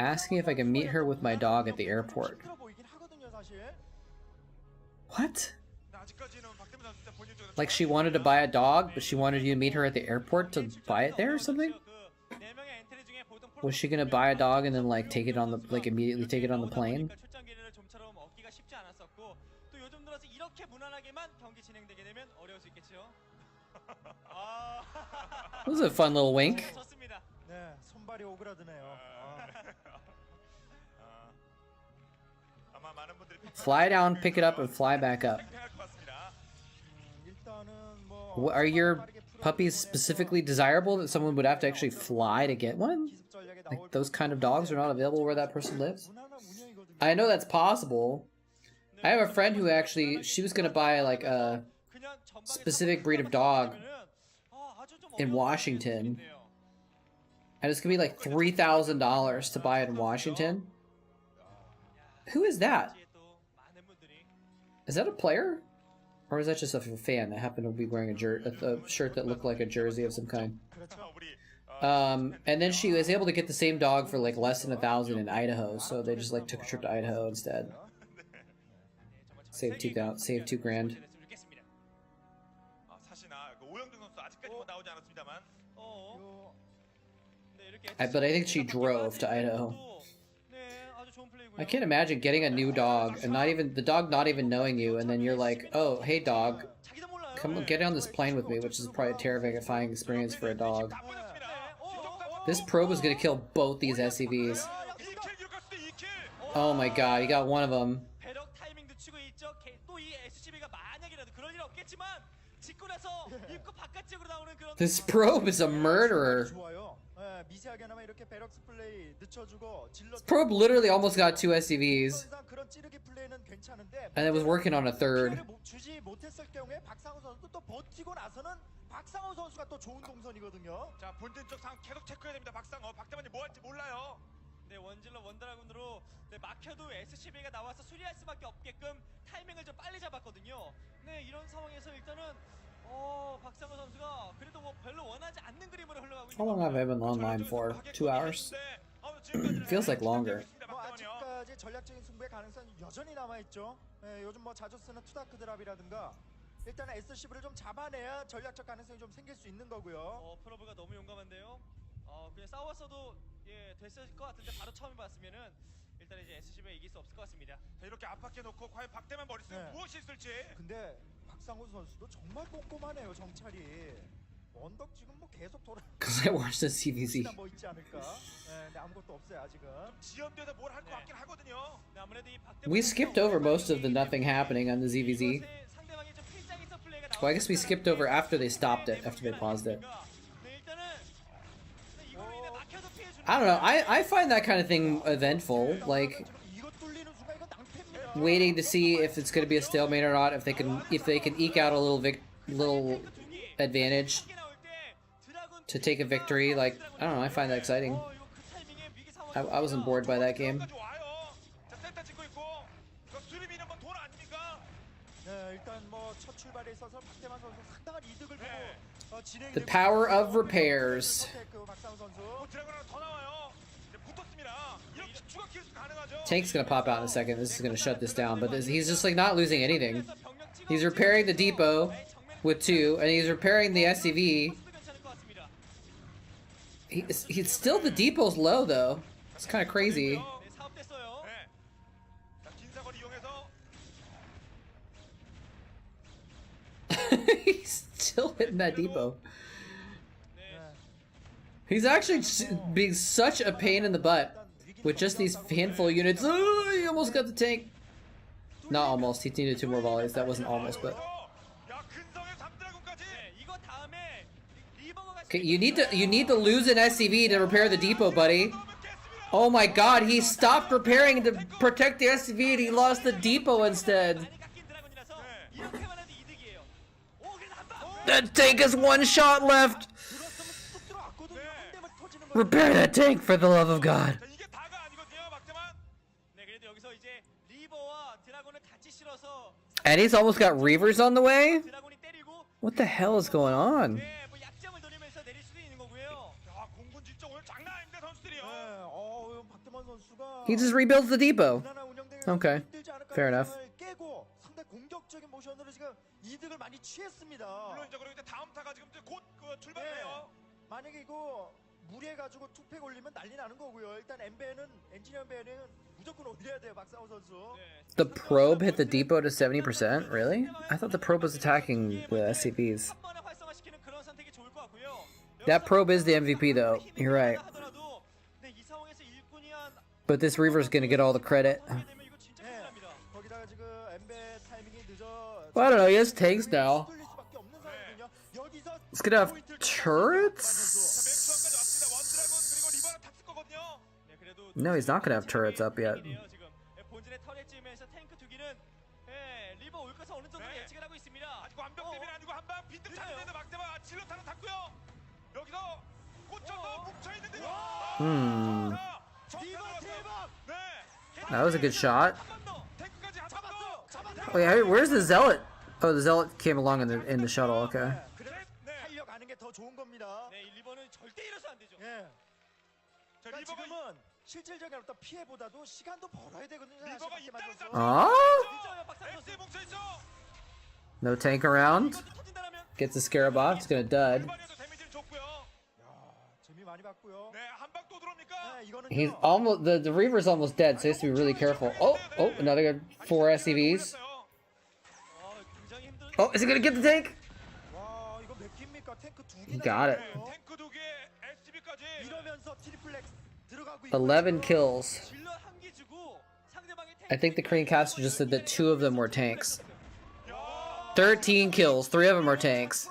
D: Asking if I can meet her with my dog at the airport.
C: 힘들어 보이긴 하거든요, 사실.
D: What?
G: 아직까지는 박대만 선수 본인적으로
D: Like she wanted to buy a dog, but she wanted you to meet her at the airport to buy it there or something? Was she gonna buy a dog and then like take it on the immediately take it on the plane?
L: 출장 기회를 좀처럼 얻기가 쉽지 않았었고 또 요즘 들어서 이렇게 무난하게만 경기 진행되게 되면 어려울 수 있겠죠.
D: That was a fun little wink.
L: 좋습니다.
C: 네, 손발이 오그라드네요.
D: Fly down, pick it up, and fly back up. Are your puppies specifically desirable that someone would have to actually fly to get one? Like those kind of dogs are not available where that person lives? I know that's possible. I have a friend who actually, she was gonna buy like a specific breed of dog in Washington. And it's gonna be like $3,000 to buy it in Washington. Who is that? Is that a player? Or is that just a fan that happened to be wearing a shirt that looked like a jersey of some kind? And then she was able to get the same dog for like less than $1,000 in Idaho, so they just like took a trip to Idaho instead. Saved $2 grand. But I think she drove to Idaho. I can't imagine getting a new dog and the dog not even knowing you, and then you're like, oh, hey dog, come get on this plane with me, which is probably a terrifying experience for a dog. This probe is gonna kill both these SCVs. Oh my god, he got one of them. This probe is a murderer. This probe literally almost got 2 SCVs. And it was working on a third.
M: 원질러 원드라군으로 막혀도 SCB가 나와서 수리할 수밖에 없게끔 타이밍을 좀 빨리 잡았거든요. 네, 이런 상황에서 일단은 박상호 선수가 그래도 뭐 별로 원하지 않는 그림으로 흘러가고 있는.
D: How long have I been online for? 2 hours? Feels like longer.
E: 아직까지 전략적인 승부의 가능성이 여전히 남아 있죠. 요즘 뭐 자주 쓰는 투다크 드랍이라든가 일단 SCB를 좀 잡아내야 전략적 가능성이 좀 생길 수 있는 거고요.
M: 프로브가 너무 용감한데요. 그냥 싸웠어도 됐을 것 같은데 바로 처음 봤으면은 일단 이제 SCB가 이길 수 없을 것 같습니다.
G: 자, 이렇게 압박해 놓고 과연 박대만 머릿속에 무엇이 있을지.
E: 근데 박상우 선수도 정말 꼼꼼하네요, 정찰이. 언덕 지금 뭐 계속 돌아.
D: Because I watched the CVZ.
E: 뭐 있지 않을까? 근데 아무것도 없어요 아직은.
G: 지연돼서 뭘 할 것 같긴 하거든요.
D: We skipped over most of the nothing happening on the ZVZ. Well, I guess we skipped over after they stopped it, after they paused it. I don't know, I find that kind of thing eventful, like waiting to see if it's going to be a stalemate or not, if they can eke out a little advantage to take a victory. Like, I don't know, I find that exciting. I wasn't bored by that game. The power of repairs. Tank's gonna pop out in a second. This is gonna shut this down, but he's just like not losing anything. He's repairing the depot with 2, and he's repairing the SCV. He's still, the depot's low though. It's kind of crazy. He's still hitting that depot. He's actually being such a pain in the butt with just these handful of units. Oh, he almost got the tank. Not almost. He needed 2 more volleys. That wasn't almost, but. Okay, you need to lose an SCV to repair the depot, buddy. Oh my God, he stopped repairing to protect the SCV and he lost the depot instead. That tank has 1 shot left. Repair that tank for the love of God. And he's almost got Reavers on the way? What the hell is going on? He just rebuilds the depot. Okay, fair enough. The probe hit the depot to 70%? Really? I thought the probe was attacking with SCVs. That probe is the MVP though. You're right. But this Reaver's gonna get all the credit. Well, I don't know. He has tanks now. It's gonna have turrets. No, he's not gonna have turrets up yet.
M: 본진의 터렛 지으면서 탱크 두 기는 리버 올 것을 어느 정도 예측을 하고 있습니다.
G: 아직 완벽대비는 아니고 한방 빈틈 찾는데도 막대봐 질럿 하나 탔고요. 여기서 꽂혀서 뭉쳐있는데
D: That was a good shot. Wait, where's the zealot? Oh, the zealot came along in the shuttle. Okay.
E: 달려가는 게 더 좋은 겁니다.
M: 네, 리버는 절대 잃어서 안 되죠.
E: 예. 그러니까 지금은 실질적인 어떤 피해보다도 시간도 벌어야 되거든요.
G: 리버가 있다는 점.
D: No tank around. Gets the scarab off. It's gonna dud.
E: 재미 많이 봤고요.
G: 네, 한방 또 들어옵니까?
D: He's almost the Reaver's almost dead, so he has to be really careful. Oh, another 4 SCVs. Oh, is he gonna get the tank?
E: 와, 이거 몇 깁니까? 탱크 두
D: He
E: 개나
D: got it.
E: 있어요.
G: 탱크 두 개, SCB까지.
E: 이러면서 트리플렉 들어가고 있고
D: 11 kills.
M: 질러 한 개 주고 상대방의
D: I think the Korean caster just said that 2 of them were tanks. 13 kills, 3 of them are tanks.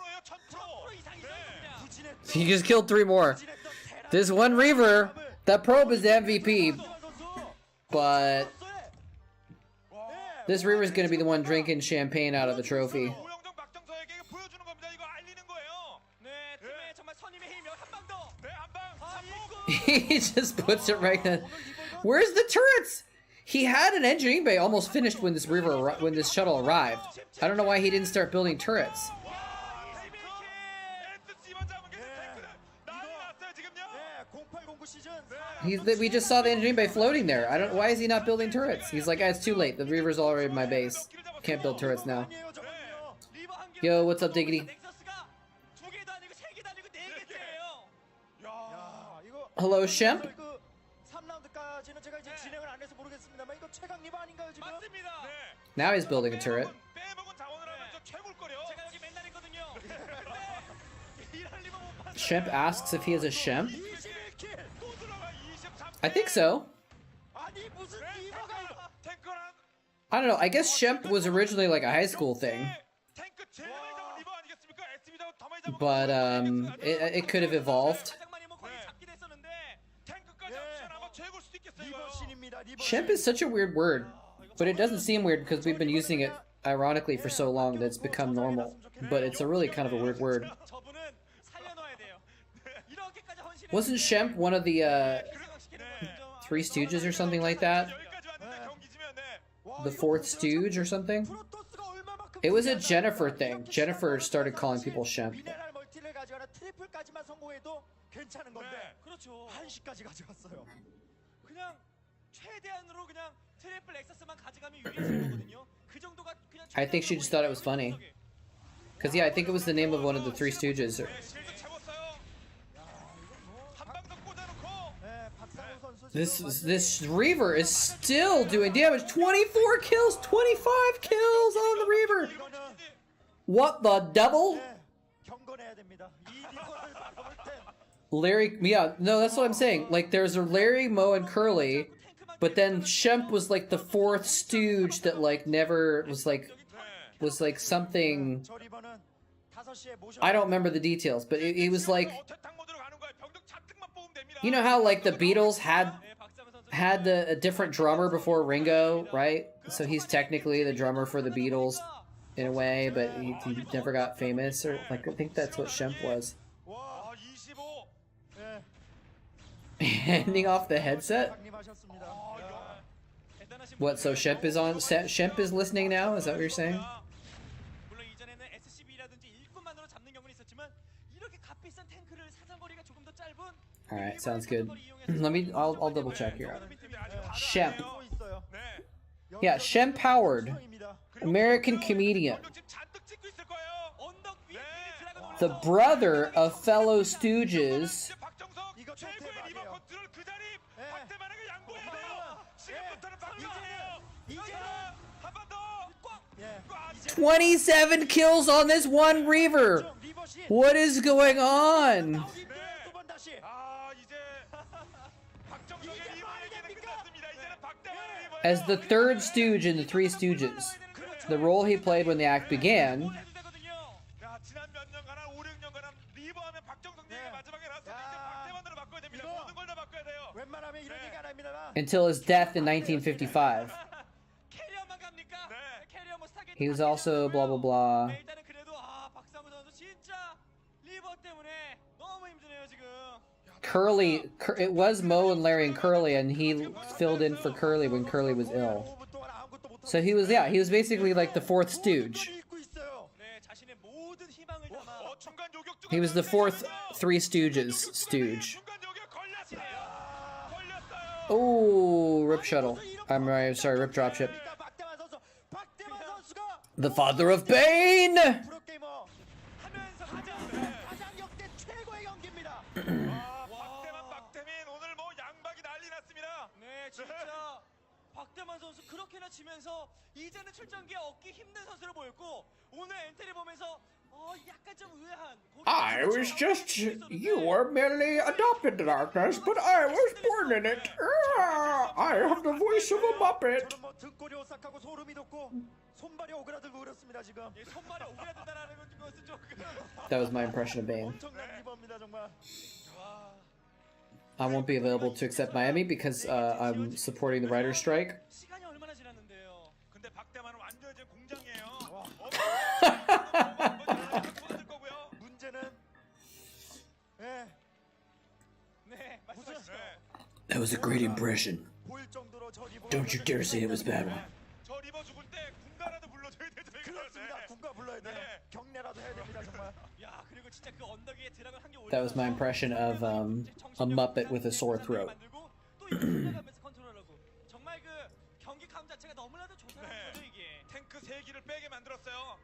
D: He just killed 3 more. This one Reaver, that probe is the MVP, but this Reaver is going to be the one drinking champagne out of the trophy. He just puts it right in. Where's the turrets? He had an engineering bay almost finished when this shuttle arrived. I don't know why he didn't start building turrets. We just saw the engineering bay floating there. I don't. Why is he not building turrets? He's like, it's too late. The Reaver's already in my base. Can't build turrets now. Yo, what's up, Diggity? Hello, Shemp. Now he's building a turret. Shemp asks if he has a Shemp. I think so. I don't know. I guess Shemp was originally like a high school thing. But it could have evolved. Shemp is such a weird word, but it doesn't seem weird because we've been using it ironically for so long that it's become normal. But it's a really kind of a weird word. Wasn't Shemp one of the Three Stooges or something like that? The Fourth Stooge or something? It was a Jennifer thing. Jennifer started calling people Shemp. I think she just thought it was funny. Because, yeah, I think it was the name of one of the Three Stooges. This Reaver is still doing damage. 24 kills, 25 kills on the Reaver. What the devil? Larry, yeah, no, that's what I'm saying. Like, there's a Larry, Moe, and Curly, but then Shemp was like the fourth stooge that like never was like something. I don't remember the details, but it was like, you know how like the Beatles had a different drummer before Ringo, right? So he's technically the drummer for the Beatles in a way, but he never got famous, or like I think that's what Shemp was. Handing off the headset? What, so Shemp is on? Shemp is listening now? Is that what you're saying? Alright, sounds good. I'll double check here. Shemp. Yeah, Shemp Howard. American comedian. The brother of fellow Stooges. 27 kills on this one Reaver. What is going on? As the third Stooge in the Three Stooges. the role he played when the act began,
G: 야, 지난 몇 년간 한 5, 6년간 리버하면 박정성님이 마지막에 나왔을 때 이제 박대만으로 바꿔야 됩니다. 모든 걸 다 바꿔야 돼요.
K: 웬만하면 이런 얘기 안 합니다만.
D: until his death in 1955.
M: 캐리어만 갑니까? 캐리어 뭐 스타게이트
D: He was also blah blah blah.
M: 네, 일단은 그래도 박상우 선수 진짜 리버 때문에 너무 힘드네요 지금.
D: Curly, it was Mo and Larry and Curly, and he filled in for Curly when Curly was ill. So he was, yeah, he was basically like the fourth stooge.
M: 네, 자신의 모든 희망을 담아.
D: He was the fourth Three Stooges stooge. Oh, rip shuttle. I'm right, sorry, rip dropship. The father of Bane!
M: 진짜 박대만 선수 그렇게나 치면서 이제는 출전기에 얻기 힘든 선수로 보였고 오늘 엔트리 보면서 약간 좀 의아한.
D: I was just, you were merely adopted the darkness, but I was born in it. I have the voice of a Muppet.
K: 등골이 오싹하고 소름이 돋고 손발이 오그라들고 그렇습니다 지금.
M: 손발이 오그라든다라는 것은 조금.
D: That was my impression of Bane.
K: 엄청난 리버입니다 정말.
D: I won't be available to accept Miami because I'm supporting the writer's strike.
M: 시간이 얼마나 지났는데요.
G: 근데 박대만은 완전 이제 공장이에요.
K: 문제는
M: 말씀하시죠.
D: That was a great impression. Don't you dare say it was a bad one.
G: 저 리버 죽을 때 군가라도 불러줘야 되죠.
K: 그렇습니다. 군가 불러야 돼요. 경례라도 해야 됩니다 정말.
M: 야 그리고 진짜 그 언덕 위에 드라곤 한 개 올려.
D: That was my impression of a Muppet with a sore throat.
M: 또 이거 올라가면서 컨트롤하고 정말 그 경기 감 자체가 너무나도 좋다는 거죠 이게.
G: 탱크 3기를 빼게 만들었어요.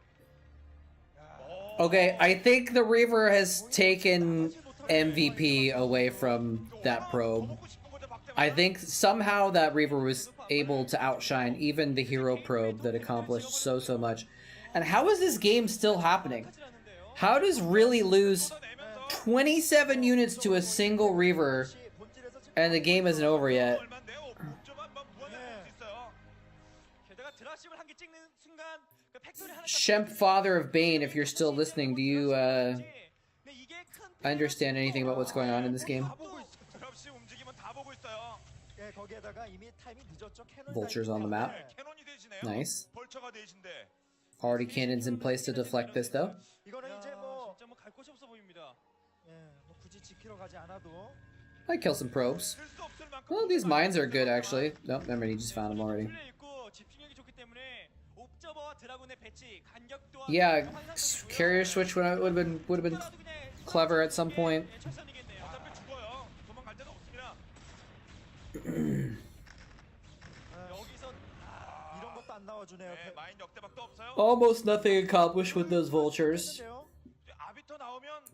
D: Okay, I think the Reaver has taken MVP away from that probe. I think somehow that Reaver was able to outshine even the hero probe that accomplished so much. And how is this game still happening? How does Really lose 27 units to a single Reaver and the game isn't over yet? Shemp, father of Bane, if you're still listening, do you understand anything about what's going on in this game? Vultures on the map. Nice. Already cannons in place to deflect this though. I kill some probes. Well, these mines are good actually. Nope, never mind, he just found them already. Yeah, carrier switch would have been clever at some point. Almost nothing accomplished with those vultures.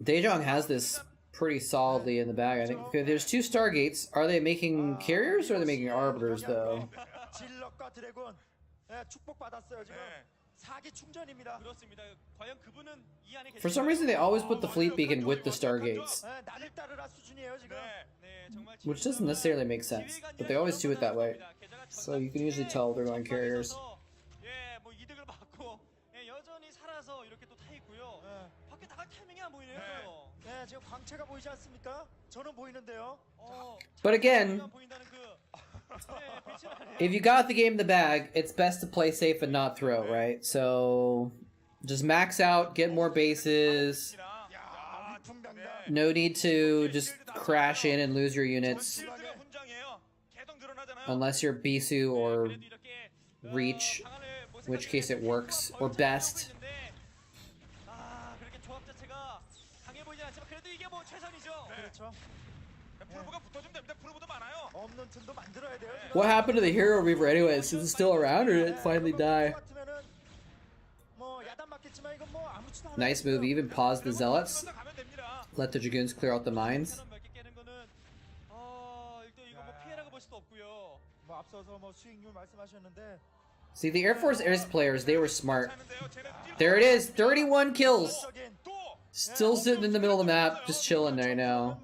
D: Daejong has this pretty solidly in the bag, I think. Okay, there's 2 Stargates. Are they making carriers or are they making arbiters though? For some reason they always put the fleet beacon with the Stargates, which doesn't necessarily make sense, but they always do it that way. So you can usually tell they're going carriers. But again, if you got the game in the bag, it's best to play safe and not throw, right? So just max out, get more bases. No need to just crash in and lose your units. Unless you're Bisu or Reach, in which case it works. Or Best. What happened to the Hero Reaver anyways? Is it still around or did it finally die? Nice move, even paused the Zealots. Let the Dragoons clear out the mines. See, the Air Force Air players, they were smart. There it is, 31 kills! Still sitting in the middle of the map, just chilling right now.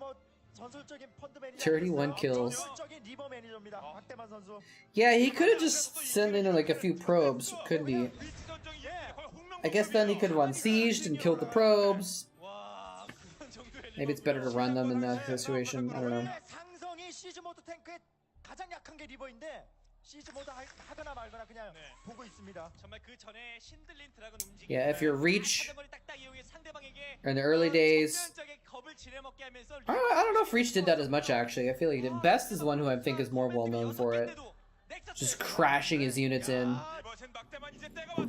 D: 31 kills. Yeah, he could have just sent in like a few probes, couldn't he? I guess then he could have unsieged and killed the probes. Maybe it's better to run them in that situation. I don't know.
E: 상성이 시즈 모드 탱크의 가장 약한 게 리버인데 시즈 모드 하거나 말거나 그냥 보고 있습니다.
M: 정말 그 전에 신들린 드래곤 움직임.
D: Yeah, if your reach in the early days, I don't know if Reach did that as much actually. I feel like he did. Best is the one who I think is more well known for it, just crashing his units in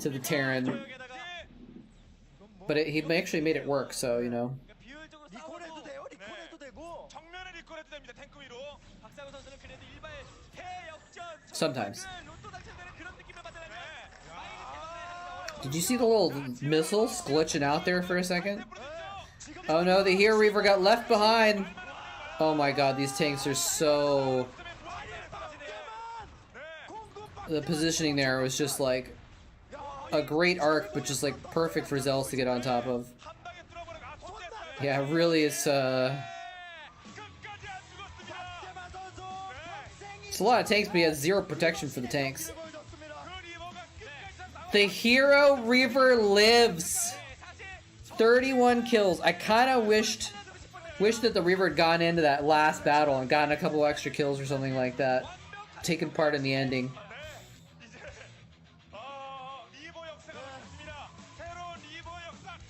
D: to the Terran. But he actually made it work, so you know. Sometimes. Did you see the little missiles glitching out there for a second? Oh no, the Hero Reaver got left behind. Oh my god, these tanks are so... The positioning there was just like a great arc, but just like perfect for Zealous to get on top of. Yeah, it really is it's a lot of tanks, but he has zero protection for the tanks. The Hero Reaver lives. 31 kills. I kind of wished that the Reaver had gone into that last battle and gotten a couple extra kills or something like that. Taken part in the ending.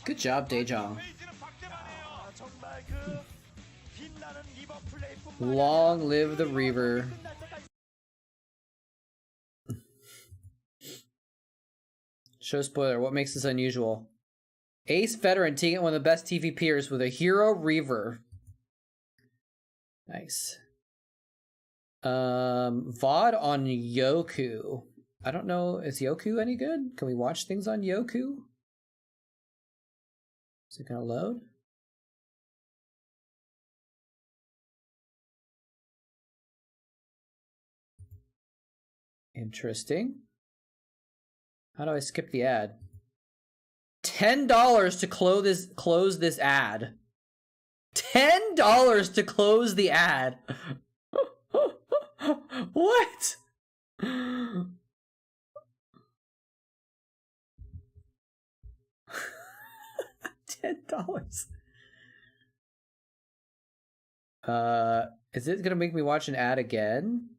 D: Good job, Daejong. Long live the Reaver. Show spoiler, what makes this unusual? Ace veteran taking one of the best TVPers with a Hero Reaver. Nice. VOD on Yoku. I don't know, is Yoku any good? Can we watch things on Yoku? Is it gonna load? Interesting. How do I skip the ad? $10 to close this ad. $10 to close the ad. What? $10. Is it gonna make me watch an ad again?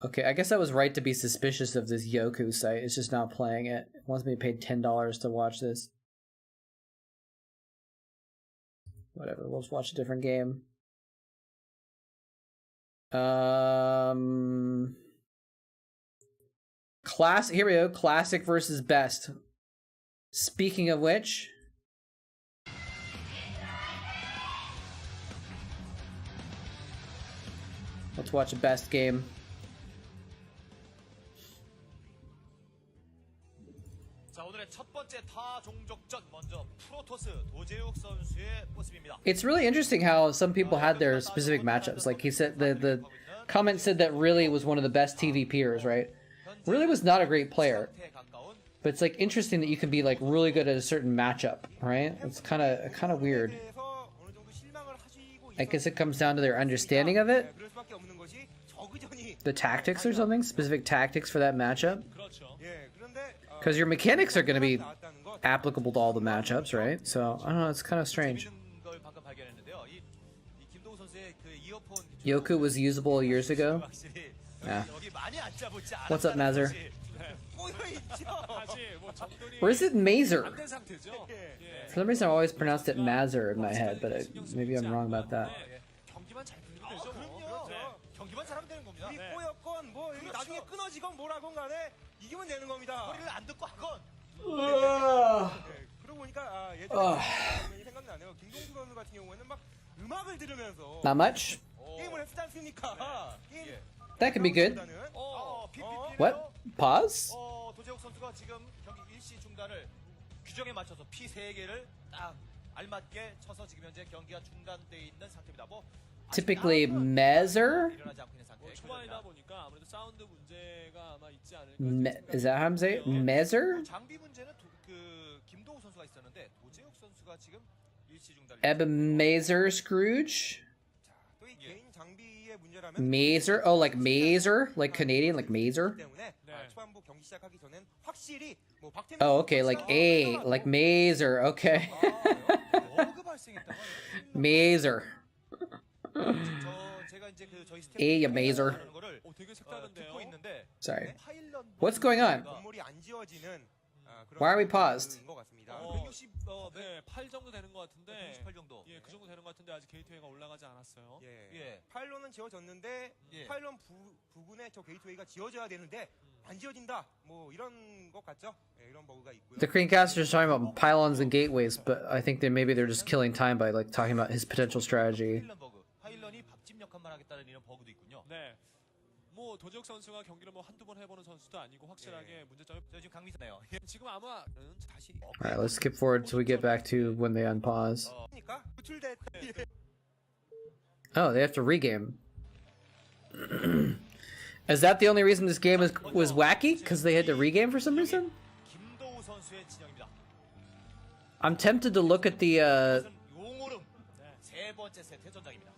D: Okay, I guess I was right to be suspicious of this Yoku site. It's just not playing it. It wants me to pay $10 to watch this. Whatever, we'll just watch a different game. Classic, here we go. Classic versus best. Speaking of which... let's watch a best game. It's really interesting how some people had their specific matchups. Like he said, the comment said that Really was one of the best TVPers, right? Really was not a great player, but it's like interesting that you can be like really good at a certain matchup, right? It's kind of weird. I guess it comes down to their understanding of it, the tactics or something, specific tactics for that matchup. Because your mechanics are going to be applicable to all the matchups, right? So, I don't know, it's kind of strange. Yoku was usable years ago? Yeah. What's up, Mazer? Or is it Mazer? For some reason I always pronounced it Mazer in my head, but maybe I'm wrong about that. Not much? That could be good. What? Pause? Typically Mazer? Is that how I'm saying it? Mazer? Ebenezer Scrooge?
N: 개인 장비의 문제라면
D: Mazer? Oh, like Mazer? Like Canadian, like Mazer?
N: 때문에 초반부 경기 시작하기 전엔 확실히 뭐 박태민
D: Oh, okay, like A, like Mazer. Okay.
N: 버그 발생했다고
D: Mazer.
N: 제가 이제 그 저희
D: A, a Mazer.
N: 거를
J: 되게 색다른데요.
N: 듣고 있는데
D: Sorry. What's going on?
N: 건물이 안 지어지는
D: Why are we paused?
N: 것 같습니다.
J: 160, 네, 8 정도 되는 것 같은데.
G: 168 정도.
J: 예, 그 정도 되는 것 같은데 아직 게이트웨이가 올라가지 않았어요.
N: 예. 파일런은 지어졌는데 파일런 부분에 저 게이트웨이가 지어져야 되는데 안 지어진다. 뭐 이런 것 같죠? 예, 이런 버그가 있고요.
D: The Creamcasters are talking about pylons and gateways, but I think that maybe they're just killing time by like talking about his potential strategy.
G: 파일런이 밥집 역할만 하겠다는 이런 버그도 있군요.
J: 네. 뭐 도지혁 선수가 경기를 뭐 한두 번 해보는 선수도 아니고 확실하게 문제점이
G: 지금 강민서네요.
J: 지금 아마 다시
D: Alright, let's skip forward till we get back to when they unpause. Oh, they have to regame. Is that the only reason this game was wacky? Because they had to regame for some reason?
G: 김도우 선수의 진영입니다.
D: I'm tempted to look at the
G: 용오름 세 번째 세트 전장입니다.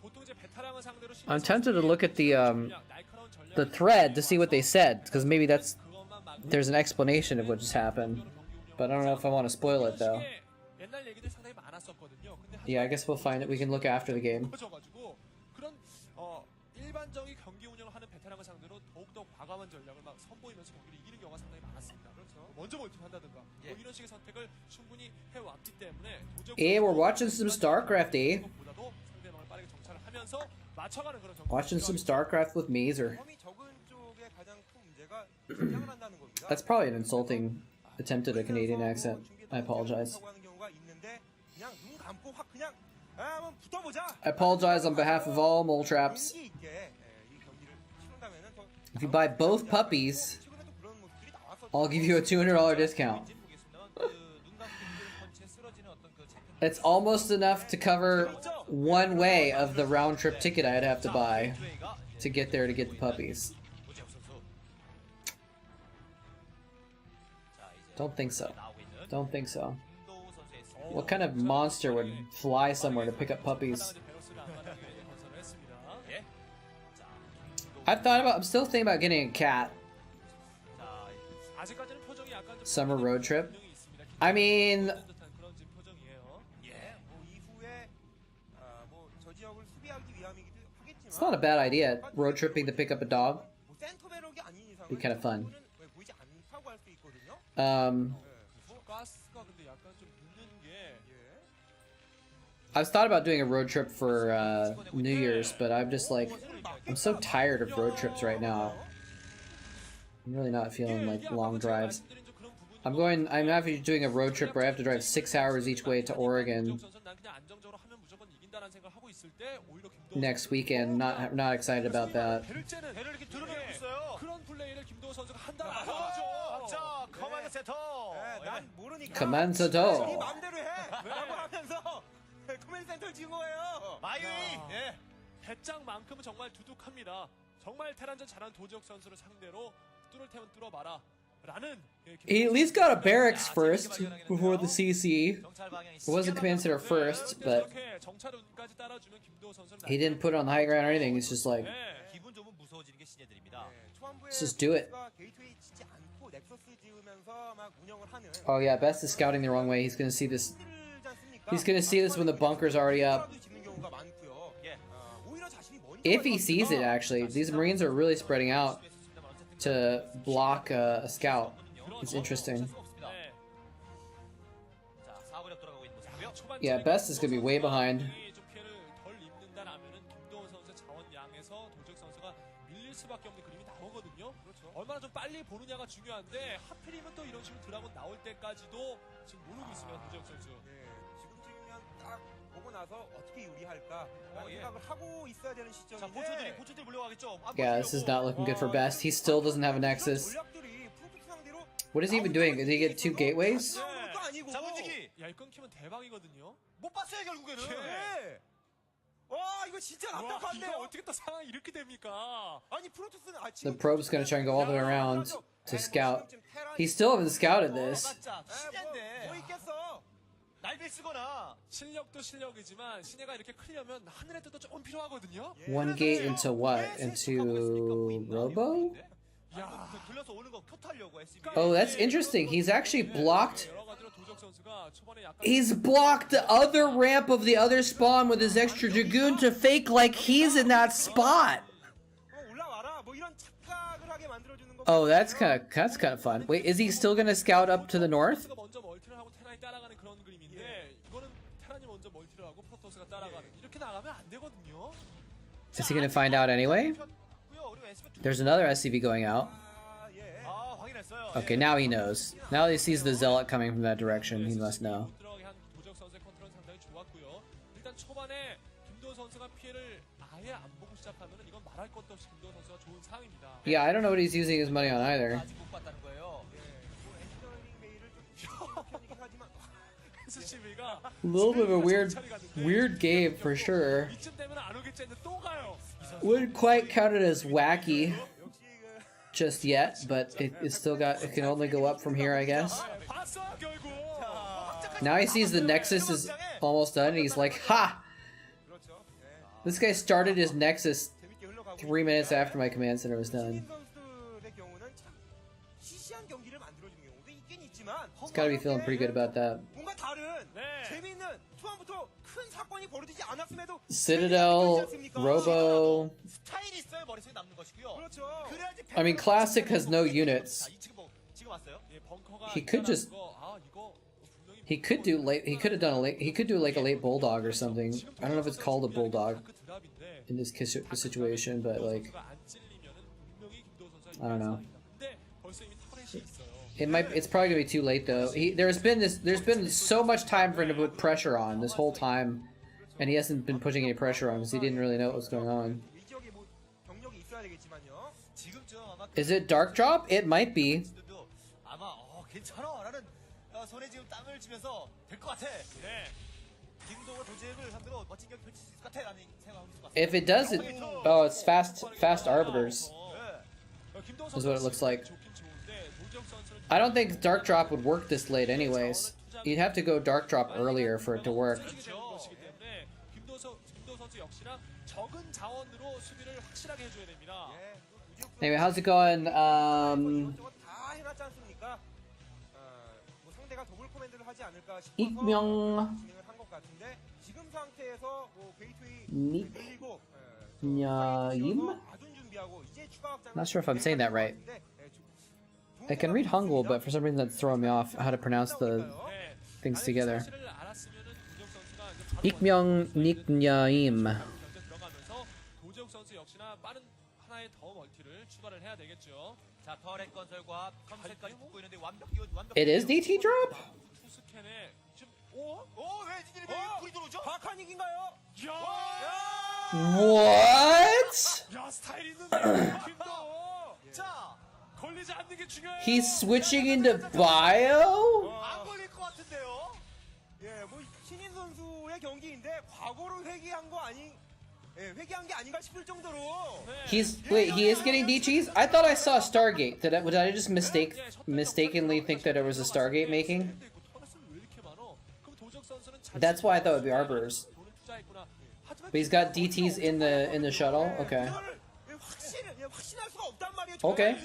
J: 보통 이제 베테랑을 상대로
D: I'm tempted to look at the thread to see what they said, because maybe there's an explanation of what just happened. But I don't know if I want to spoil it though.
J: 옛날 얘기들 상당히 많았었거든요. 근데
D: Yeah, I guess we'll find it. We can look after the game.
J: 그런 일반적인 경기 운영을 하는 베테랑을 상대로 더욱더 과감한 전략을 막 선보이면서 경기를 이기는 경우가 상당히 많았습니다. 그렇죠. 먼저 멀티한다든가 뭐 이런 식의 선택을 충분히 해왔기 때문에
D: Hey, we're watching some Starcraft, eh?
J: 보다도 상대방을 빠르게 정찰을 하면서 맞춰가는 그런 경기.
D: Watching some Starcraft with Mazer.
N: 범위 적은 쪽에 가장 큰 문제가 긴장을 한다는 겁니다.
D: That's probably an insulting attempt at a Canadian accent. I apologize. I apologize on behalf of all moletraps. If you buy both puppies, I'll give you a $200 discount. It's almost enough to cover one way of the round trip ticket I'd have to buy to get there to get the puppies. Don't think so. Don't think so. What kind of monster would fly somewhere to pick up puppies? I'm still thinking about getting a cat. Summer road trip. I mean, it's not a bad idea, road tripping to pick up a dog. Be kind of fun. I've thought about doing a road trip for New Year's, but I'm just like, I'm so tired of road trips right now. I'm really not feeling like long drives. I'm actually doing a road trip where I have to drive 6 hours each way to Oregon next weekend. Not excited about that. Command Sato.
N: 커맨드 센터를 지은 거예요.
G: 마이웨이. 예.
J: 배짱만큼은 정말 두둑합니다. 정말 테란전 잘한 도지혁 선수를 상대로 뚫을 테면 뚫어봐라.
D: He at least got a barracks first before the CC. It wasn't command center first, but he didn't put it on the high ground or anything. It's just like, let's just do it. Oh yeah, Best is scouting the wrong way. He's gonna see this. He's gonna see this when the bunker's already up. If he sees it, actually, these Marines are really spreading out to block a scout. It's interesting. Yeah, Best is gonna be way behind.
J: 얼마나 좀 빨리 보느냐가 중요한데 하필이면 또 이런 식으로 드라곤 나올 때까지도 지금 모르고 있습니다, 도지혁 선수.
N: 지금쯤이면 딱 보고 나서 어떻게 요리할까 생각을 하고 있어야 되는 시점인데.
G: 고초들이 몰려가겠죠.
D: Yeah, this is not looking good for Best. He still doesn't have a Nexus. What is he even doing? Did he get 2 gateways?
J: 야, 끊기면 대박이거든요.
G: 못 봤어요 결국에는.
N: 와, 이거 진짜 답답한데요.
J: 어떻게 또 상황이 이렇게 됩니까?
N: 아니 프로토스는
D: The probe's gonna try and go all the way around to scout. He still hasn't scouted this.
N: 뭐 있겠어.
E: 날베쓰거나.
J: 실력도 실력이지만 신예가 이렇게 크려면 하늘의 뜻도 조금 필요하거든요.
D: One gate into what? Into Robo?
E: 돌려서 오는 거 컷하려고 SB.
D: Oh, that's interesting. He's actually blocked.
J: 여러 가지로 도적 선수가 초반에 약간
D: He's blocked the other ramp of the other spawn with his extra Dragoon to fake like he's in that spot.
N: 올라와라. 뭐 이런 착각을 하게 만들어주는 거.
D: Oh, that's kind of fun. Wait, is he still gonna scout up to the north?
J: 먼저 멀티를 하고 테란이 따라가는 그런 그림인데 이거는 테란이 먼저 멀티를 하고 프로토스가 따라가는 이렇게 나가면 안 되거든요.
D: Is he gonna find out anyway? There's another SCV going out. Okay, now he knows. Now he sees the zealot coming from that direction. He must know.
J: 도적 선수의 컨트롤 상당히 좋았고요. 일단 초반에 김도호 선수가 피해를 아예 안 보고 시작하면은 이건 말할 것도 없이 김도호 선수가 좋은 상황입니다.
D: Yeah, I don't know what he's using his money on either.
J: SCV가
D: A little bit of a weird game for sure.
J: 이쯤 되면 안 오겠지 했는데 또 가요.
D: Wouldn't quite count it as wacky just yet, but it can only go up from here, I guess. Now he sees the Nexus is almost done, and he's like, ha! This guy started his Nexus 3 minutes after my command center was done. He's gotta be feeling pretty good about that. Citadel, Robo. I mean, Classic has no units. He could just. He could do late. He could have done a late. He could do like a late bulldog or something. I don't know if it's called a bulldog in this situation, but like, I don't know. It might. It's probably gonna be too late though. There's been so much time for him to put pressure on this whole time, and he hasn't been putting any pressure on because he didn't really know what was going on. Is it dark drop? It might be. If it does, oh, it's fast arbiters. Is what it looks like. I don't think dark drop would work this late anyways. You'd have to go dark drop earlier for it to work. Anyway, how's it going? 익명 닉냐임? Not sure if I'm saying that right. I can read Hangul, but for some reason that's throwing me off how to pronounce the things together. 익명 닉냐임. It is DT drop? What? He's switching into bio? He is getting DTs? I thought I saw Stargate. Did I just mistakenly think that there was a Stargate making? That's why I thought it would be Arbiters. But he's got DTs in the shuttle? Okay. Okay.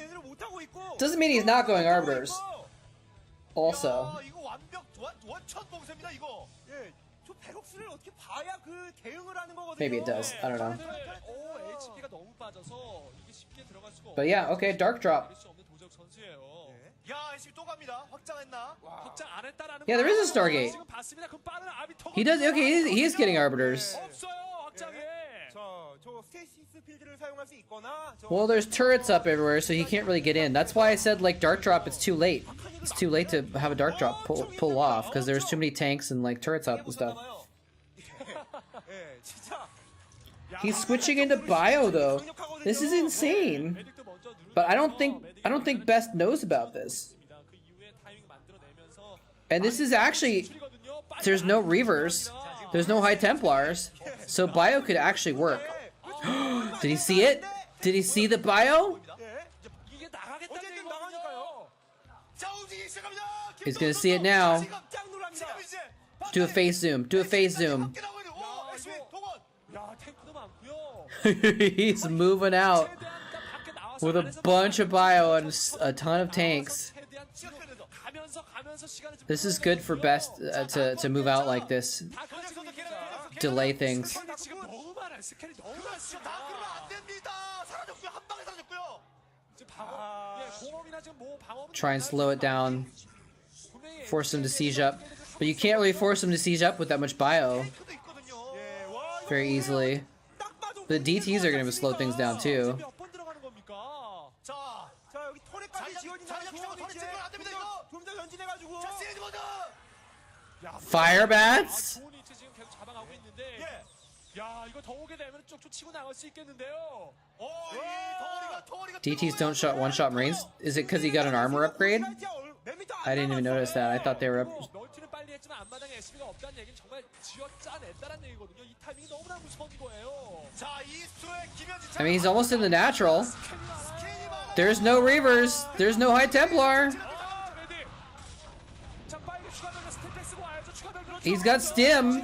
D: Doesn't mean he's not going Arbiters. Also. Maybe it does. I don't know. But yeah, okay, dark drop. Yeah, there is a Stargate. He does. Okay, he is getting Arbiters. Well, there's turrets up everywhere, so he can't really get in. That's why I said, like, dark drop, it's too late. It's too late to have a dark drop pull off, because there's too many tanks and, like, turrets up and stuff. He's switching into bio, though. This is insane. But I don't think Best knows about this. And this is actually, there's no Reavers, there's no High Templars, so bio could actually work. Did he see it? Did he see the bio? He's gonna see it now. Do a face zoom. Do a face zoom.
J: 야, 탱크도 많고요.
D: He's moving out with a bunch of bio and a ton of tanks. This is good for best to move out like this. Delay things. Try and slow it down. Force them to siege up. But you can't really force them to siege up with that much bio very easily. The DTs are going to slow things down too. Fire bats? DTs don't shot one-shot Marines? Is it because he got an armor upgrade? I didn't even notice that. I thought they were up. I mean, he's almost in the natural. There's no Reavers. There's no High Templar. He's got Stim.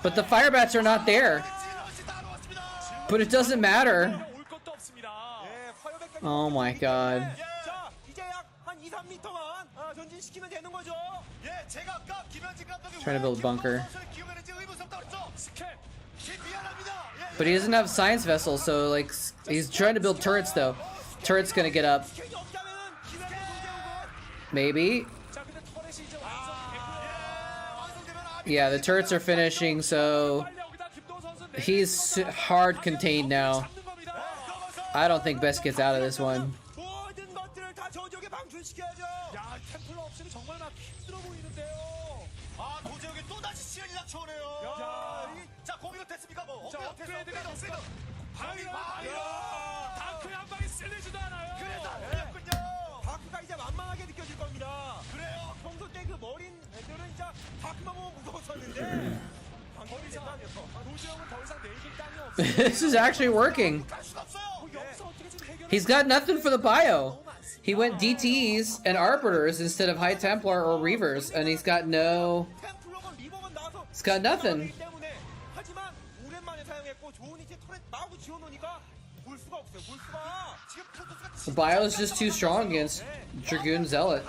D: But the Fire Bats are not there. But it doesn't matter. Oh my god. Trying to build a bunker. But he doesn't have science vessels, so like he's trying to build turrets though. Turret's gonna get up. Maybe. Yeah, the turrets are finishing, so he's hard contained now. I don't think Best gets out of this one. This is actually working. He's got nothing for the bio. He went DTs and Arbiters instead of High Templar or Reavers, and he's got no... He's got nothing. The bio is just too strong against Dragoon Zealot.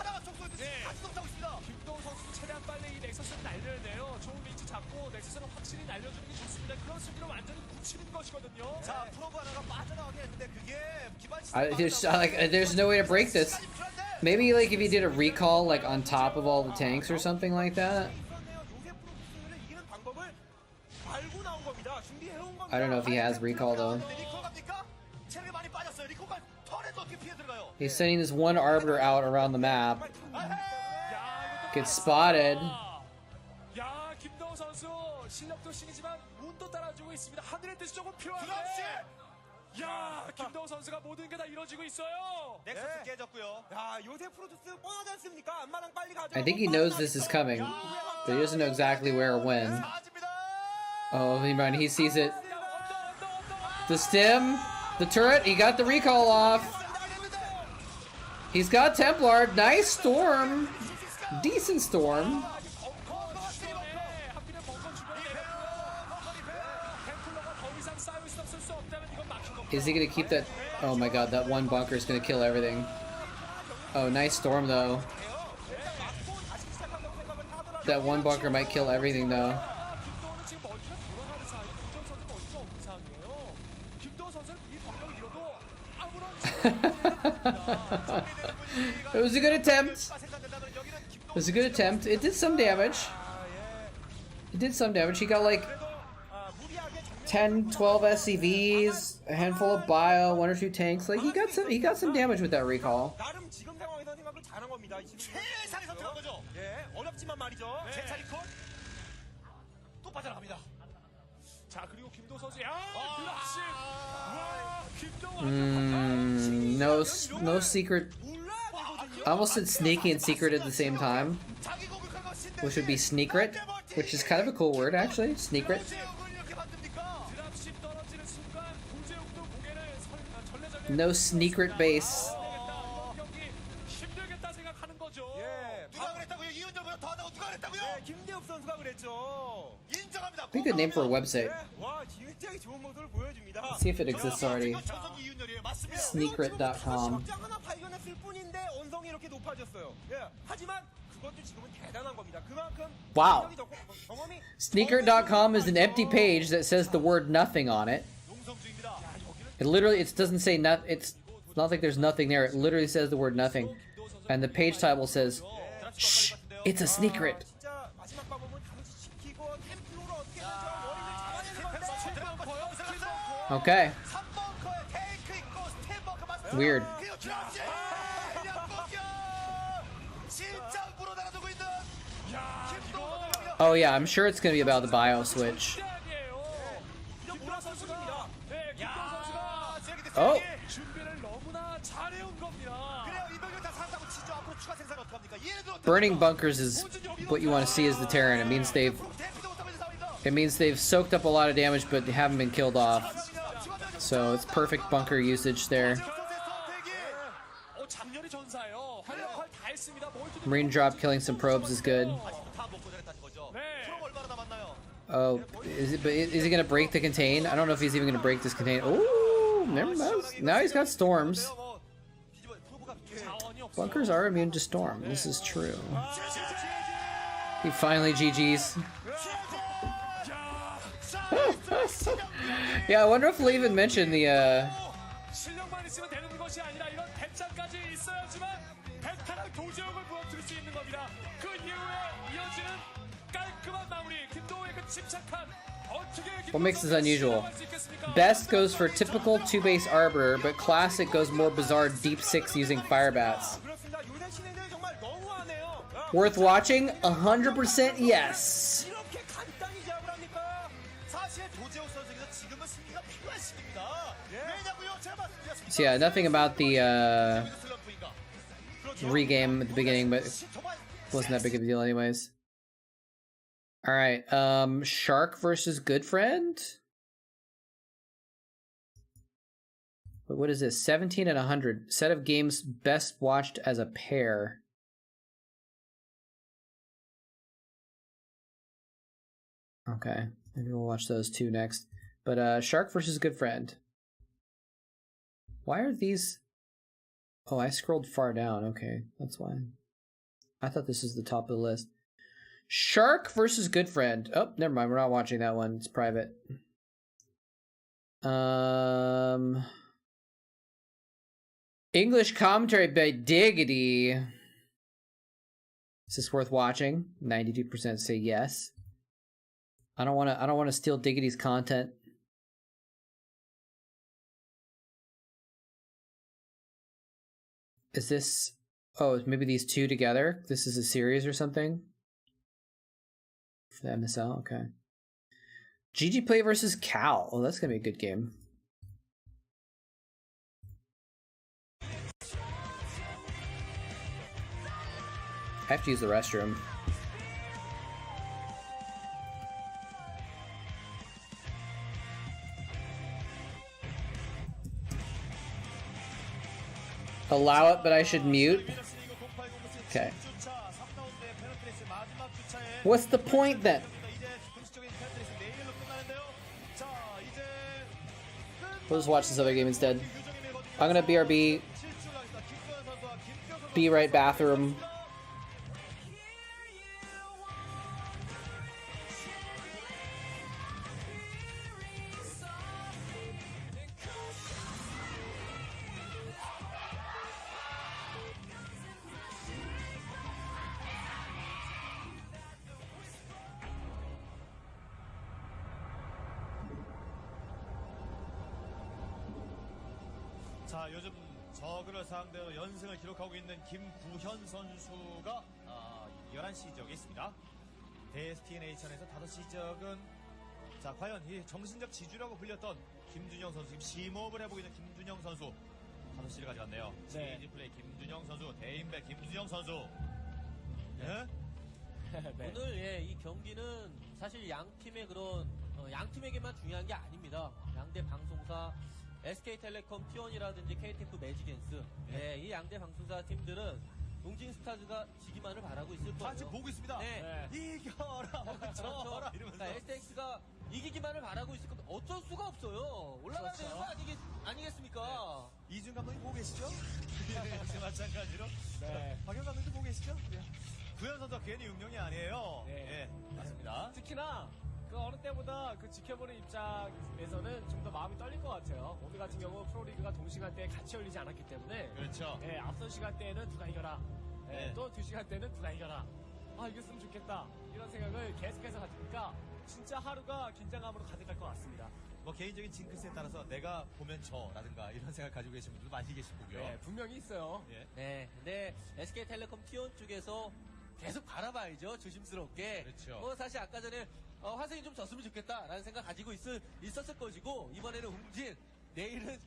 D: There's no way to break this. Maybe like if you did a recall like on top of all the tanks or something like that. I don't know if he has recall though. He's sending this one Arbiter out around the map. Gets spotted. I think he knows this is coming, but he doesn't know exactly where or when. Oh, he sees it. The stim, the turret, he got the recall off. He's got Templar. Nice storm. Decent storm. Is he gonna keep that? Oh my god, that one bunker is gonna kill everything. Oh, nice storm though. That one bunker might kill everything though. It was a good attempt. It was a good attempt. It did some damage. It did some damage. He got like 10, 12 SCVs, a handful of bio, 1 or 2 tanks. Like he got some damage with that recall. No secret. I almost said sneaky and secret at the same time, which would be sneakret, which is kind of a cool word actually. Sneakret. No sneakret base.
N: 김대엽 선수가 그랬죠.
G: 인정합니다.
D: Be a good name for a website.
N: 와, 굉장히 좋은 모습을 보여줍니다.
D: Let's see if it exists already.
G: 전성기 이윤열이에요. 맞습니다.
D: Sneakrit.com.
N: 적장 하나 발견했을 뿐인데 언성이 이렇게 높아졌어요. 예. 하지만 그것도 지금은 대단한 겁니다. 그만큼
D: Wow.
N: 경험이
D: Sneaker.com is an empty page that says the word nothing on it. It literally, it doesn't say not. It's not like there's nothing there. It literally says the word nothing, and the page title says, "Shh, it's a sneakrit."
N: 진짜 마지막 방법은 감지시키고 템플로를 어떻게 머리를 잡아내는 건데.
D: Okay.
G: 3벙커에 테이크 있고 스텝벙커 맞습니다.
D: Weird.
G: 그렇지. 그냥 꺾여. 진짜 불어 날아두고 있는 김동호.
D: Oh yeah, I'm sure it's gonna be about the bio switch. Oh.
J: 준비를 너무나 잘해온 겁니다.
G: 그래요. 이병렬 다 산다고 치죠. 앞으로 추가 생산 어떡합니까? 예를 들어
D: Burning bunkers is what you want to see as the Terran. It means they've soaked up a lot of damage, but they haven't been killed off. So it's perfect bunker usage there.
J: 작년의 전사예요. 활력을 다 했습니다.
D: Marine drop killing some probes is good. Oh, is he gonna break the contain? I don't know if he's even gonna break this contain. Oh, never mind. Now he's got storms. Bunkers are immune to storm. This is true. He finally GG's. Yeah, I wonder if we'll even mention the
J: 실력만 있으면 되는 것이 아니라 이런 배짱까지 있어야지만 배탈한 도제욱을 무너뜨릴 수 있는 겁니다. 그 이후에 이어지는 깔끔한 마무리. 김도우의 그 침착한 어떻게
D: what makes this unusual? Best goes for typical 2-base arbiter, but classic goes more bizarre deep 6 using fire bats. Worth watching? 100% yes.
G: 이렇게 간단히 제압을 합니까? 사실 도재욱 선수에게서 지금은 승리가 필요한 시기입니다. 왜냐고요? 제가 말씀드렸습니다.
D: So yeah, nothing about the regame at the beginning, but it wasn't that big of a deal anyways. Alright, Shark versus Good Friend? But what is this? 17 and 100. Set of games best watched as a pair. Okay, maybe we'll watch those two next. But Shark versus Good Friend. Why are these... Oh, I scrolled far down. Okay, that's why. I thought this was the top of the list. Shark versus Good Friend. Oh, never mind. We're not watching that one. It's private. English commentary by Diggity. Is this worth watching? 92% say yes. I don't want to steal Diggity's content. Is this... Oh, maybe these two together? This is a series or something? For the MSL? Okay. GG Play versus Cal. Oh, that's going to be a good game. I have to use the restroom. Allow it, but I should mute? Okay. What's the point then? We'll just watch this other game instead. I'm gonna BRB. Be right bathroom.
O: 자, 요즘 저그를 상대로 연승을 기록하고 있는 김구현 선수가 11시 지역에 있습니다. 데스티니 네이션에서 5시 지역은 자, 과연 이 정신적 지주라고 불렸던 김준영 선수, 지금 심호흡을 해보고 있는 김준영 선수 5시를 가져갔네요. 체인지 플레이 김준영 선수, 대인배 김준영 선수. 네?
B: 오늘 이 경기는 사실 양 팀의 그런 양 팀에게만 중요한 게 아닙니다. 양대 방송사 SK텔레콤 T1이라든지 KTF 매직앤스 이 양대 방송사 팀들은 웅진 스타즈가 지기만을 바라고 있을 거예요.
O: 지금 보고 있습니다.
B: 네.
O: 이겨라, 져라 이러면서.
B: SX가 이기기만을 바라고 있을 겁니다. 어쩔 수가 없어요. 올라가야 되는 거 아니겠습니까?
O: 이준 감독님 보고 계시죠? 네, 역시 마찬가지로. 네. 박영 감독도 보고 계시죠? 네. 구현 선수가 괜히 운명이 아니에요.
L: 네.
O: 네, 맞습니다.
L: 특히나 그 어느 때보다 그 지켜보는 입장에서는 좀 더 마음이 떨릴 것 같아요. 오늘 같은 경우 프로리그가 동시간대에 같이 열리지 않았기 때문에
O: 그렇죠.
L: 네, 앞선 시간대에는 누가 이겨라.
O: 네.
L: 또 두 시간대는 누가 이겨라. 아, 이겼으면 좋겠다. 이런 생각을 계속해서 가지니까 진짜 하루가 긴장감으로 가득할 것 같습니다.
O: 뭐 개인적인 징크스에 따라서 내가 보면 져라든가 이런 생각 가지고 계신 분들 많이 계실 거고요.
L: 네, 분명히 있어요.
O: 예.
B: 네, 근데 SK텔레콤 T1 쪽에서 계속 바라봐야죠. 조심스럽게.
O: 그렇죠.
B: 뭐 사실 아까 전에 화성이 좀 졌으면 좋겠다라는 생각 가지고 있었을 것이고 이번에는 웅진, 내일은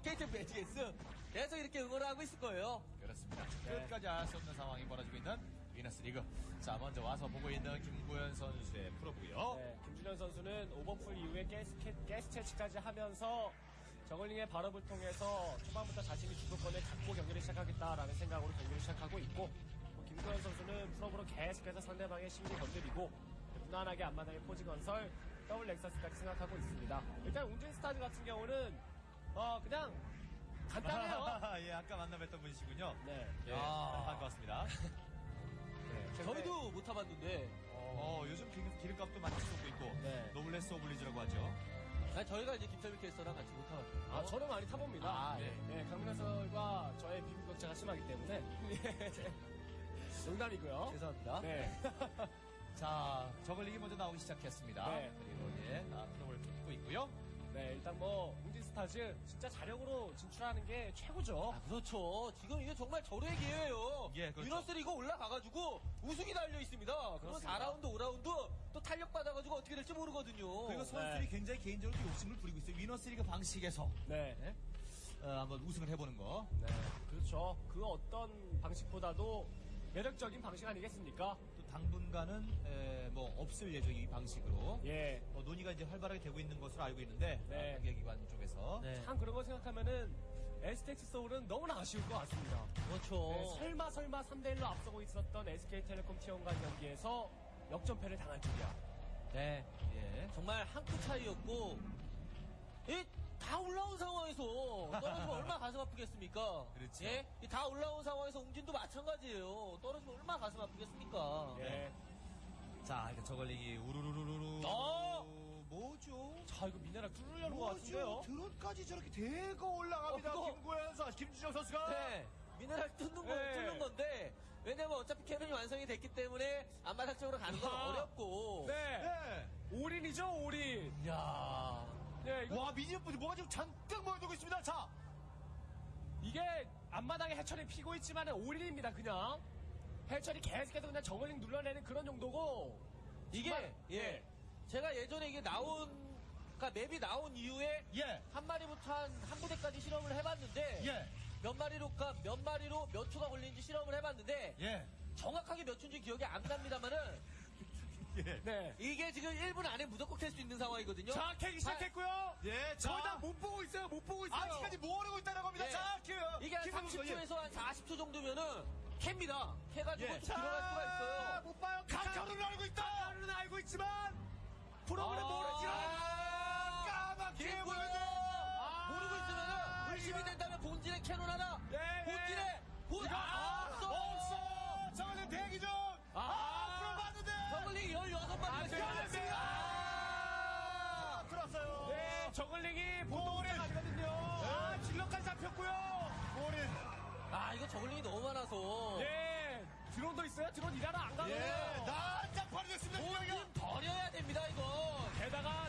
B: KT 매지게스 계속 이렇게 응원을 하고 있을 거예요.
O: 그렇습니다. 끝까지 알 수 없는 상황이 벌어지고 있는 위너스 리그. 자, 먼저 와서 보고 있는 김구현 선수의 프로고요.
L: 네, 김준현 선수는 오버풀 이후에 가스 채취까지 하면서 저글링의 발업을 통해서 초반부터 자신이 주도권을 잡고 경기를 시작하겠다라는 생각으로 경기를 시작하고 있고 김구현 선수는 프로브로 계속해서 상대방의 심리 건드리고 무난하게 앞마당의 포지 건설 더블 렉서스까지 생각하고 있습니다. 일단 웅진 스타즈 같은 경우는 그냥 간단해요.
O: 예, 아까 만나뵀던 분이시군요.
L: 네.
O: 예, 반갑습니다.
L: 네,
B: 저희도 못 타봤는데
O: 요즘 기름값도 많이 쏟고 있고 노블레스 오블리즈라고 하죠.
B: 아니, 저희가 이제 김철민 캐스터랑 같이 못 타봤거든요.
L: 아, 저는 많이 타봅니다.
B: 네.
L: 네, 강민호 선수와 저의 비교격차가 심하기 때문에 농담이고요.
B: 죄송합니다.
L: 네.
O: 자, 저글링이 먼저 나오기 시작했습니다.
L: 네.
O: 그리고 프로를 뚫고 있고요.
L: 네, 일단 뭐 웅진 스타즈 진짜 자력으로 진출하는 게 최고죠.
B: 아, 그렇죠. 지금 이게 정말 절호의 기회예요.
O: 예, 그렇죠.
B: 위너스 리그 올라가가지고 우승이 달려 있습니다. 그럼
L: 그렇습니다.
B: 4라운드, 5라운드 또 탄력 받아가지고 어떻게 될지 모르거든요.
O: 그리고 선수들이 굉장히 개인적으로 욕심을 부리고 있어요. 위너스 리그 방식에서
L: 네.
O: 한번 우승을 해보는 거.
L: 네, 그렇죠. 그 어떤 방식보다도 매력적인 방식 아니겠습니까?
O: 또 당분간은 뭐 없을 예정이 이 방식으로.
L: 예.
O: 논의가 이제 활발하게 되고 있는 것으로 알고 있는데
L: 네.
O: 관계기관 쪽에서.
B: 네.
L: 참 그런 거 생각하면은 STX 소울은 너무나 아쉬울 것 같습니다.
B: 그렇죠.
L: 네, 설마 3대1로 앞서고 있었던 SK텔레콤 T1 간 경기에서 역전패를 당할 줄이야.
B: 네.
O: 예.
B: 정말 한 끗 차이였고, 다 올라온 상황에서 떨어지면 얼마나 가슴 아프겠습니까?
O: 그렇죠.
B: 예? 다 올라온 상황에서 웅진도 마찬가지예요. 떨어지면 얼마나 가슴 아프겠습니까?
L: 예.
O: 자, 이제 저글링이 우르르르르르. 뭐죠?
L: 자, 이거 미네랄 뚫으려는 것 같은데요?
O: 드론까지 저렇게 대거 올라갑니다.
B: 그거-
O: 김구현 선수, 김준영 선수가.
B: 네. 미네랄 뚫는 건데, 왜냐면 어차피 캐논이 완성이 됐기 때문에 앞마당 쪽으로 가는 건 어렵고.
L: 네. 올인이죠, 올인.
B: 이야.
L: 네, 이거
O: 와, 미니언분이 뭐가 지금 잔뜩 모여들고 있습니다. 자,
L: 이게 앞마당에 해철이 피고 있지만 올인입니다, 그냥. 해철이 계속해서 그냥 저글링 눌러내는 그런 정도고.
B: 이게,
L: 정말,
B: 예. 제가 예전에 이게 그러니까 맵이 나온 이후에
O: 예.
B: 한 마리부터 한 부대까지 실험을 해봤는데
O: 예.
B: 몇 마리로 몇 초가 걸리는지 실험을 해봤는데
O: 예.
B: 정확하게 몇 초인지 기억이 안 납니다만은
O: 예.
L: 네.
B: 이게 지금 1분 안에 무조건 캘 수 있는 상황이거든요.
L: 자, 캐기 시작했고요.
O: 예, 자.
L: 거의 다 못 보고 있어요, 못 보고 있어요.
O: 아직까지 모르고 있다는 겁니다.
B: 예.
O: 자,
B: 이게 한 30초에서 한 40초 정도면은 캡니다. 캐가지고
O: 예.
B: 들어갈 수가 있어요.
O: 못 봐요. 가까루는 알고 있다.
L: 가까루는 알고 있지만 프로그램 모르지.
O: 까맣게 보여요.
B: 모르고 있으면은 의심이 된다면 본진의 캐논 하나.
L: 네,
B: 본진의
O: 없어. 저는 대기 중. 앞으로 봤는데.
B: 저글링 16마리가
O: 들었어요.
L: 네, 저글링이 보통으로 가거든요. 질럿까지 잡혔고요.
O: 골인.
B: 이거 저글링이 너무 많아서.
L: 네, 드론도 있어요. 드론 일하러 안 가요.
O: 난장판이 됐습니다.
B: 본진 버려야 됩니다, 이거.
L: 게다가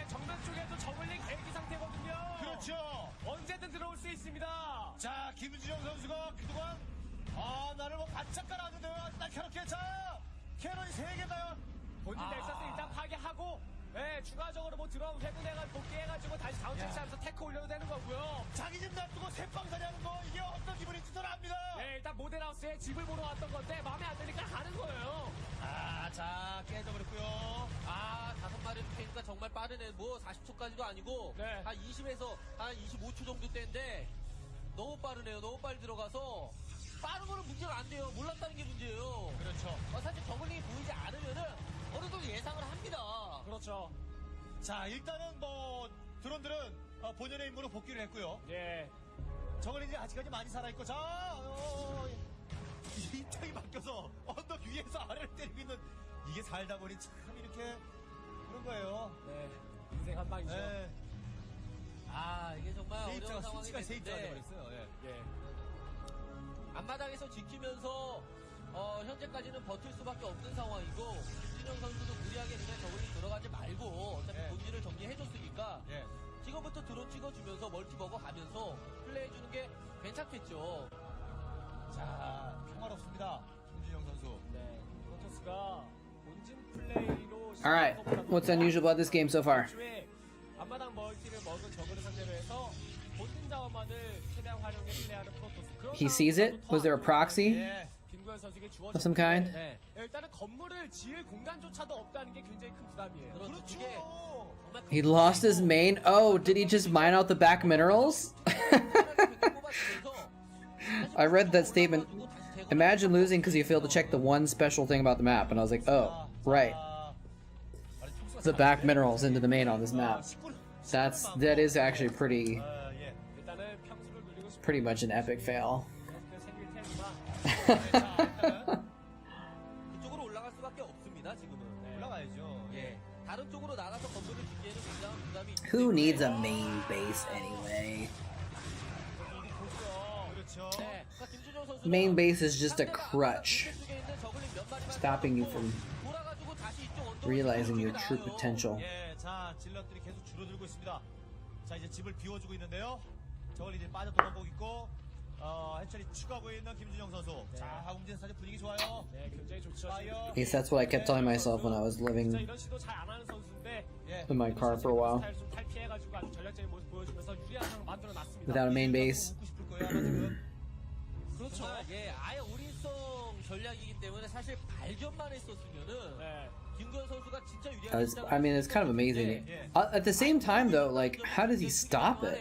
L: 정면 쪽에도 저글링 대기 상태거든요.
O: 그렇죠.
L: 언제든 들어올 수 있습니다.
O: 자, 김준영 선수가 그동안 나를 뭐 바짝 깔아주네요. 날카롭게. 자, 캐논이 3개나요?
L: 본진 넥서스 일단 파괴하고 추가적으로 뭐 드론 회군해가지고 복귀해가지고 다시 다운 채취하면서 테크 올려도 되는 거고요.
O: 자기 집 놔두고 새빵사리 하는 거 이게 어떤 기분인지 저는 압니다.
L: 네, 일단 모델하우스에 집을 보러 왔던 건데 마음에 안 드니까 가는 거예요.
O: 자, 깨져버렸고요.
B: 5마리 캐니까 정말 빠르네. 뭐 40초까지도 아니고
L: 네.
B: 한 20에서 한 25초 정도 때인데 너무 빠르네요. 너무 빨리 들어가서 빠른 거는 문제가 안 돼요. 몰랐다는 게 문제예요.
O: 그렇죠.
B: 사실 저글링이 보이지 않으면은 어느 정도 예상을 합니다.
O: 그렇죠. 자, 일단은 뭐 드론들은 본연의 임무로 복귀를 했고요.
J: 예.
O: 저글링이 아직까지 많이 살아있고, 자, 입장이 바뀌어서 언덕 위에서 아래를 때리고 있는, 이게 살다 보니 참 이렇게 그런 거예요.
J: 네. 인생 한 방이죠.
O: 네.
B: 이게 정말 어려운
O: 세입자가
B: 상황이
O: 수치가 세입자가
B: 됐는데
O: 돼버렸어요. 예.
B: 앞마당에서 지키면서 현재까지는 버틸 수밖에 없는 상황이고 김진영 선수도 무리하게 그냥 저글링 들어가지 말고 어차피 본진을 정리해줬으니까 지금부터 드론 찍어주면서 멀티 먹어가면서 플레이해주는 게 괜찮겠죠.
O: 자, 평화롭습니다. 김진영 선수.
J: 네. 프로토스가 본진 플레이로
D: Alright, what's unusual about this game so far?
J: 앞마당 멀티를 먹은 저그를 상대로 해서 본진 자원만을 최대한 활용해 플레이하는 프로토스.
D: He sees it? Was there a proxy
J: 김구현 선수에게
D: of some kind?
J: 네. 일단은 건물을 지을 공간조차도 없다는 게 굉장히 큰 부담이에요.
B: 그렇죠.
D: He lost his main. Oh, did he just mine out the back minerals? I read that statement. Imagine losing because you failed to check the one special thing about the map, and I was like, oh, right. The back minerals into the main on this map. That is actually pretty much an epic fail.
B: 그쪽으로 올라갈 수밖에 없습니다. 지금은.
O: 올라가야죠.
B: 다른 쪽으로 나가서 건물을 짓기에는 굉장한 부담이 있기
D: Who
B: 때문에
D: needs a main base anyway? Main base is just a crutch, stopping you from realizing your true potential.
O: 자, 질럿들이 계속 줄어들고 있습니다. 자, 이제 집을 비워주고 있는데요. 저걸 이제 빠져 도망보고 있고, 해철이 추가하고 있는 김준영 선수. 자, 하공진 사실 분위기 좋아요.
J: 네, 굉장히 좋죠.
D: At least that's what I kept telling myself when I was living
J: 이런 시도 잘 안 하는 선수인데
D: in my car for a while
J: 좀 탈피해가지고 아주 전략적인 모습 보여주면서 유리한 상황을 만들어놨습니다.
D: without a main base.
B: 그렇죠. 아예 올인성 전략이기 때문에 사실 발견만 했었으면은 김구현 선수가 진짜 유리한
D: I mean, it's kind of amazing. At the same time, though, like, how does he stop it?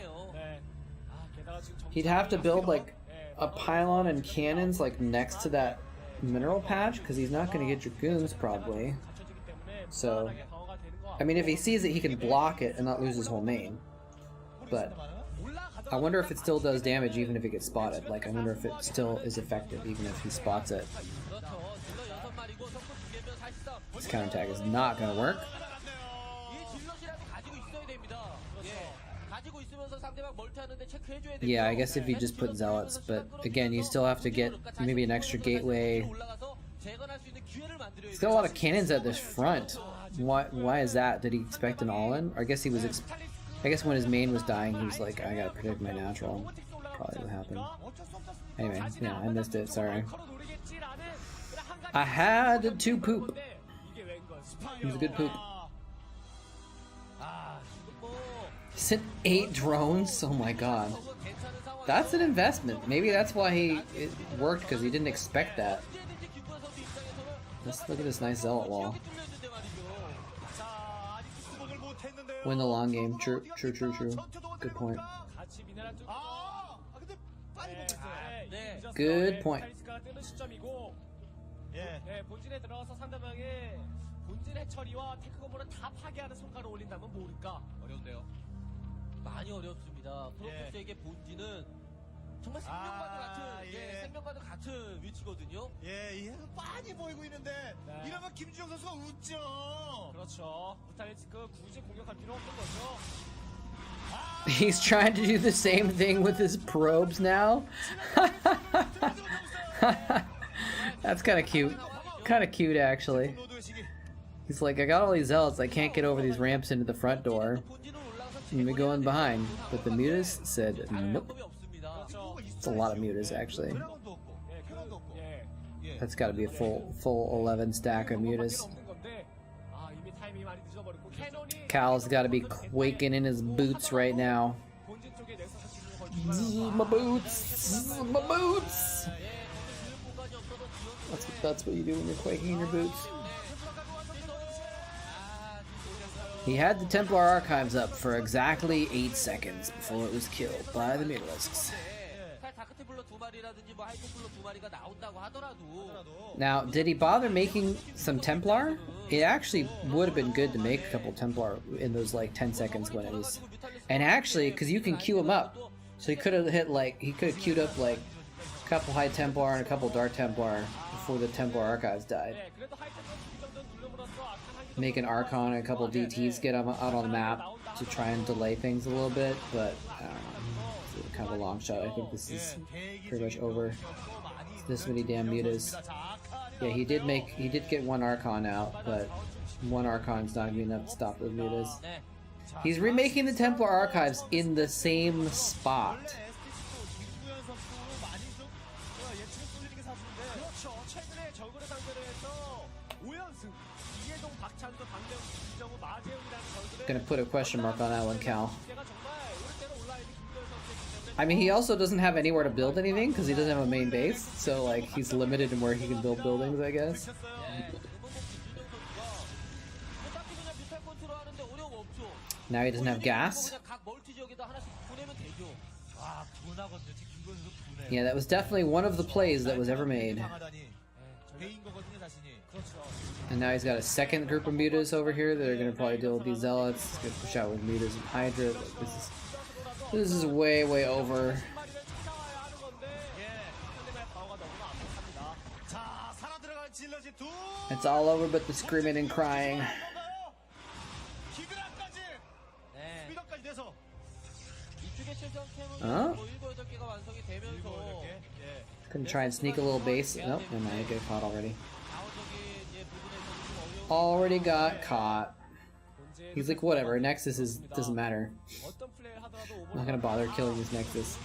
D: He'd have to build like a pylon and cannons like next to that mineral patch because he's not going to get Dragoons probably. So, I mean, if he sees it, he can block it and not lose his whole main. But I wonder if it still does damage even if it gets spotted. Like, I wonder if it still is effective even if he spots it. This counterattack is not going to work. Yeah, I guess if you just put zealots, but again, you still have to get maybe an extra gateway. He's got a lot of cannons at this front. Why is that? Did he expect an all-in? I guess he was. I guess when his main was dying, he was like, I gotta protect my natural. Probably what happened. Anyway, yeah, I missed it. Sorry. I had to poop. It was a good poop. He sent 8 drones? Oh my god. That's an investment. Maybe that's why it worked, because he didn't expect that. Let's look at this nice zealot wall. Win the long game. True. Good point. Good point.
J: 본진에 들어가서 상대방의 본진의 처리와 테크 건물을 다 파괴하는 성과를 올린다면 모를까? 어려운데요.
B: 많이 어렵습니다. 프로토스에게 본진은 정말 생명과도 같은 생명과도 같은 위치거든요.
O: 이게 빤히 보이고 있는데 이러면 김주영 선수가 웃죠.
J: 그렇죠. 무탈리스크 굳이 공격할 필요 없는 거죠.
D: He's trying to do the same thing with his probes now. That's kind of cute. Kind of cute, actually. He's like, I got all these zealots, I can't get over these ramps into the front door. Let me go in behind. But the mutas said, nope. It's a lot of mutas, actually. That's got to be a full 11 stack of mutas. Cal's got to be quaking in his boots right now. My boots! My boots! That's what you do when you're quaking in your boots. He had the Templar Archives up for exactly 8 seconds before it was killed by the Mutalisks.
B: 다크테플러 2마리라든지 뭐 하이테플러 2마리가 나온다고 하더라도
D: Now, did he bother making some Templar? It actually would have been good to make a couple Templar in those like 10 seconds when it was. And actually, because you can queue him up, so he could have hit like he could have queued up like a couple High Templar and a couple Dark Templar before the Templar archives died. Make an Archon and a couple DTs get him out on the map to try and delay things a little bit, but I don't know. It's kind of a long shot. I think this is pretty much over. It's this many damn mutas. Yeah, he did get one Archon out, but one Archon's not gonna be enough to stop those mutas. He's remaking the Templar archives in the same spot. Gonna put a question mark on that one, Cal. I mean, he also doesn't have anywhere to build anything because he doesn't have a main base, so like he's limited in where he can build buildings, I guess. Now he doesn't have gas. Yeah, that was definitely one of the plays that was ever made. And now he's got a second group of mutas over here that are gonna probably deal with these zealots. He's gonna push out with mutas and Hydra. Like, this is way, way over. It's all over but the screaming and crying. Huh? Couldn't try and sneak a little base. Nope, never mind, I get caught already. Already got caught. He's like, whatever, Nexus doesn't matter. I'm not gonna bother killing this Nexus.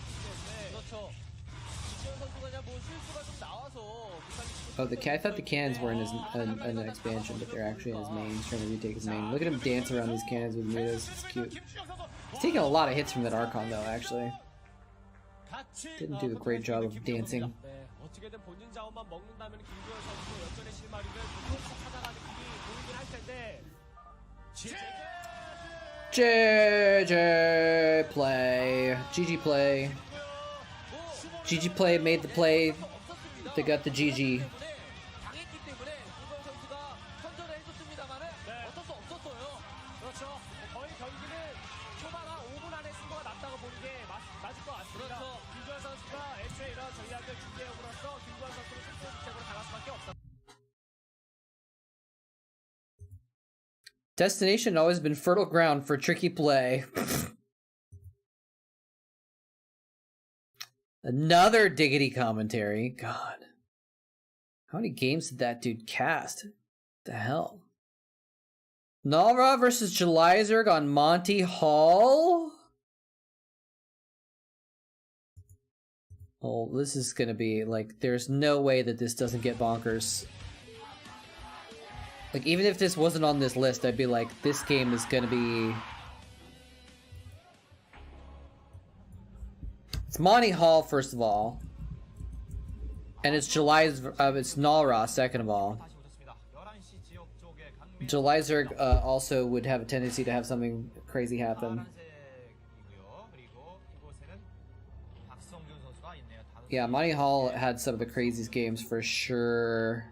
D: Oh, I thought the cannons were in his an expansion, but they're actually in his main. He's trying to retake his main. Look at him dance around these cannons with mutas. It's cute. He's taking a lot of hits from that Archon, though, actually. Didn't do a great job of dancing. JJ play. GG play. GG play made the play. They got the GG. Destination always been fertile ground for tricky play. Another diggity commentary. God. How many games did that dude cast? The hell? Nalra versus Jelizerg on Monty Hall? Oh, this is gonna be like, there's no way that this doesn't get bonkers. Like, even if this wasn't on this list, I'd be like, this game is gonna be... It's Monty Hall, first of all. And it's it's Nalra, second of all. Jelizerg also would have a tendency to have something crazy happen. Yeah, Monty Hall had some of the craziest games for sure.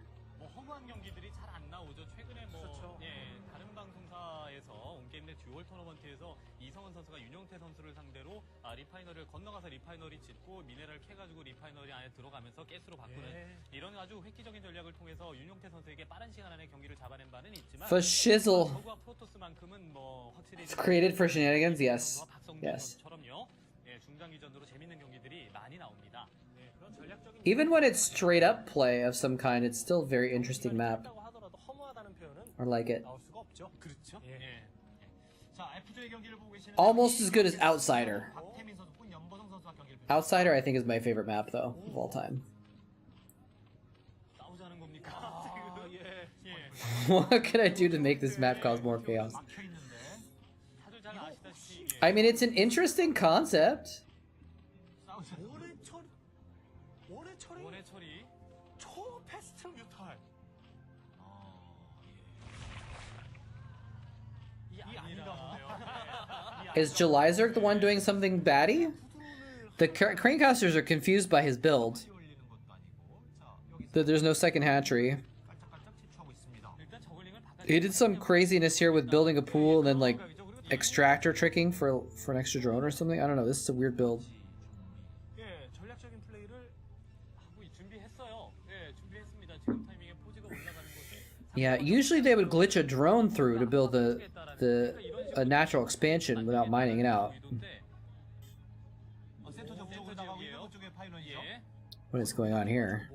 P: 리파이너리를 건너가서 리파이너리 짓고 미네랄 캐가지고 리파이너리 안에 들어가면서 가스로 바꾸는 이런 아주 획기적인 전략을 통해서 윤용태 선수에게 빠른 시간 안에 경기를 잡아낸 바는 있지만
D: For shizzle.
P: 저그와 프로토스만큼은 뭐 확실히
D: It's created for shenanigans, yes. Yes.
P: 처럼요. 예, 중장기전으로 재밌는 경기들이 많이 나옵니다.
D: Even when it's straight up play of some kind, it's still a very interesting map. I like it.
P: 그렇죠. 예. 자, F2의 경기를 보고 계시는
D: Almost as good as Outsider. Outsider, I think, is my favorite map, though, of all time. What can I do to make this map cause more chaos? I mean, it's an interesting concept. Is Jelizerg the one doing something batty? The Cranecasters are confused by his build. There's no second hatchery. He did some craziness here with building a pool and then like extractor tricking for an extra drone or something. I don't know. This is a weird build. Yeah, usually they would glitch a drone through to build a natural expansion without mining it out. What is going on here?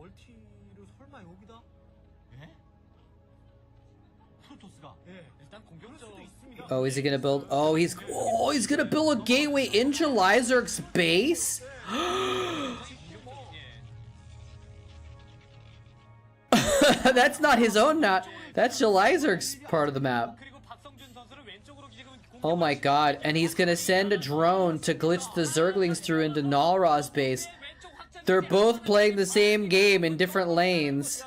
D: Oh, is he gonna build? Oh, he's gonna build a gateway into Lizerk's base. That's not his own map. That's Lizerk's part of the map. Oh my god! And he's gonna send a drone to glitch the Zerglings through into Nalra's base. They're both playing the same game in different lanes.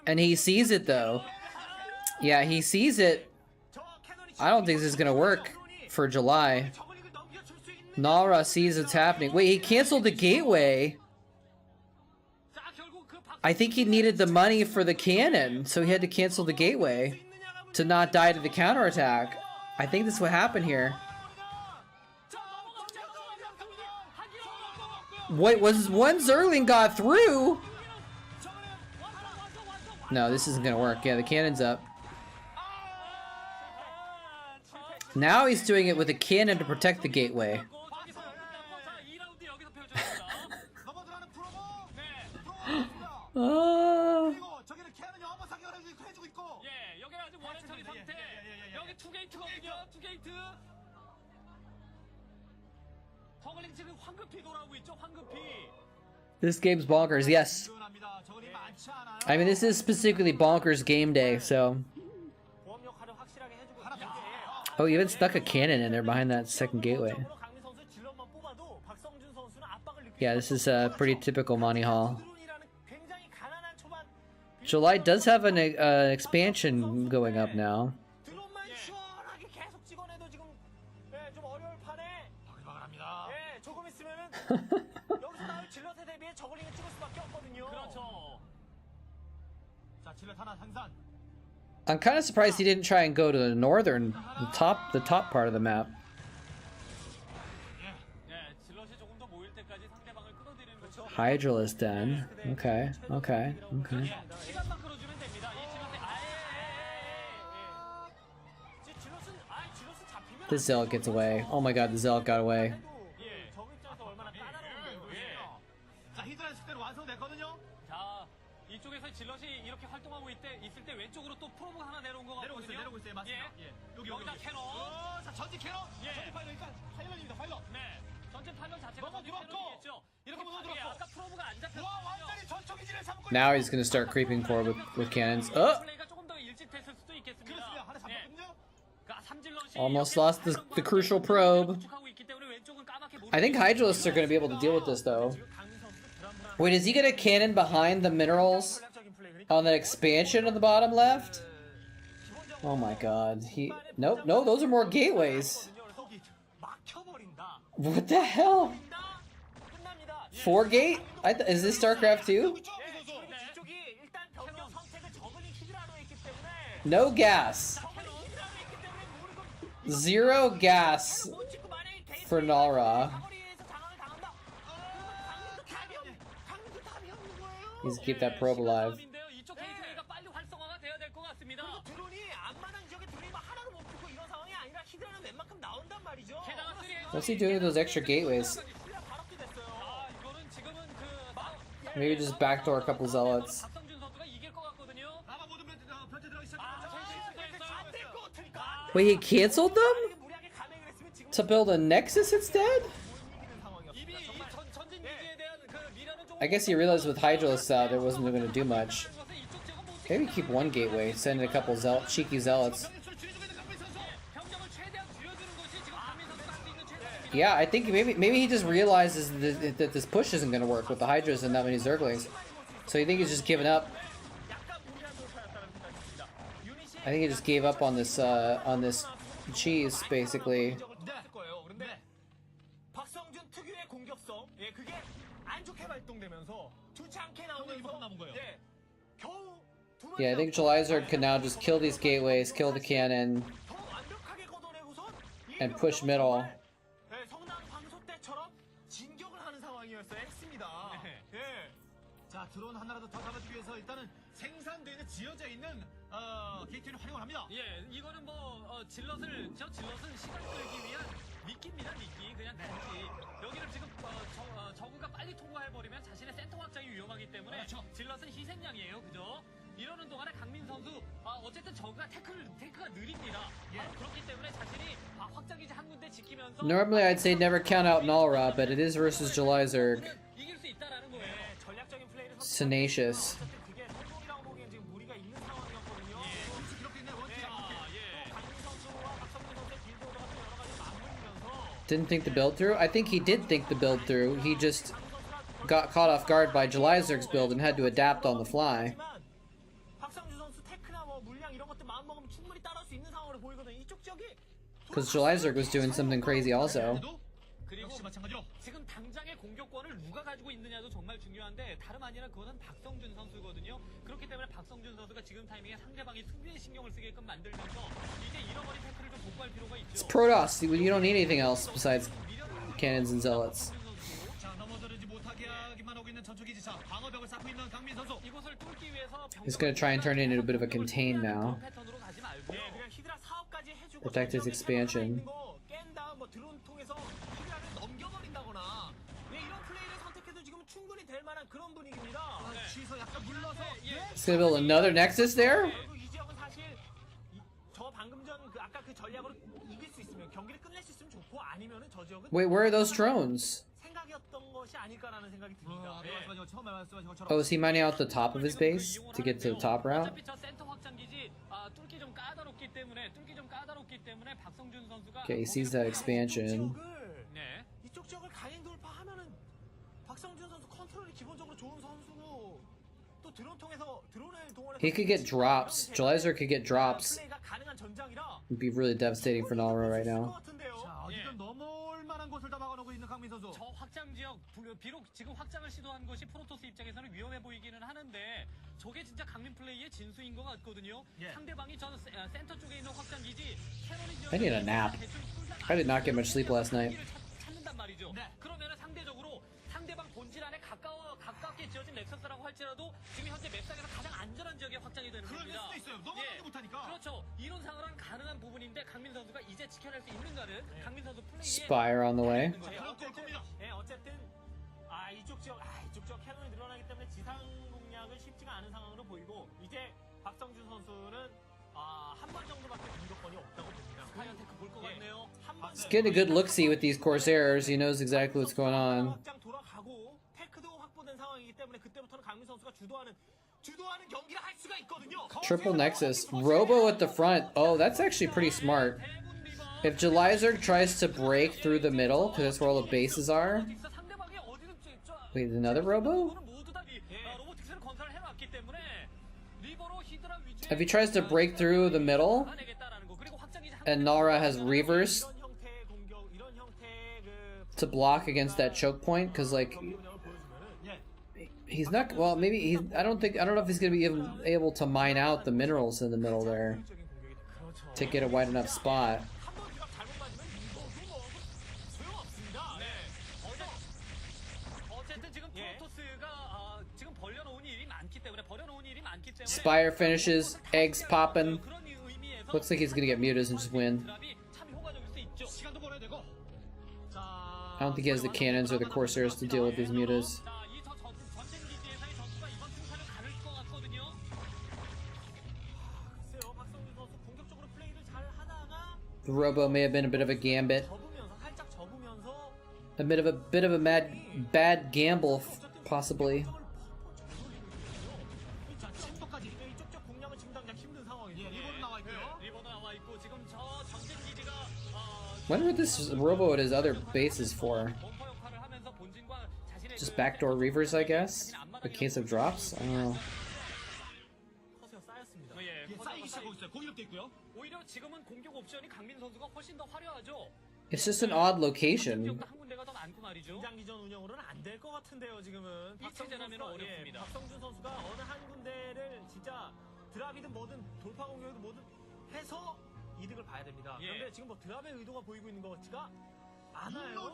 D: And he sees it though. Yeah, he sees it. I don't think this is gonna work for July. Nalra sees what's happening. Wait, he canceled the gateway. I think he needed the money for the cannon, so he had to cancel the gateway to not die to the counterattack. I think that's what happened here. Wait, was one Zergling got through? No, this isn't gonna work. Yeah, the cannon's up. Now he's doing it with a cannon to protect the gateway. This game's bonkers, yes. I mean, this is specifically bonkers game day, so. Oh, he even stuck a cannon in there behind that second gateway. Yeah, this is a pretty typical Monty Hall. July does have an expansion going up now. I'm kind of surprised he didn't try and go to the northern, the top part of the map. Hydralisk then. Okay, okay, okay. The Zealot gets away. Oh my god, the Zealot got away. Now he's gonna start creeping forward with cannons. Oh! Almost lost the crucial probe. I think Hydralisks are gonna be able to deal with this though. Wait, is he gonna cannon behind the minerals on that expansion on the bottom left? Oh my god. Nope, no, those are more gateways. What the hell? 4 gate? Is this Starcraft 2? No gas. 0 gas for Nalra. He's keep that probe alive. What's he doing with those extra gateways? Maybe just backdoor a couple zealots. Wait, he canceled them? To build a Nexus instead? I guess he realized with Hydralisk out there wasn't going to do much. Maybe keep one gateway, send in a couple cheeky zealots. Yeah, I think maybe he just realizes that this push isn't going to work with the Hydras and that many Zerglings. So you think he's just giving up? I think he just gave up on this cheese, basically.
E: 그런데 박성준 특유의 공격성, 예, 그게 안 좋게 발동되면서 좋지 않게 나오면서 예, 겨우
D: Yeah, I think Jelizard can now just kill these gateways, kill the cannon, and push middle.
E: 예, 성남 광소 때처럼 진격을 하는 상황이었어요. 했습니다. 예.
O: 자, 드론 하나라도 더 잡아주기 위해서 일단은 생산되는 지어져 있는 게이트를 활용을 합니다.
L: 예, 이거는 질럿은 시간 끌기 위한 미끼입니다, 미끼. 그냥 단지 여기를 지금 저그가 빨리 통과해버리면 자신의 센터 확장이 위험하기 때문에
O: 그렇죠.
L: 질럿은 희생양이에요, 그죠? 이러는 동안에 강민 선수 어쨌든 저그가 테크가 느립니다. 그렇기 때문에 자신이 확장기지 한 군데 지키면서
D: Normally I'd say never count out Nalra, but it is versus Jelizard.
L: 이길 수 있다라는 거예요.
E: 전략적인 플레이를
D: Tenacious.
E: 그게 성공이라고 보기엔 지금 무리가 있는 상황이었거든요.
D: Didn't think the build through? I think he did think the build through. He just got caught off guard by Jelizard's build and had to adapt on the fly. Because Jelizard was doing something crazy also.
L: 지금 당장의 공격권을 누가 가지고 있느냐도 정말 중요한데 다름 아니라 그것은 박성준 선수거든요. 그렇기 때문에 박성준 선수가 지금 타이밍에 상대방이 수비에 신경을 쓰게끔 만들면서 이제 잃어버린 태클을 좀 복구할 필요가 있죠.
D: It's Protoss. You don't need anything else besides cannons and zealots. He's gonna try and turn it into a bit of a contain now. Protect his expansion. He's gonna build another Nexus there? Wait, where are those drones? Oh, is he mining out the top of his base to get to the top route? Okay, he sees that expansion. He could get drops. Jelizard could get drops. It'd be really devastating for Nalra right now.
L: 저 확장 지역 비록 지금 확장을 시도한 것이 프로토스 입장에서는 위험해 보이기는 하는데 저게 진짜 강민 플레이의 진수인 것 같거든요. 상대방이 저 센터 쪽에 있는 확장 기지 캐논이
D: I need a nap. I did not get much sleep last night.
L: 찾는단 말이죠. 그러면은 상대적으로 상대방 본질 안에 가깝게 지어진 넥서스라고 할지라도 지금 현재 맵상에서 가장 안전한 지역에 확장이 되는 겁니다.
O: 그럴 수도 있어요. 넘어가지 못하니까.
L: 그렇죠. 이론상으로는 가능한 부분인데 강민 선수가 이제 지켜낼 수 있는가는 강민 선수 플레이에
D: Spire on the way.
E: 어쨌든 이쪽 지역 캐논이 늘어나기 때문에 지상 공략은 쉽지가 않은 상황으로 보이고 이제 박성준 선수는 한 번 정도밖에 공격권이 없다고 봅니다.
L: 스카이어 테크 볼 것 같네요.
D: He's getting a good look-see with these Corsairs. He knows exactly what's going on.
E: 확장 돌아가고 테크도 확보된 상황이기 때문에 그때부터는 강민 선수가 주도하는 경기를 할 수가 있거든요.
D: Triple Nexus. Robo at the front. Oh, that's actually pretty smart. If Jelizard tries to break through the middle, because that's where all the bases are. Wait, another Robo? If he tries to break through the middle, and Nalra has Reavers to block against that choke point, because like he's not, well, maybe he's, I don't know if he's gonna be able to mine out the minerals in the middle there to get a wide enough spot. Spire finishes, eggs popping. Looks like he's gonna get mutas and just win. I don't think he has the cannons or the Corsairs to deal with these mutas. The Robo may have been a bit of a gambit. A bit of a bad gamble, possibly. When would this Robo at his other bases for? Just backdoor Reavers, I guess? In case of drops? I don't know.
E: 병력도 있고요. 오히려 지금은 공격 옵션이 강민 선수가 훨씬 더 화려하죠.
D: It's just an odd location.
E: 한 군데가 더 많고 말이죠. 긴장기전 운영으로는 안 될 것 같은데요, 지금은.
L: 체제라면 어렵습니다.
E: 박성준 선수가 어느 한 군데를 진짜 드랍이든 뭐든 돌파 공격이든 뭐든 해서 이득을 봐야 됩니다.
L: 예.
E: 그런데 지금 뭐 드랍의 의도가 보이고 있는 것 같지가 않아요.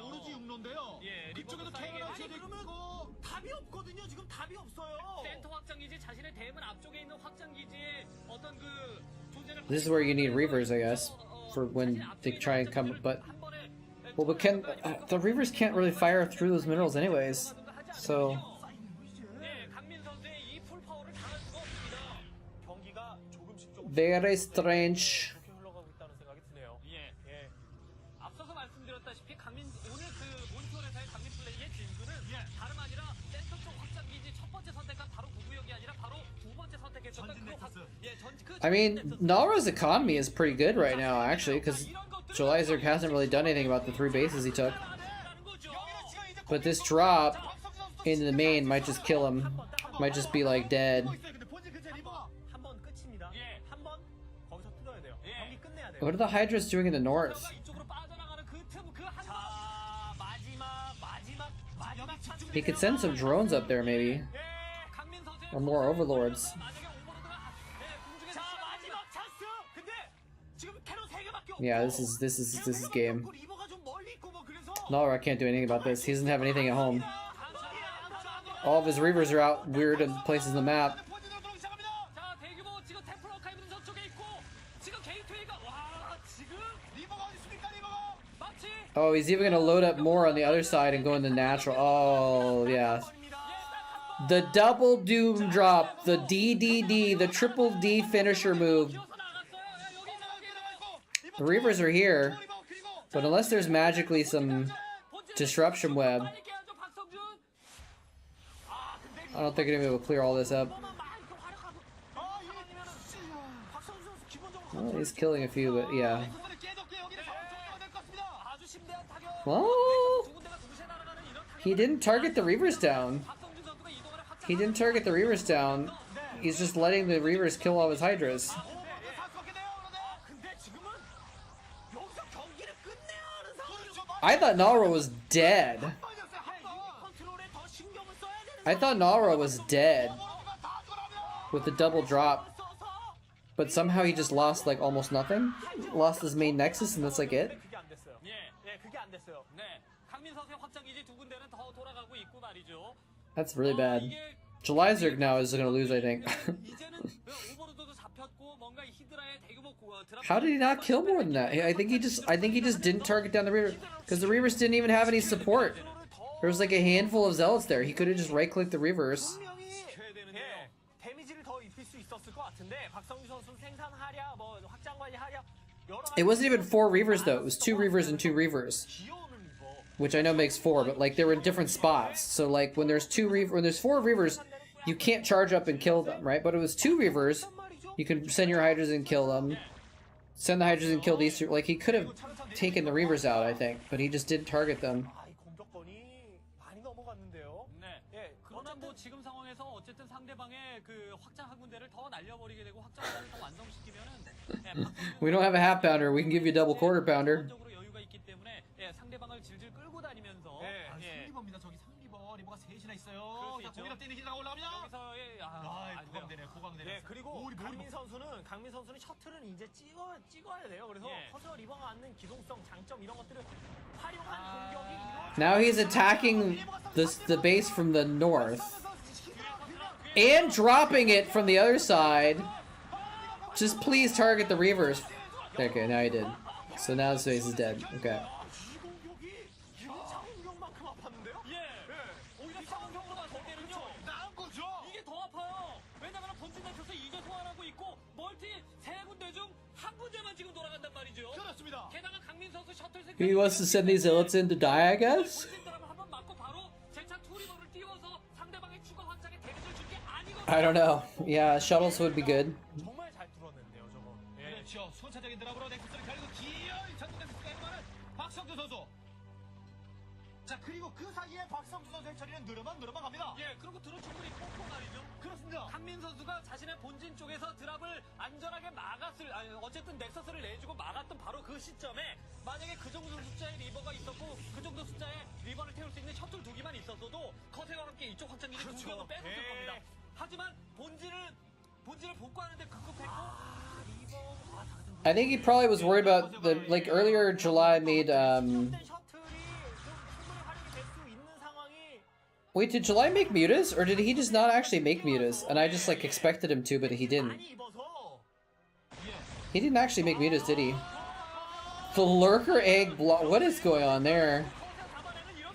L: 오로지 육로인데요. 예,
E: 그쪽에도 캐논 셔도 있고 답이 없거든요. 지금 답이 없어요.
L: 센터 확장기지 자신의 대문 앞쪽에 있는 확장기지의 어떤 그 존재를
D: This is where you need reavers, I guess, for when they try and come. But well, but can the reavers can't really fire through those minerals anyways? So very strange.
L: 앞서서 말씀드렸다시피 강민 오늘 그 몬티올에서의 강민 플레이의 진수는 다름 아니라 센터 쪽 확장기지 첫 번째 선택한 바로 구구역이 아니라 바로 두 번째 선택했었던
D: I mean, Nalra's economy is pretty good right now, actually, because Zerg hasn't really done anything about the 3 bases he took. But this drop in the main might just kill him. Might just be like dead. What are the Hydras doing in the north? He could send some drones up there, maybe. Or more overlords. Yeah, this is game. Nalra can't do anything about this. He doesn't have anything at home. All of his reavers are out weird in places in the map. Oh, he's even gonna load up more on the other side and go into natural. Oh, yeah. The double doom drop, the DDD, the triple D finisher move. The Reavers are here, but unless there's magically some disruption web, I don't think I'm gonna be able to clear all this up. Well, he's killing a few, but yeah. Well, he didn't target the Reavers down. He didn't target the Reavers down. He's just letting the Reavers kill all his Hydras. I thought Nalra was dead. I thought Nalra was dead with the double drop. But somehow he just lost like almost nothing. Lost his main nexus and that's like it. That's really bad. Zerg now is gonna lose, I think. How did he not kill more than that? I think he just didn't target down the Reaver because the Reavers didn't even have any support. There was like a handful of zealots there. He could have just right-clicked the Reavers. It wasn't even 4 Reavers though. It was 2 Reavers and 2 Reavers, which I know makes 4, but like they were in different spots. So like when there's 4 Reavers, you can't charge up and kill them, right? But it was 2 Reavers. You can send your Hydras and kill them. Send the Hydras and kill these 2. Like he could have taken the Reavers out, I think, but he just didn't target them.
L: 지금 상황에서 어쨌든 상대방의 그 확장 한 군데를 더 날려버리게 되고 확장을 더 완성시키면은
D: We don't have a half pounder. We can give you a double quarter pounder.
L: 여유가 있기 때문에 상대방을 질질 끌고 다니면서
E: 상리버입니다. 저기 상리버 리버가 셋이나 있어요. 자, 거기다 뛰는 기자가 올라갑니다. 여기서의 고강되네. 그리고 강민 선수는 셔틀은 이제 찍어야 돼요. 그래서 커서 리버가 앉는 기동성, 장점 이런 것들을 활용한 공격이
D: Now he's attacking the base from the north and dropping it from the other side. Just please target the Reavers. Okay, now he did. So now this base is dead. Okay. He wants to send these zealots in to die, I guess? I don't know. Yeah, shuttles would be good.
O: 자, 그리고 그 사이에 박성주 선수의 처리는 늘어만 갑니다.
L: 예, 그리고 드론 충분히 뽕뽕 말이죠.
O: 그렇습니다.
L: 한민 선수가 자신의 본진 쪽에서 드랍을 안전하게 어쨌든 넥서스를 내주고 막았던 바로 그 시점에 만약에 그 정도 숫자의 리버가 있었고 그 정도 숫자의 리버를 태울 수 있는 셔틀 2기만 있었어도 커세와 함께 이쪽 확장기를
O: 그렇죠.
L: 2개는 뺏었을 겁니다. 하지만 본진을 복구하는데 급급했고
D: I think he probably was worried about the like earlier July made Wait, did July make mutas, or did he just not actually make mutas? And I just like expected him to, but he didn't. He didn't actually make mutas, did he? The lurker egg block. What is going on there?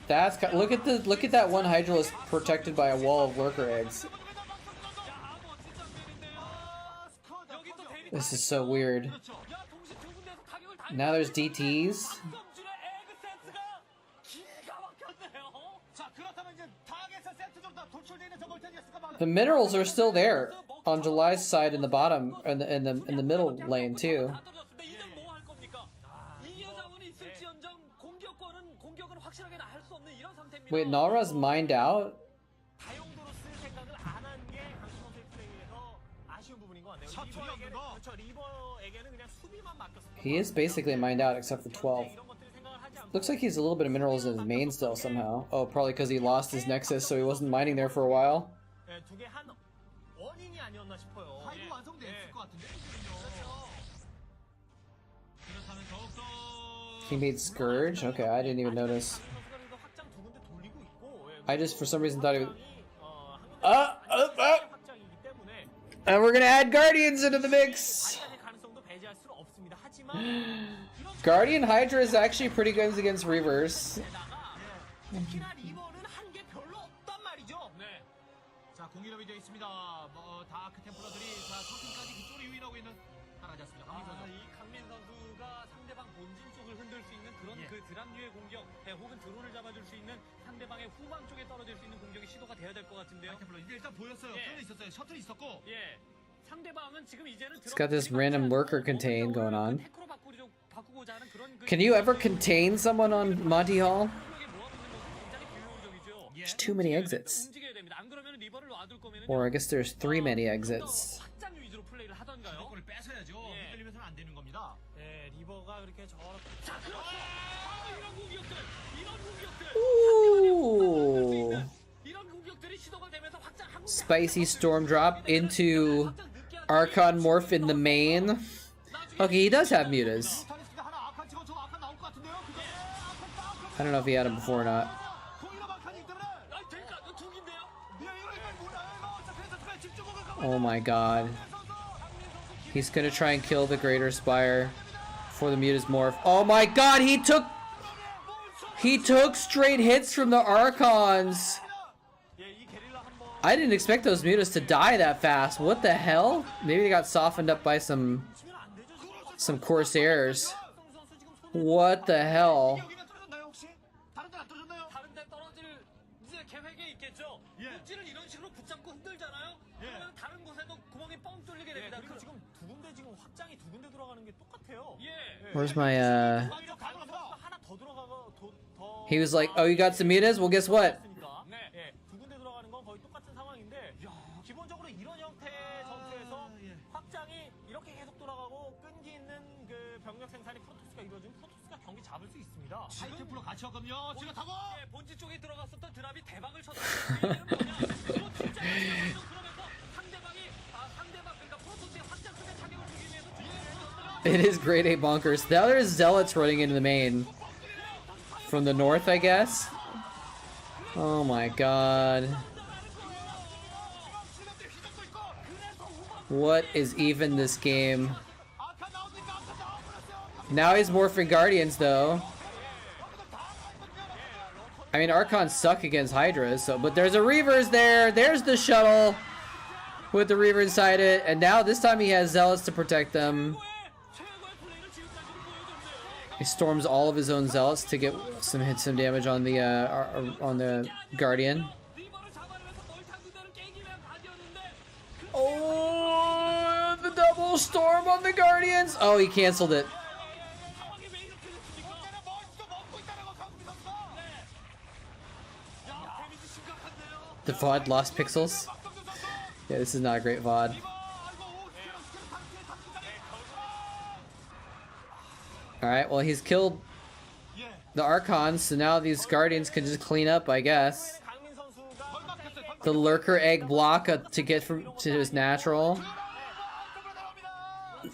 D: That's look at that one Hydralisk protected by a wall of lurker eggs. This is so weird. Now there's DTs. The minerals are still there on July's side in the bottom, in the middle lane too. Wait, Nara's mined out? He is basically mined out except for 12. Looks like he's a little bit of minerals in his main still somehow. Oh, probably because he lost his nexus, so he wasn't mining there for a while. He made Scourge? Okay, I didn't even notice. I just, for some reason, thought he was... And we're gonna add Guardians into the mix! Guardian Hydra is actually pretty good against Reavers. It's got this random lurker contain going on. Can you ever contain someone on Monty Hall? There's too many exits. Or I guess there's three many exits. Ooh. Spicy storm drop into Archon morph in the main. Okay, he does have mutas. I don't know if he had him before or not. Oh my god. He's gonna try and kill the Greater Spire before the mutas morph. Oh my god, he took straight hits from the Archons. I didn't expect those mutas to die that fast. What the hell? Maybe they got softened up by some Corsairs. What the hell? Where's my He was like, oh, you got some mutas? Well, guess what? It is grade A bonkers. Now there's zealots running into the main. From the north, I guess? Oh my god. What is even this game? Now he's morphing Guardians, though. I mean, Archons suck against Hydras, so, but there's a Reavers there. There's the shuttle with the Reaver inside it, and now this time he has Zealots to protect them. He storms all of his own Zealots to get some damage on the Guardian. Oh, the double storm on the Guardians! Oh, he canceled it. The VOD lost pixels. Yeah, this is not a great VOD. Alright, well he's killed the Archons, so now these Guardians can just clean up, I guess. The Lurker Egg block to get to his natural.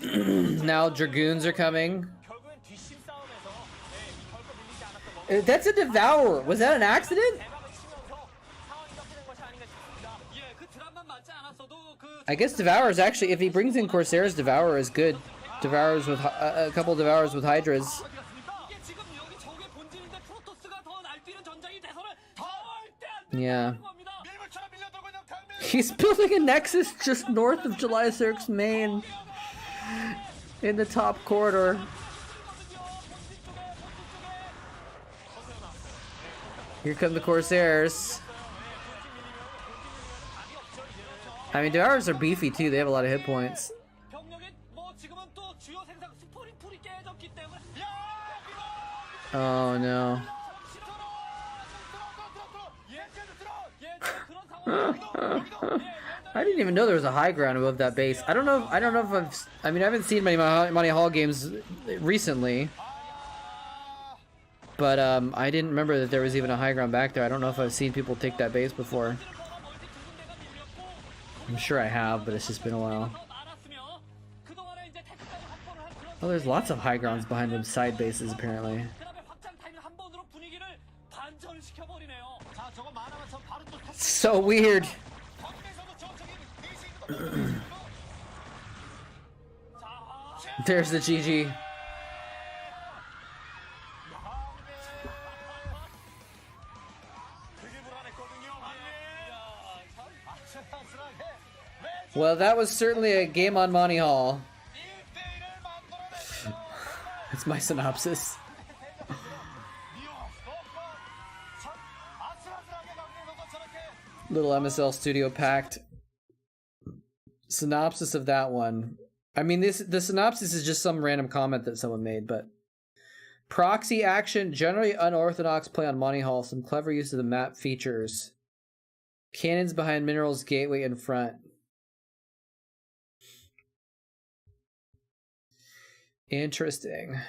D: Now Dragoons are coming. That's a Devourer. Was that an accident? I guess Devourer is actually, if he brings in Corsairs, Devourer is good. Devourers with a couple Devourers with Hydras. Yeah. He's building a Nexus just north of July Zerg's main. In the top corridor. Here come the Corsairs. I mean, Devourers are beefy too, they have a lot of hit points. Oh no. I didn't even know there was a high ground above that base. I don't know if I haven't seen many Money Hall games recently. But I didn't remember that there was even a high ground back there. I don't know if I've seen people take that base before. I'm sure I have, but it's just been a while. Oh, there's lots of high grounds behind them side bases apparently. So weird. There's the GG. Well, that was certainly a game on Monty Hall. That's my synopsis. Little MSL studio packed synopsis of that one. I mean, the synopsis is just some random comment that someone made, but proxy action, generally unorthodox play on Monty Hall, some clever use of the map features. Cannons behind minerals, gateway in front. Interesting.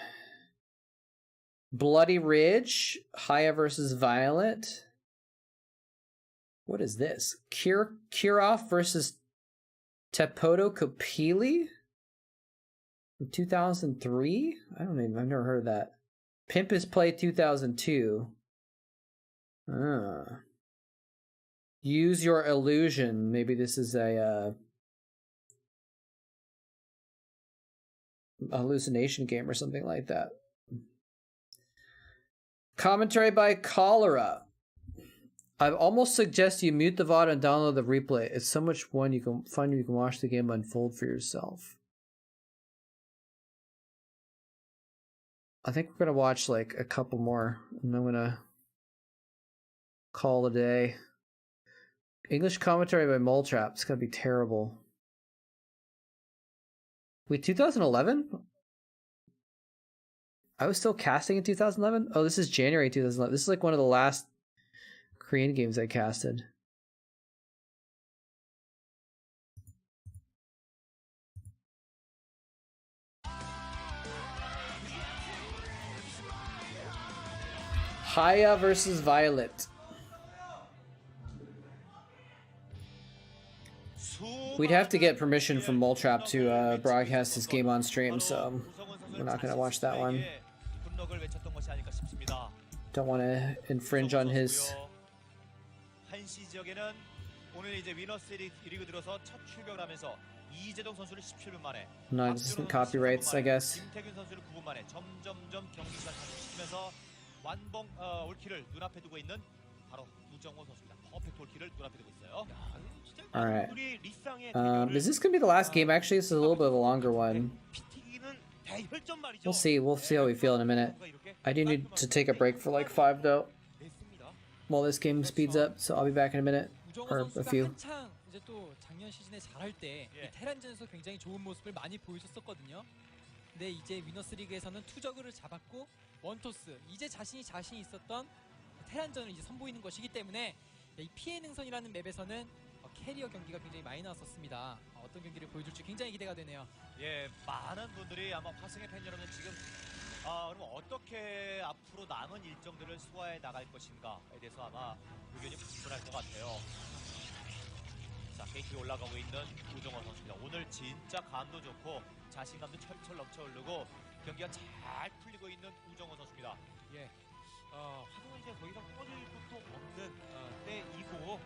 D: Bloody Ridge, Haya versus Violet. What is this? Kirov versus Tepoto Kopili? 2003? I've never heard of that. Pimp is Play 2002. Use Your Illusion. Maybe this is a hallucination game or something like that. Commentary by Cholera. I almost suggest you mute the VOD and download the replay. It's so much fun you can watch the game unfold for yourself. I think we're gonna watch like a couple more, and I'm gonna call it a day. English commentary by moletrap. It's gonna be terrible. Wait, 2011? I was still casting in 2011? Oh, this is January 2011. This is like one of the last Korean games I casted. Haya versus Violet. We'd have to get permission from moletrap to broadcast this game on stream, so we're not going to watch that one. Don't want to infringe on his... non-existent copyrights, I guess. Alright. Is this gonna be the last game? Actually, this is a little bit of a longer one. We'll see how we feel in a minute. I do need to take a break for like 5 though, while this game speeds up, so I'll be back in a minute, or a few.
Q: 이제 또 작년 시즌에 잘할 때 테란전에서 굉장히 좋은 모습을 많이 보여줬었거든요. 근데 이제 위너스 리그에서는 투저그를 잡았고 원토스, 이제 자신이 있었던 테란전을 이제 선보이는 것이기 때문에 이 피해 능선이라는 맵에서는 캐리어 경기가 굉장히 많이 나왔었습니다. 어떤 경기를 보여줄지 굉장히 기대가 되네요.
O: 예, 많은 분들이 아마 화승의 팬 여러분 지금 그럼 어떻게 앞으로 남은 일정들을 소화해 나갈 것인가에 대해서 아마 의견이 분분할 것 같아요. 자, 게이트에 올라가고 있는 우정원 선수입니다. 오늘 진짜 감도 좋고 자신감도 철철 넘쳐 흐르고 경기가 잘 풀리고 있는 우정원 선수입니다.
N: 예. 하지만 이제 더 이상 꺼질 것도 없는 때이고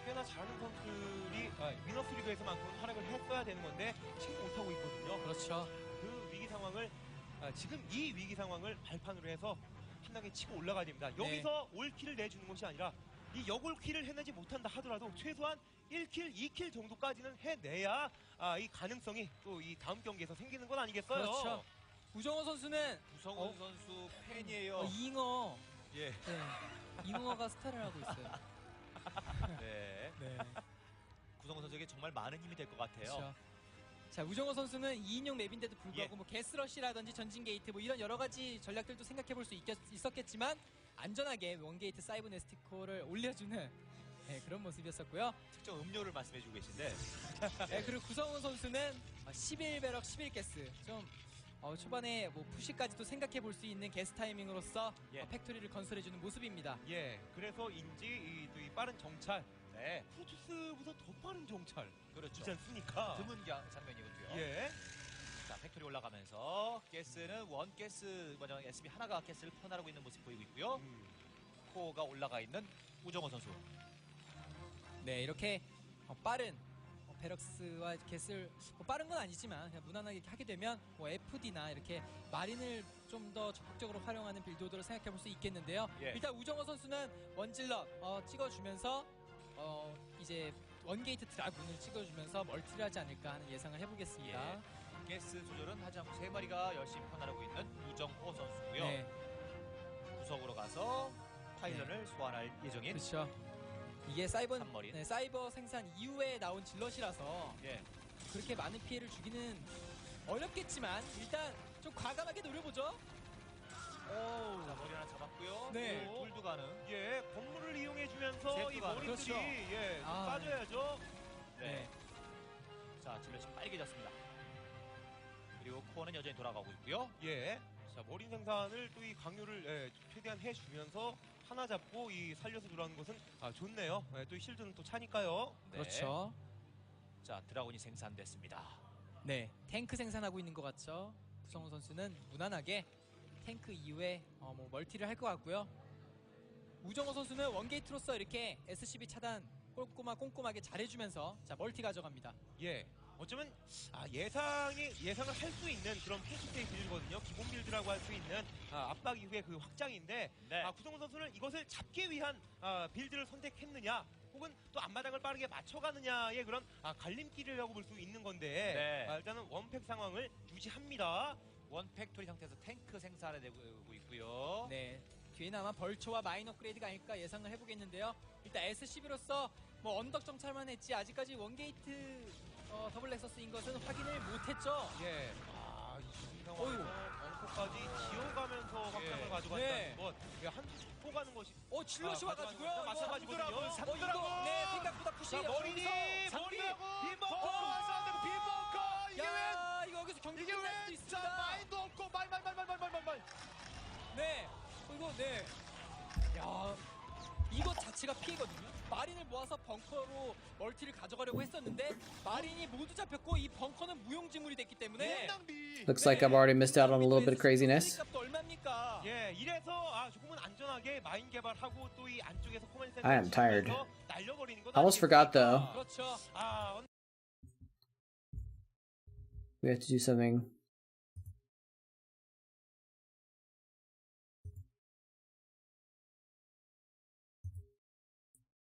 N: 꽤나 잘하는 선수들이 위너스 리그에서만큼 활약을 했어야 되는 건데 지금 못하고 있거든요.
Q: 그렇죠.
N: 그 위기 상황을 지금 이 위기 상황을 발판으로 해서 한 단계 치고 올라가야 됩니다. 여기서 올킬을 내주는 것이 아니라 이 역올킬을 해내지 못한다 하더라도 최소한 1킬, 2킬 정도까지는 해내야 이 가능성이 또 이 다음 경기에서 생기는 건 아니겠어요?
Q: 그렇죠. 우정호 선수는
O: 구성훈 선수 팬이에요.
Q: 잉어.
O: 예.
Q: 네. 잉어가 스타를 하고 있어요.
O: 네.
Q: 네.
O: 구성훈 선수에게 정말 많은 힘이 될 것 같아요.
Q: 그렇죠. 자, 우정호 선수는 2인용 맵인데도 불구하고 뭐 게스러시라든지 전진 게이트 뭐 이런 여러 가지 전략들도 생각해 볼 수 있었겠지만 안전하게 원게이트 사이버네스티코를 올려주는 그런 모습이었었고요.
O: 특정 음료를 말씀해주고 계신데.
Q: 그리고 구성훈 선수는 11배럭 11게스 좀 초반에 뭐 푸시까지도 생각해 볼 수 있는 게스 타이밍으로서 팩토리를 건설해주는 모습입니다.
N: 예, 그래서인지 이 빠른 정찰, 프로토스보다 더 빠른 정찰,
O: 그렇죠.
N: 그렇지 않습니까?
O: 드문 장면이거든요.
N: 예.
O: 자, 팩토리 올라가면서 가스는 원 가스 SB 하나가 가스를 퍼나르고 있는 모습 보이고 있고요. 코어가 올라가 있는 우정호 선수.
Q: 네, 이렇게 빠른 베럭스와 게스를 빠른 건 아니지만 그냥 무난하게 하게 되면 뭐 FD나 이렇게 마린을 좀 더 적극적으로 활용하는 빌드로 생각해 볼 수 있겠는데요. 일단 우정호 선수는 원질럿 찍어주면서 이제 원게이트 드라군을 찍어주면서 멀티를 하지 않을까 하는 예상을 해보겠습니다.
O: 가스 조절은 하지 않고 3마리가 열심히 퍼나르고 있는 우정호 선수고요.
Q: 네.
O: 구석으로 가서 파일런을 소환할 예정인.
Q: 그렇죠. 이게 사이버 생산 이후에 나온 질럿이라서 그렇게 많은 피해를 주기는 어렵겠지만 일단 좀 과감하게 노려보죠.
O: 자, 머리 하나 잡았고요.
Q: 네.
O: 둘도 가능.
N: 예, 건물을 이용해주면서 이 머리들이
Q: 그렇죠.
N: 좀 빠져야죠.
O: 네. 자, 질럿이 빨개졌습니다. 그리고 코어는 여전히 돌아가고 있고요.
N: 예. 자, 머리 생산을 또 이 강요를 최대한 해주면서 하나 잡고 이 살려서 들어가는 것은 좋네요. 또 실드는 또 차니까요.
O: 네.
Q: 그렇죠.
O: 자, 드라곤이 생산됐습니다.
Q: 네, 탱크 생산하고 있는 것 같죠. 구성훈 선수는 무난하게 탱크 이후에 뭐 멀티를 할 것 같고요. 우정호 선수는 원게이트로서 이렇게 SCB 차단 꼼꼼하게 잘해주면서 자 멀티 가져갑니다.
N: 예. 어쩌면 예상을 할 수 있는 그런 포스트의 빌드거든요. 기본 빌드라고 할 수 있는 압박 이후의 그 확장인데 구성훈 선수는 이것을 잡기 위한 빌드를 선택했느냐 혹은 또 앞마당을 빠르게 맞춰가느냐의 그런 갈림길이라고 볼 수 있는 건데 일단은 원팩 상황을 유지합니다.
O: 원팩토리 상태에서 탱크 생산을 내고 있고요.
Q: 네, 뒤에는 아마 벌초와 마인 업그레이드가 아닐까 예상을 해보겠는데요. 일단 SCB로서 뭐 언덕 정찰만 했지 아직까지 원게이트 더블 넥서스인 것은 확인을 못했죠.
N: 예. 이 상황에서 벙커까지 지어가면서 확장을 가져간다는 것. 한수 잡고 가는 것이.
Q: 질럿이 와가지고요.
N: 마찬가지거든요.
Q: 이거 생각보다 푸시.
N: 머리니 빈벙커 와서 안 되고 빈벙커 이게 왜?
Q: 이거 여기서 경기 끝날 수도 있습니다.
N: 자, 마인도 없고 말.
Q: 네. 이거 네. 야, 이것 자체가 피해거든요. 마린을 모아서 벙커로 멀티를 가져가려고 했었는데 마린이 모두 잡혔고 이 벙커는 무용지물이 됐기 때문에
D: Looks like I've already missed out on a little bit of craziness.
Q: 얼마입니까?
N: 예, 이래서 조금은 안전하게 마인 개발하고 또 이 안쪽에서 코멘 센터
D: I am tired.
N: 날려버리는 거.
D: Almost forgot though.
Q: 그렇죠.
D: We have to do something.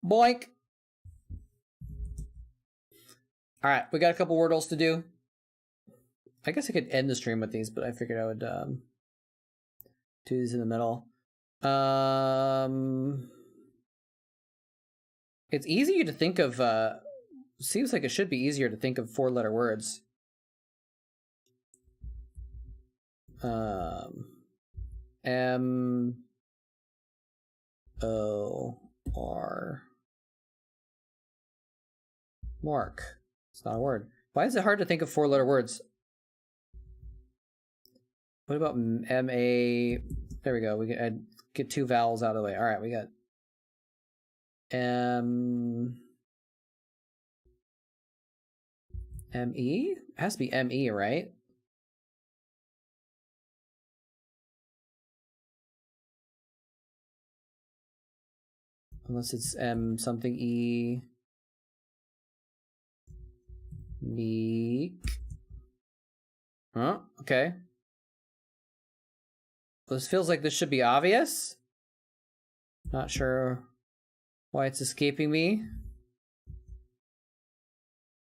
D: Boink! Alright, we got a couple wordles to do. I guess I could end the stream with these, but I figured I would do these in the middle. It's easier to think of, seems like it should be easier to think of 4-letter words. M O Mark. It's not a word. Why is it hard to think of 4-letter words? What about M-A? There we go. We can get 2 vowels out of the way. All right, we got M-E? It has to be M-E, right? Unless it's M something E. Meek. Huh? Okay. This feels like this should be obvious. Not sure why it's escaping me.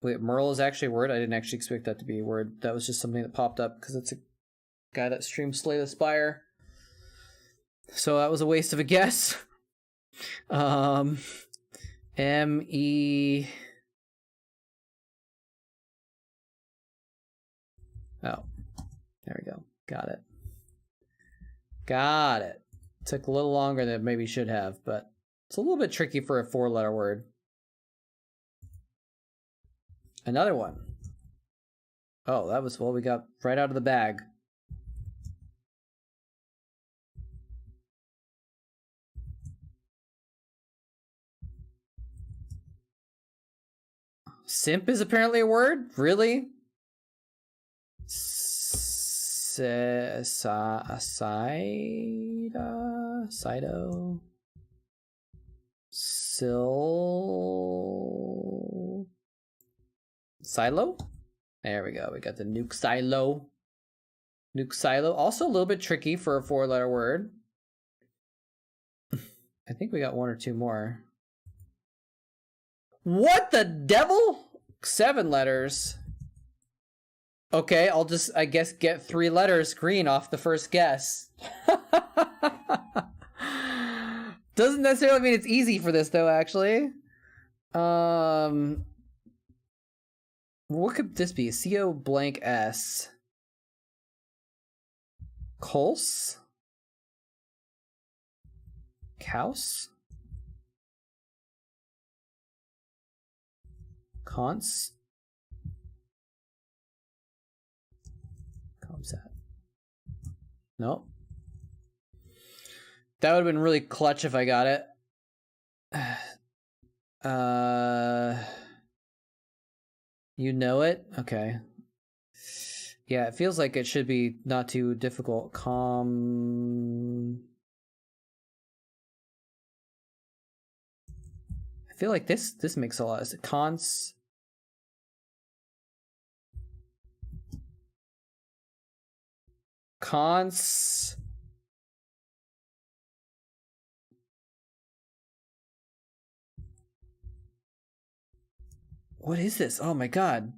D: Wait, Merle is actually a word? I didn't actually expect that to be a word. That was just something that popped up because it's a guy that streams Slay the Spire. So that was a waste of a guess. M-E... Oh, there we go. Got it. Got it. Took a little longer than it maybe should have, but it's a little bit tricky for a 4-letter word. Another one. Oh, that was what we got right out of the bag. Simp is apparently a word? Really? Sido? Silo? There we go. We got the nuke silo. Nuke silo. Also a little bit tricky for a 4-letter word. I think we got 1 or 2 more. What the devil? 7 letters. Okay, I'll just, I guess, get 3 letters green off the first guess. Doesn't necessarily mean it's easy for this, though, actually. What could this be? C-O blank S. Cols? Cows? Cons? Comsat. Nope. That would have been really clutch if I got it. You know it? Okay. Yeah, it feels like it should be not too difficult. I feel like this makes a lot of sense. Cons. What is this? Oh my god.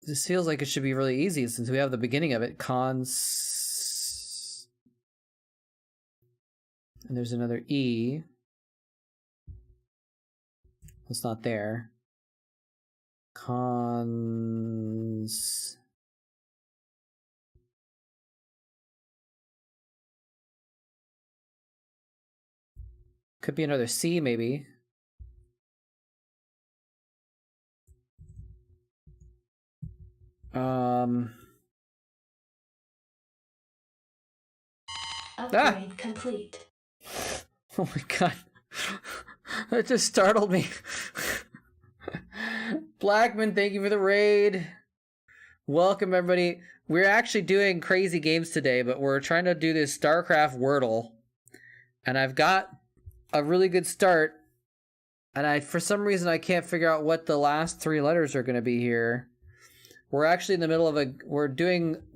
D: This feels like it should be really easy since we have the beginning of it. Cons. And there's another E. It's not there. Cons. Could be another C, maybe.
R: Upgrade complete.
D: Oh my god. That just startled me. Blackman, thank you for the raid. Welcome, everybody. We're actually doing crazy games today, but we're trying to do this Starcraft Wordle. And I've got a really good start. And for some reason, I can't figure out what the last 3 letters are going to be here. We're actually in the middle of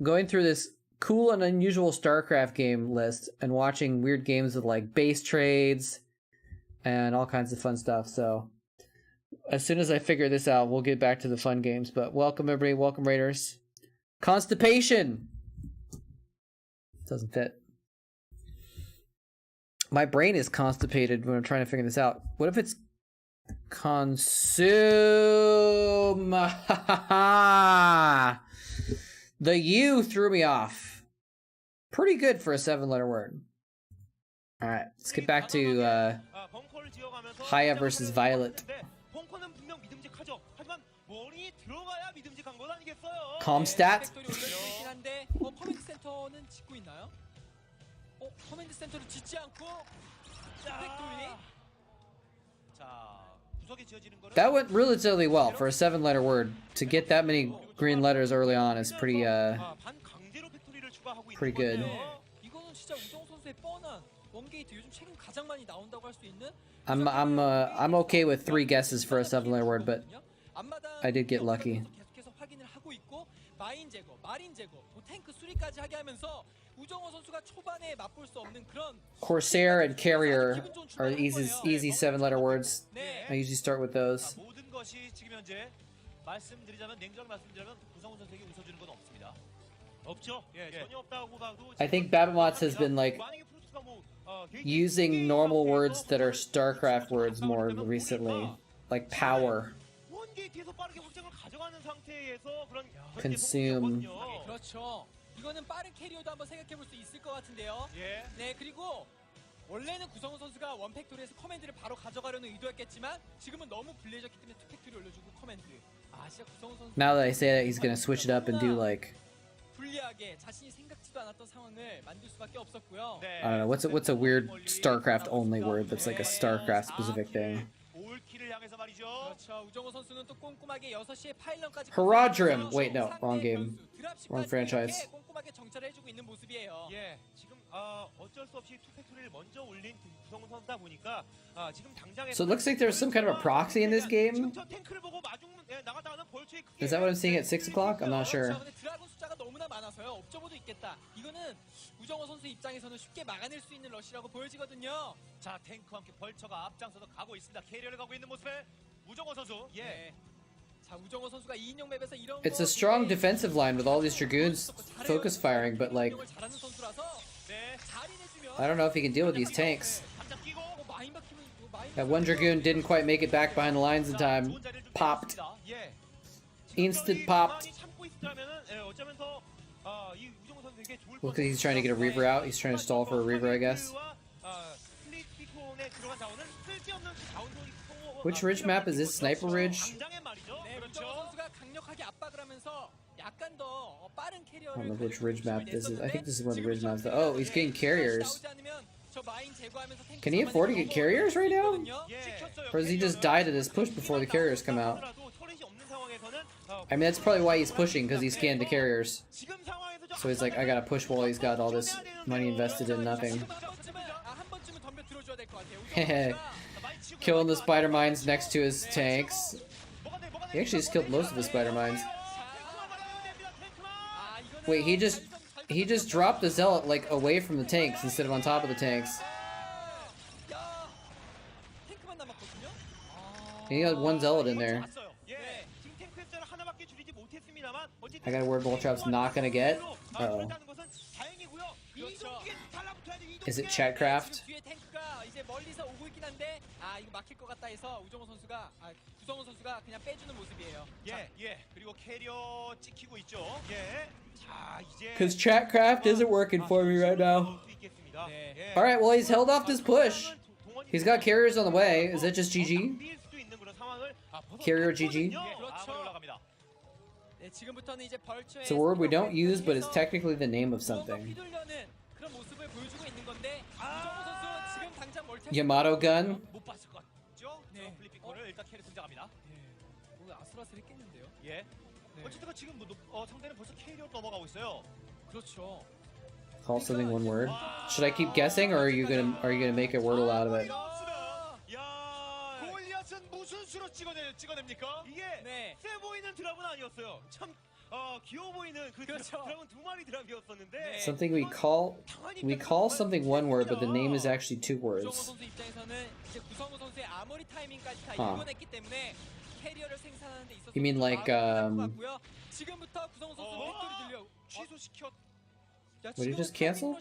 D: going through this cool and unusual StarCraft game list and watching weird games with like base trades and all kinds of fun stuff. So as soon as I figure this out, we'll get back to the fun games. But welcome everybody, welcome Raiders. Constipation doesn't fit. My brain is constipated when I'm trying to figure this out. What if it's consume? The U threw me off. Pretty good for a 7-letter word. Alright, let's get back to
N: 벙커를 지어가면서
D: Haya versus Violet.
N: 벙커는 분명 믿음직하죠. 하지만 머리 들어가야 믿음직한 것 아니겠어요?
D: Comstat?
Q: 팩토리 올릴 수 있긴 한데 커맨드 센터는 짓고 있나요? 커맨드 센터를 짓지 않고 팩토리.
O: 자, 구석에 지어지는 거는
D: That went relatively well for a 7-letter word. To get that many green letters early on is pretty pretty good.
Q: 이거는 진짜 우정호 선수의 뻔한 원게이트 요즘 최근 가장 많이 나온다고 할 수 있는.
D: I'm okay with 3 guesses for a 7-letter word, but I did get lucky.
Q: 계속해서 확인을 하고 있고 마인 제거, 마린 제거, 또 탱크 수리까지 하게 하면서 우정호 선수가 초반에 맛볼 수 없는 그런
D: Corsair and Carrier are easy 7-letter words. I usually start with those.
O: 모든 것이 지금 현재 말씀드리자면 냉정하게 말씀드리자면 구성훈 선수에게 웃어주는 건 없습니다.
N: 없죠. 예, 전혀 없다고 봐도
D: I think Babomots has been like using normal words that are Starcraft words more recently, like power,
N: 원게이트에서 빠르게 확장을 가져가는 상태에서 그런
D: consume.
Q: 그렇죠. 이거는 빠른 캐리어도 한번 생각해 볼 수 있을 것 같은데요. 네, 그리고 원래는 구성훈 선수가 원팩토리에서 커맨드를 바로 가져가려는 의도였겠지만 지금은 너무 불리해졌기 때문에 투팩토리 올려주고 커맨드. 진짜 구성훈 선수.
D: Now that I say that, he's gonna switch it up and do like
Q: 불리하게 자신이 생각지도 않았던 상황을 만들 수밖에 없었고요.
D: I don't know what's a weird Starcraft only word that's like a Starcraft specific thing.
O: 올킬을 향해서 말이죠.
Q: 그렇죠. 우정호 선수는 또 꼼꼼하게 6시에 파일런까지.
D: Herodrim. Wait, no, wrong game, wrong franchise.
Q: 꼼꼼하게 정찰을 해주고 있는 모습이에요.
N: 예, 지금 어쩔 수 없이 투팩토리를 먼저 올린 구성훈 선수다 보니까 지금 당장에.
D: So it looks like there's some kind of a proxy in this game.
N: 탱크를 보고 마중 나갔다가는 벌초에 크게.
D: Is that what I'm seeing at 6 o'clock? I'm not sure.
Q: 드라군 숫자가 너무나 많아서요. 옵저버도 있겠다. 이거는 우정호 선수 입장에서는 쉽게 막아낼 수 있는 러시라고 보여지거든요.
O: 자, 탱크와 함께 벌처가 앞장서서 가고 있습니다. 캐리어를 가고 있는 모습에 우정호 선수.
Q: 예. 자, 우정호 선수가 2인용 맵에서 이런
D: It's a strong defensive line with all these Dragoons focus firing, but like
Q: 잘하는 선수라서
D: I don't know if he can deal with these tanks. That one Dragoon didn't quite make it back behind the lines in time. Popped. Instant popped. Look, he's trying to get a Reaver out. He's trying to stall for a Reaver, I guess. Which ridge map is this? Sniper Ridge? I don't know which ridge map this is. I think this is one of the ridge maps. Oh, he's getting carriers. Can he afford to get carriers right now? Or does he just die to this push before the carriers come out? I mean, that's probably why he's pushing, because he scanned the carriers. So he's like, I gotta push while he's got all this money invested in nothing. Killing the spider mines next to his tanks. He actually just killed most of his spider mines. Wait, he just dropped the zealot like away from the tanks instead of on top of the tanks. He got one zealot in there. I got a word moletrap's not gonna get. Uh-oh. Is it Chatcraft? Because Chatcraft isn't working for me right now. Alright, well he's held off this push. He's got carriers on the way. Is that just GG? Carrier GG? It's a word we don't use, but it's technically the name of something. Yamato gun? Call something one word. Should I keep guessing, or are you gonna make a wordle out of it?
O: 무슨 수로 찍어냅니까? 이게 세 보이는 드랍은 아니었어요. 참 귀여워 보이는 그 드랍은 두 마리 드랍이었었는데.
D: Something we call something one word, but the name is actually 2 words. Huh. You mean like What did you just cancel?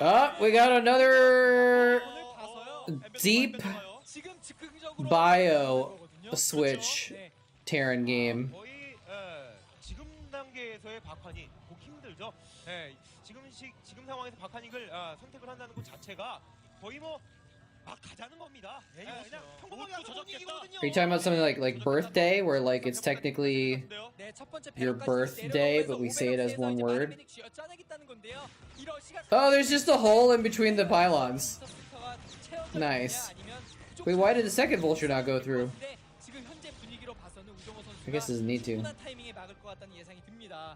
D: Oh, we got another deep bio switch Terran game.
N: 힘들죠. 예, 지금 상황에서 박하닉을 선택을 한다는 것 자체가 거의 뭐 막 가자는 겁니다. 예, 그냥 평범하게 하는 분위기거든요.
D: Are you talking about something like birthday, where like it's technically your birthday, but we say it as one word? Oh, there's just a hole in between the pylons. Nice. Wait, why did the second vulture not go through? I guess doesn't need to.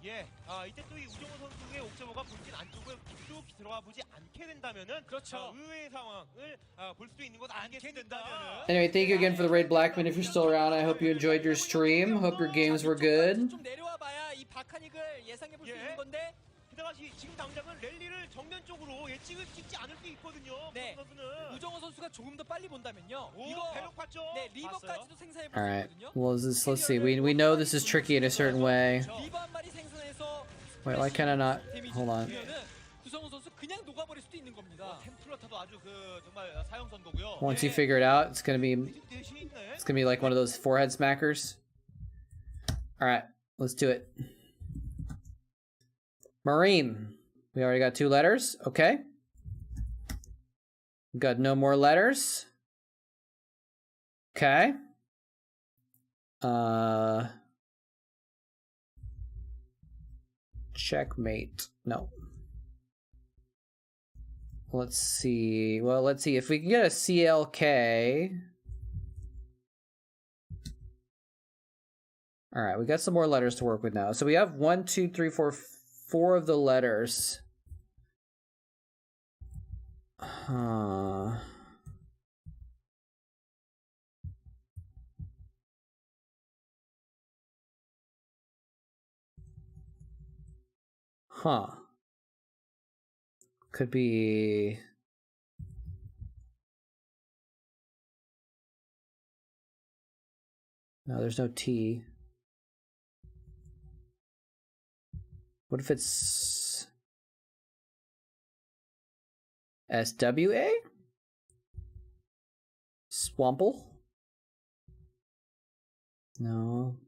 N: 예, 이때 또 이 우정호 선수의 옥저버가 본진 안쪽을 깊숙이 들어가 보지 않게 된다면은 의외의 상황을 볼 수도 있는 것 아니겠습니까?
D: Anyway, thank you again for the raid, Blackman. If you're still around, I hope you enjoyed your stream. Hope your games were good.
N: 좀 내려와봐야 이 박하닉을 예상해 볼 수 있는 건데. 게다가 지금 당장은 랠리를 정면 쪽으로 찍지 않을 수 있거든요. 네. 우정호 선수가 조금 더 빨리 본다면요. 이거 배럭 봤죠? 네, 리버까지도 생산해 볼 수
D: Alright.
N: 있거든요.
D: Well, let's see. We know this is tricky in a certain way.
N: 리버 한 마리 생산해서
D: Wait, why can I not? Hold on.
N: 구성호 선수 그냥 녹아버릴 수도 있는 겁니다. 템플러터도 아주 정말 사형 선고고요.
D: Once you figure it out, it's gonna be like one of those forehead smackers. Alright, let's do it. Marine. We already got 2 letters. Okay. Got no more letters. Okay. Checkmate. No. Let's see. Well, let's see if we can get a CLK. All right, we got some more letters to work with now. So we have 1, 2, 3, 4, 4 of the letters. Huh. Could be... No, there's no T. What if it's SWA? Swample? No.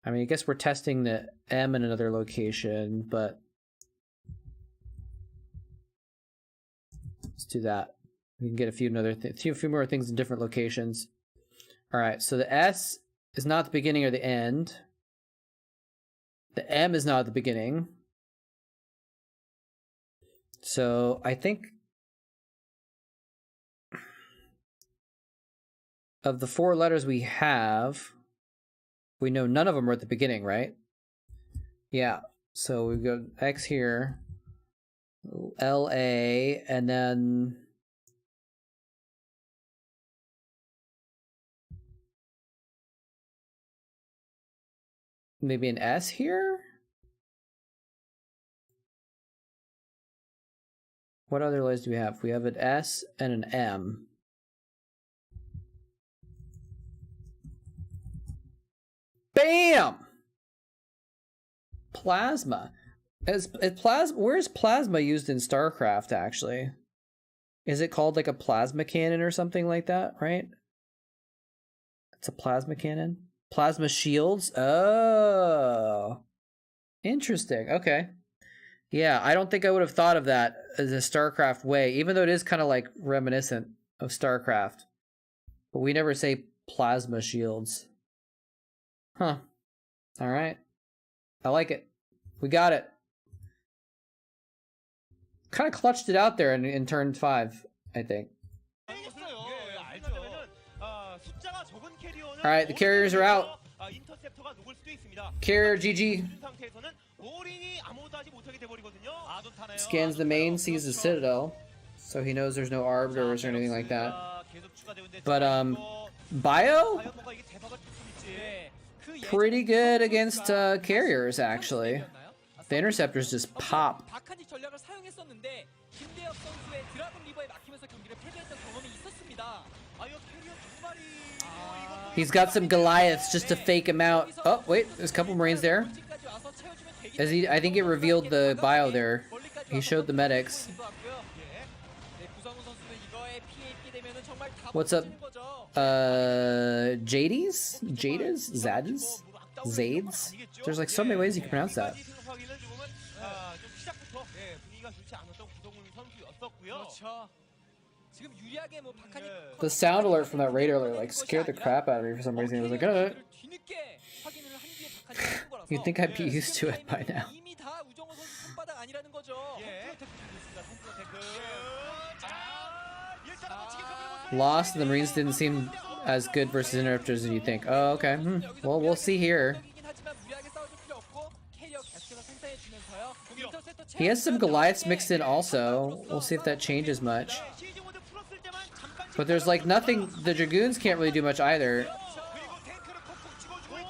D: I mean, I guess we're testing the M in another location, but let's do that. We can get a few more things in different locations. All right, so the S is not the beginning or the end. The M is not the beginning. So I think of the 4 letters we have, we know none of them are at the beginning, right? Yeah. So we've got X here, LA, and then maybe an S here? What other letters do we have? We have an S and an M. Bam! Plasma. Where's plasma used in Starcraft, actually? Is it called like a plasma cannon or something like that, right? It's a plasma cannon? Plasma shields? Oh. Interesting. Okay. Yeah, I don't think I would have thought of that as a Starcraft way, even though it is kind of like reminiscent of Starcraft. But we never say plasma shields. Huh. Alright. I like it. We got it. Kind of clutched it out there in turn 5, I think. Alright, the carriers are out. Carrier GG. Scans the main, sees the citadel, so he knows there's no arbiters or anything like that. But bio? Pretty good against carriers, actually. The interceptors just pop. He's got some Goliaths just to fake him out. Oh, wait, there's a couple Marines there. I think it revealed the bio there. He showed the medics.
Q: 네, 구성훈 선수는 이거에 피해 입게 되면은 정말 다
D: What's up?
Q: 못하는 거죠.
D: Jades? Jades? Zads? Zades? There's like so many ways you can pronounce that.
N: 생각하기는 조금은 좀 시작부터 분위기가 좋지 않았던 구성훈 선수였었고요.
Q: 그렇죠. 지금 유리하게 뭐 박한이
D: The sound alert from that raid earlier like scared the crap out of me for some reason. I was like,
Q: 뒤늦게 확인을 한 뒤에 박한이 하는 거라서
D: you'd think I'd be used to it by now.
Q: 이미 다 우정호 선수 손바닥 아니라는 거죠.
D: Lost, the Marines didn't seem as good versus interrupters as you think. Oh, okay. Well, we'll see here. He has some Goliaths mixed in also. We'll see if that changes much. But there's like nothing, the Dragoons can't really do much either.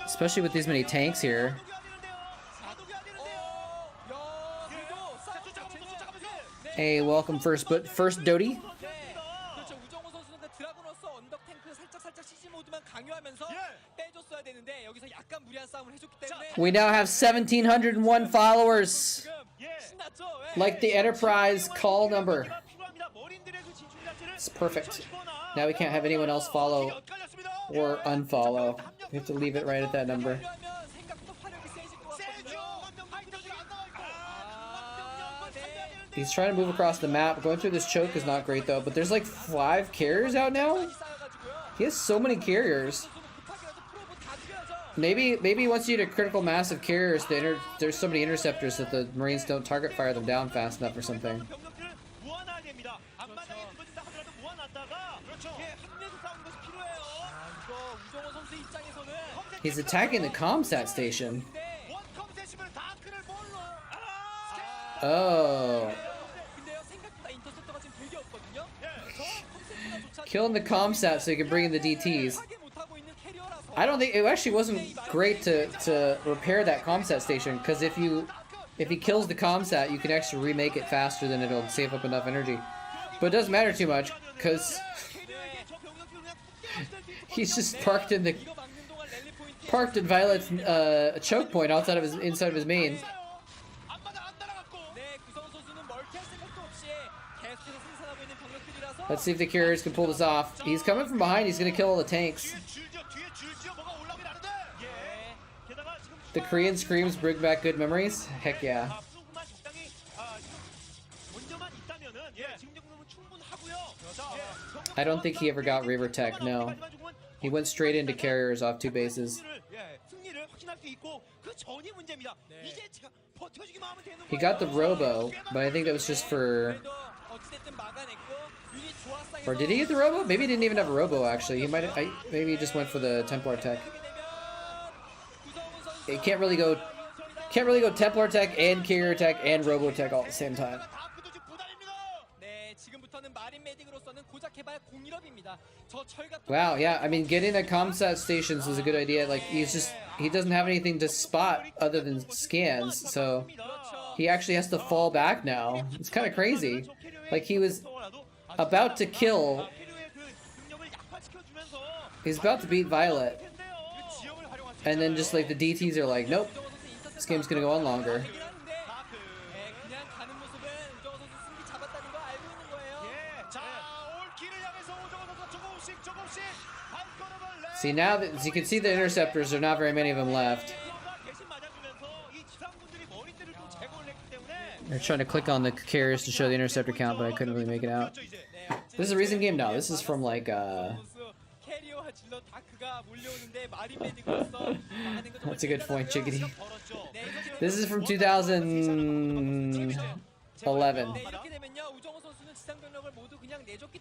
D: Especially with these many tanks here. Hey, welcome first Doty.
Q: 그렇죠. 우정호 선수는 드라군으로서 언덕 탱크 살짝 CG 모드만 강요하면서 빼줬어야 되는데 여기서 약간 무리한 싸움을 해줬기 때문에
D: We now have 1,701 followers.
Q: 신났죠.
D: Like the Enterprise call number. It's perfect. Now we can't have anyone else follow or unfollow. We have to leave it right at that number. He's trying to move across the map. Going through this choke is not great though, but there's like 5 carriers out now? He has so many carriers. Maybe once you get a critical mass of carriers, there's so many interceptors that the Marines don't target fire them down fast enough or something. He's attacking the comsat station. Oh. Killing the comsat so you can bring in the DTs. I don't think it actually wasn't great to repair that comsat station, because if he kills the comsat, you can actually remake it faster than it'll save up enough energy. But it doesn't matter too much because he's just parked in Violet's choke point inside of his main. Let's see if the carriers can pull this off. He's coming from behind. He's gonna kill all the tanks. The Korean screams bring back good memories. Heck yeah. I don't think he ever got Reaver Tech, no. He went straight into carriers off 2 bases. He got the Robo, but I think that was just for... Or did he get the Robo? Maybe he didn't even have a Robo actually. He might maybe he just went for the Templar Tech. He can't really go Templar Tech and Carrier Tech and Robo Tech all at the same time. Wow, yeah, I mean getting at comsat stations was a good idea. Like he doesn't have anything to spot other than scans, so he actually has to fall back now. It's kind of crazy. Like he was about to kill. He's about to beat Violet. And then just like the DTs are like, nope, this game's gonna go on longer. See, now that as you can see, the interceptors, there are not very many of them left. They're trying to click on the carriers to show the interceptor count, but I couldn't really make it out. This is a recent game now. This is from like That's a good point, Chickadee. This is from 2011.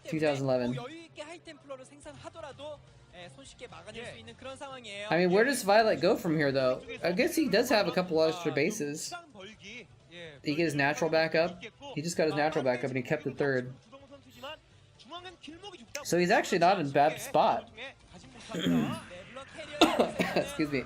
D: 2011. I mean, where does Violet go from here, though? I guess he does have a couple extra bases. He get his natural backup. He just got his natural backup, and he kept the 3rd. So he's actually not in a bad spot. Excuse me.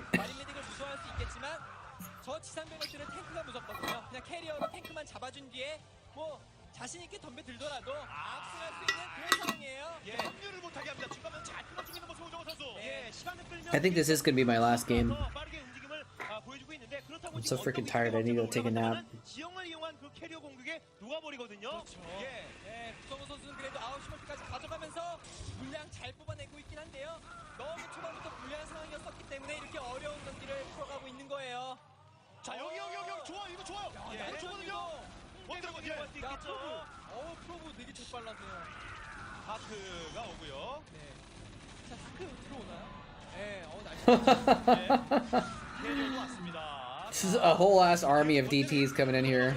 D: I think this is going to be my last game. I'm so freaking tired, I need to go take a nap.
C: 빨라서요.
N: 다크가 오고요.
C: 네. 자, 다크 들어오나요? 네, 날씨.
O: 캐리어도 왔습니다.
D: This is a whole ass army of DTs coming in here.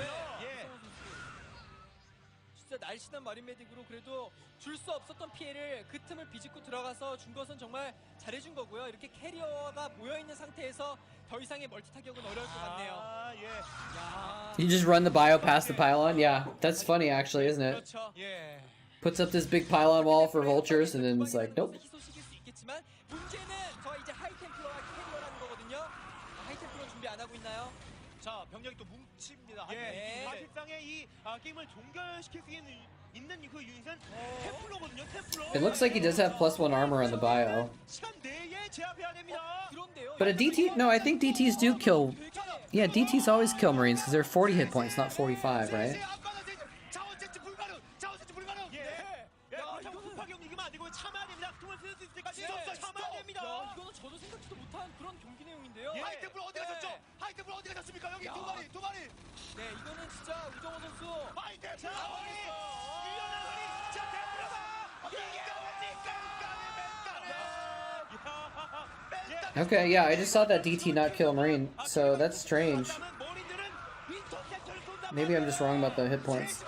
C: 진짜 날씬한 마린 메딕으로 그래도 줄 수 없었던 피해를 그 틈을 비집고 들어가서 준 것은 정말 잘해준 거고요. 이렇게 캐리어가 모여 있는 상태에서 더 이상의 멀티 타격은 어려울 것 같네요.
N: 아, 예.
C: 야.
D: You just run the bio past the pylon? Yeah, that's funny actually, isn't it?
C: 그렇죠.
N: 예.
D: Puts up this big pylon wall for vultures and then it's like, nope.
C: 희소식일 수 있겠지만 문제는 저 이제 하이템플러와 캐리어라는 거거든요. 하이템플러 준비 안 하고 있나요?
O: 자, 병력이 또 뭉칩니다.
N: 예. 사실상의 이 게임을 종결시킬 수 있는 그 유닛은 템플러거든요. 템플러.
D: It looks like he does have +1 armor on the bio.
N: 시간 내에 제압해야 됩니다.
D: But a DT, no, I think DTs do kill. Yeah, DTs always kill Marines because they're 40 hit points, not 45, right?
N: 자원제치 불가능. 자원제치 불가능. 예. 야, 이거 급하게 움직이면 안 되고 참아야 됩니다. 틈을 쓸 수 있을 때까지 참아야 됩니다.
C: 야, 이거는 저도 생각지도 못한 그런 경기 내용인데요.
N: 하이템플러 어디 가셨죠? 하이템플러 어디 가셨습니까? 여기 두 마리, 두 마리.
C: 네, 이거는 진짜 우정호 선수.
N: 하이템플러. 유연한 허리. 자, 템플러가.
D: Okay, yeah, I just saw that DT not kill a Marine, so that's strange. Maybe I'm just wrong about the hit points.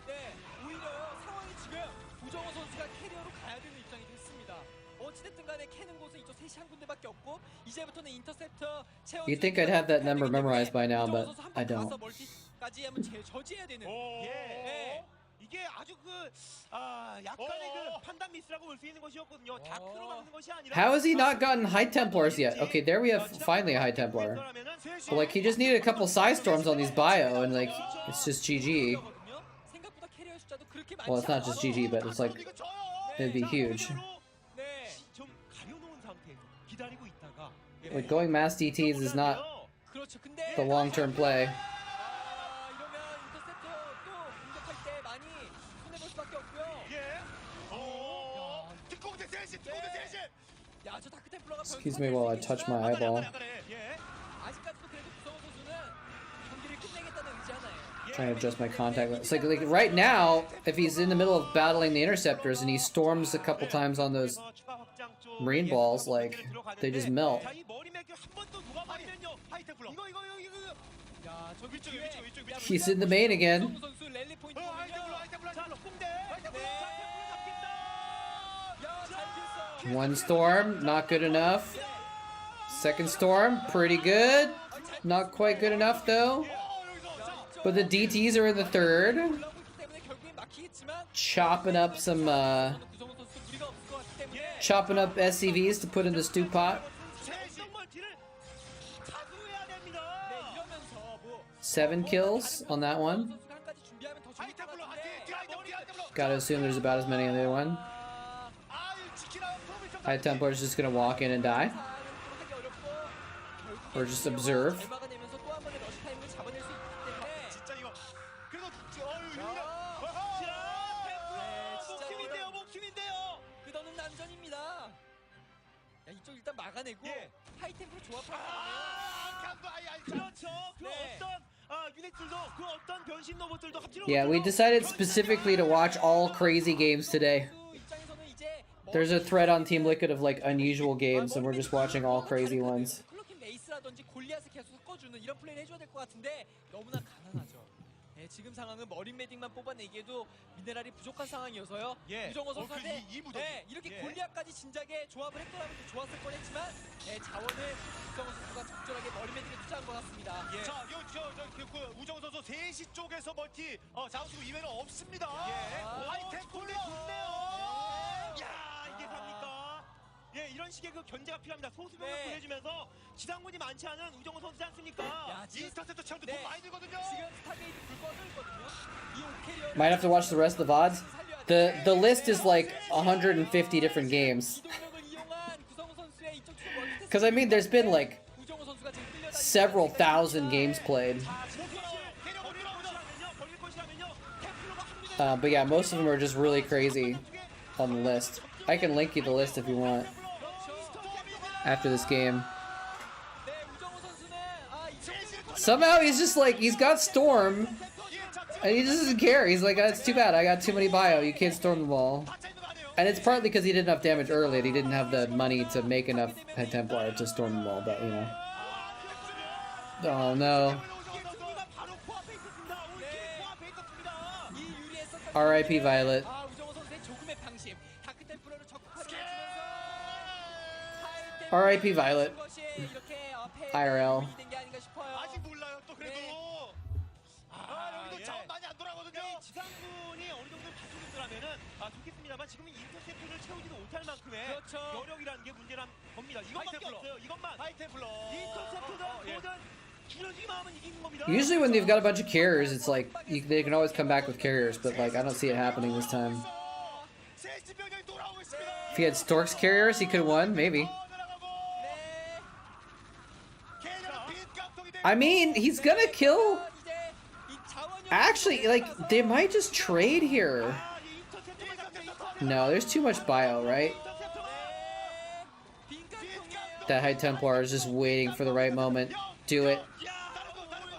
C: 네, 오히려 상황이 지금 우정호 선수가 캐리어로 가야 되는 입장이 됐습니다. 어찌됐든 간에 캐는 곳은 이쪽 셋이 한 군데밖에 없고 이제부터는 인터셉터 채워.
D: You'd think I'd have that number memorized by now, but I don't.
C: 멀티까지 하면 저지해야 되는.
N: 예. 이게 아주 약간의 그 판단 미스라고 볼 수 있는 것이었거든요. 다크로 막는 것이 아니라.
D: How has he not gotten High Templars yet? Okay, there we have finally a High Templar. But like, he just needed a couple Psy Storms on these bio, and like, it's just GG. Well, it's not just GG, but it's like, it'd be huge. Like, going mass DTs is not the long-term play. Excuse me while I touch my eyeball. Trying to adjust my contact. It's like right now, if he's in the middle of battling the interceptors and he storms a couple times on those marine balls, like they just melt. He's in the main again. One storm, not good enough. Second storm, pretty good. Not quite good enough though. But the DTs are in the third. Chopping up some chopping up SCVs to put in the stew pot. 7 kills on that one. Gotta assume there's about as many on the other one. High Templar's just gonna walk in and die. Or just observe.
C: 이쪽 일단 막아내고 하이템프로 조합하는
D: Yeah, we decided specifically to watch all crazy games today. There's a thread on Team Liquid of like unusual games, and we're just watching all crazy ones.
C: 지금 상황은 머린 메딕만 뽑아내기에도 미네랄이 부족한 상황이어서요. 우정호 선수한테 이렇게 골리앗까지 진작에 조합을 했더라면 좋았을 뻔했지만 자원을 우정호 선수가 적절하게 머린 메딕에 투자한 것 같습니다.
O: 자, 우정호 선수 3시 쪽에서 멀티 자원수고 이외에는 없습니다. 하이템플이 좋네요.
N: 야, 이게 삽니까? 예, 이런 식의 그 견제가 필요합니다. 소수병력 보내주면서 지상군이 많지 않은 우정호 선수지 않습니까?
O: 인터셉터 채우는데 돈 많이 들거든요.
C: 지금 스타게이트 불 꺼져 있거든요. 이 오케리어
D: Might have to watch the rest of the VODs. The list is like 150 different games. Because I mean, there's been like several thousand games played. But yeah, most of them are just really crazy on the list. I can link you the list if you want after this game. Somehow he's just like, he's got Storm, And he just doesn't care. He's like, it's too bad. I got too many bio. You can't storm the wall. And it's partly because he did enough damage early and he didn't have the money to make enough Head Templar to storm the wall, but you know. Oh no. R.I.P. Violet. R.I.P. Violet. IRL.
N: 지상군이 어느 정도 받쳐줬더라면은 좋겠습니다만 지금은 인터셉트를 채우지도 못할 만큼의 여력이라는 게 문제란 겁니다. 이것밖에 없어요. 이것만. 인터셉트가 뭐든 길어지기만 하면 이기는 겁니다.
D: Usually when they've got a bunch of carriers, it's like they can always come back with carriers, but like I don't see it happening this time. If he had Stork's carriers, he could have won, maybe. I mean, he's gonna kill. Actually, like, they might just trade here. No, there's too much bio, right? That High Templar is just waiting for the right moment. Do it.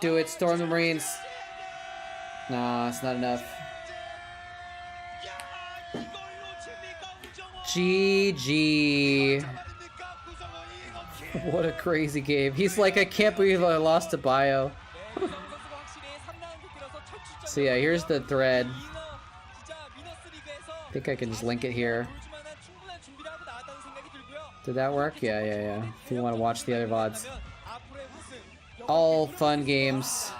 D: Do it, storm the Marines. Nah, it's not enough. GG. What a crazy game. He's like, I can't believe I lost to bio. So yeah, here's the thread. I think I can just link it here. Did that work? Yeah. If you want to watch the other VODs. All fun games.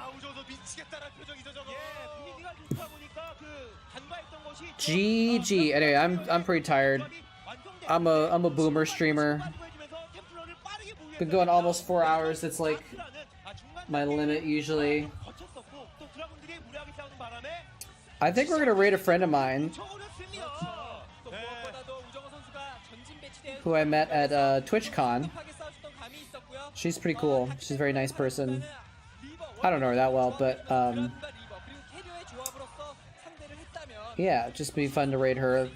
D: GG. Anyway, I'm pretty tired. I'm a boomer streamer. Been going almost 4 hours. It's like my limit usually. I think we're gonna raid a friend of mine who I met at TwitchCon. She's pretty cool. She's a very nice person. I don't know her that well, but yeah, just be fun to raid her.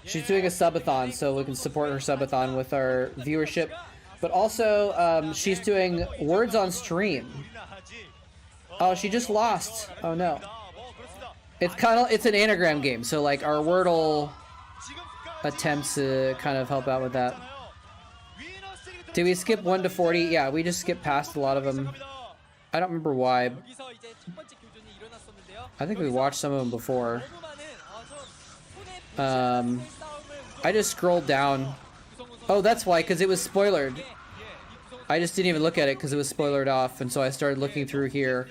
D: She's doing a subathon, so we can support her subathon with our viewership. But also, she's doing words on stream. Oh, she just lost. Oh no. It's an anagram game, so like our Wordle attempts to kind of help out with that. Did we skip 1 to 40? Yeah, we just skipped past a lot of them. I don't remember why. I think we watched some of them before. I just scrolled down. Oh, that's why, because it was spoilered. I just didn't even look at it because it was spoilered off, and so I started looking through here.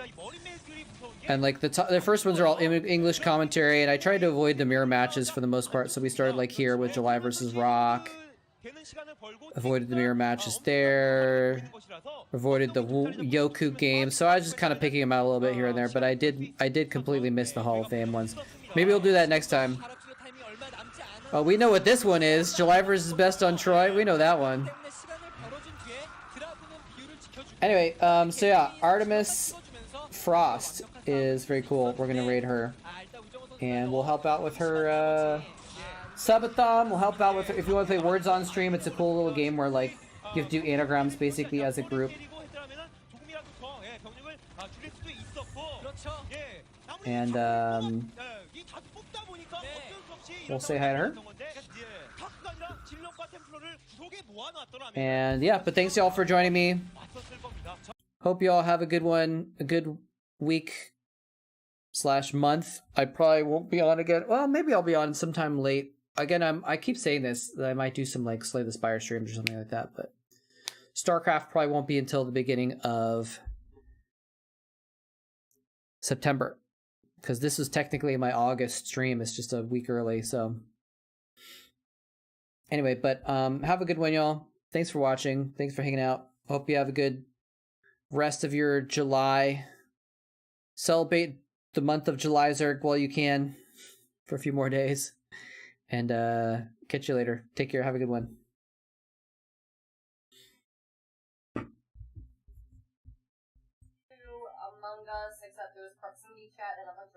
D: And like the first ones are all English commentary, and I tried to avoid the mirror matches for the most part, so we started like here with July versus Rock. Avoided the mirror matches there. Avoided the Yoku game, so I was just kind of picking them out a little bit here and there, but I did completely miss the Hall of Fame ones. Maybe we'll do that next time. Oh, we know what this one is. July versus Best on Troy. We know that one. Anyway, so yeah, Artemis Frost is very cool. We're gonna raid her, and we'll help out with her subathon. We'll help out with her. If you want to play Words on stream, it's a cool little game where like you have to do anagrams basically as a group. And we'll say hi to her. And yeah, but thanks y'all for joining me. Hope you all have a good one, a good week / month. I probably won't be on again. Well, maybe I'll be on sometime late. Again, I keep saying this, that I might do some like Slay the Spire streams or something like that, but Starcraft probably won't be until the beginning of September, because this is technically my August stream. It's just a week early, so anyway, but have a good one, y'all. Thanks for watching. Thanks for hanging out. Hope you have a good rest of your July. Celebrate the month of July, Zerg, while you can for a few more days. And catch you later. Take care. Have a good one.
S: Among Us, except there's proximity chat and a bunch of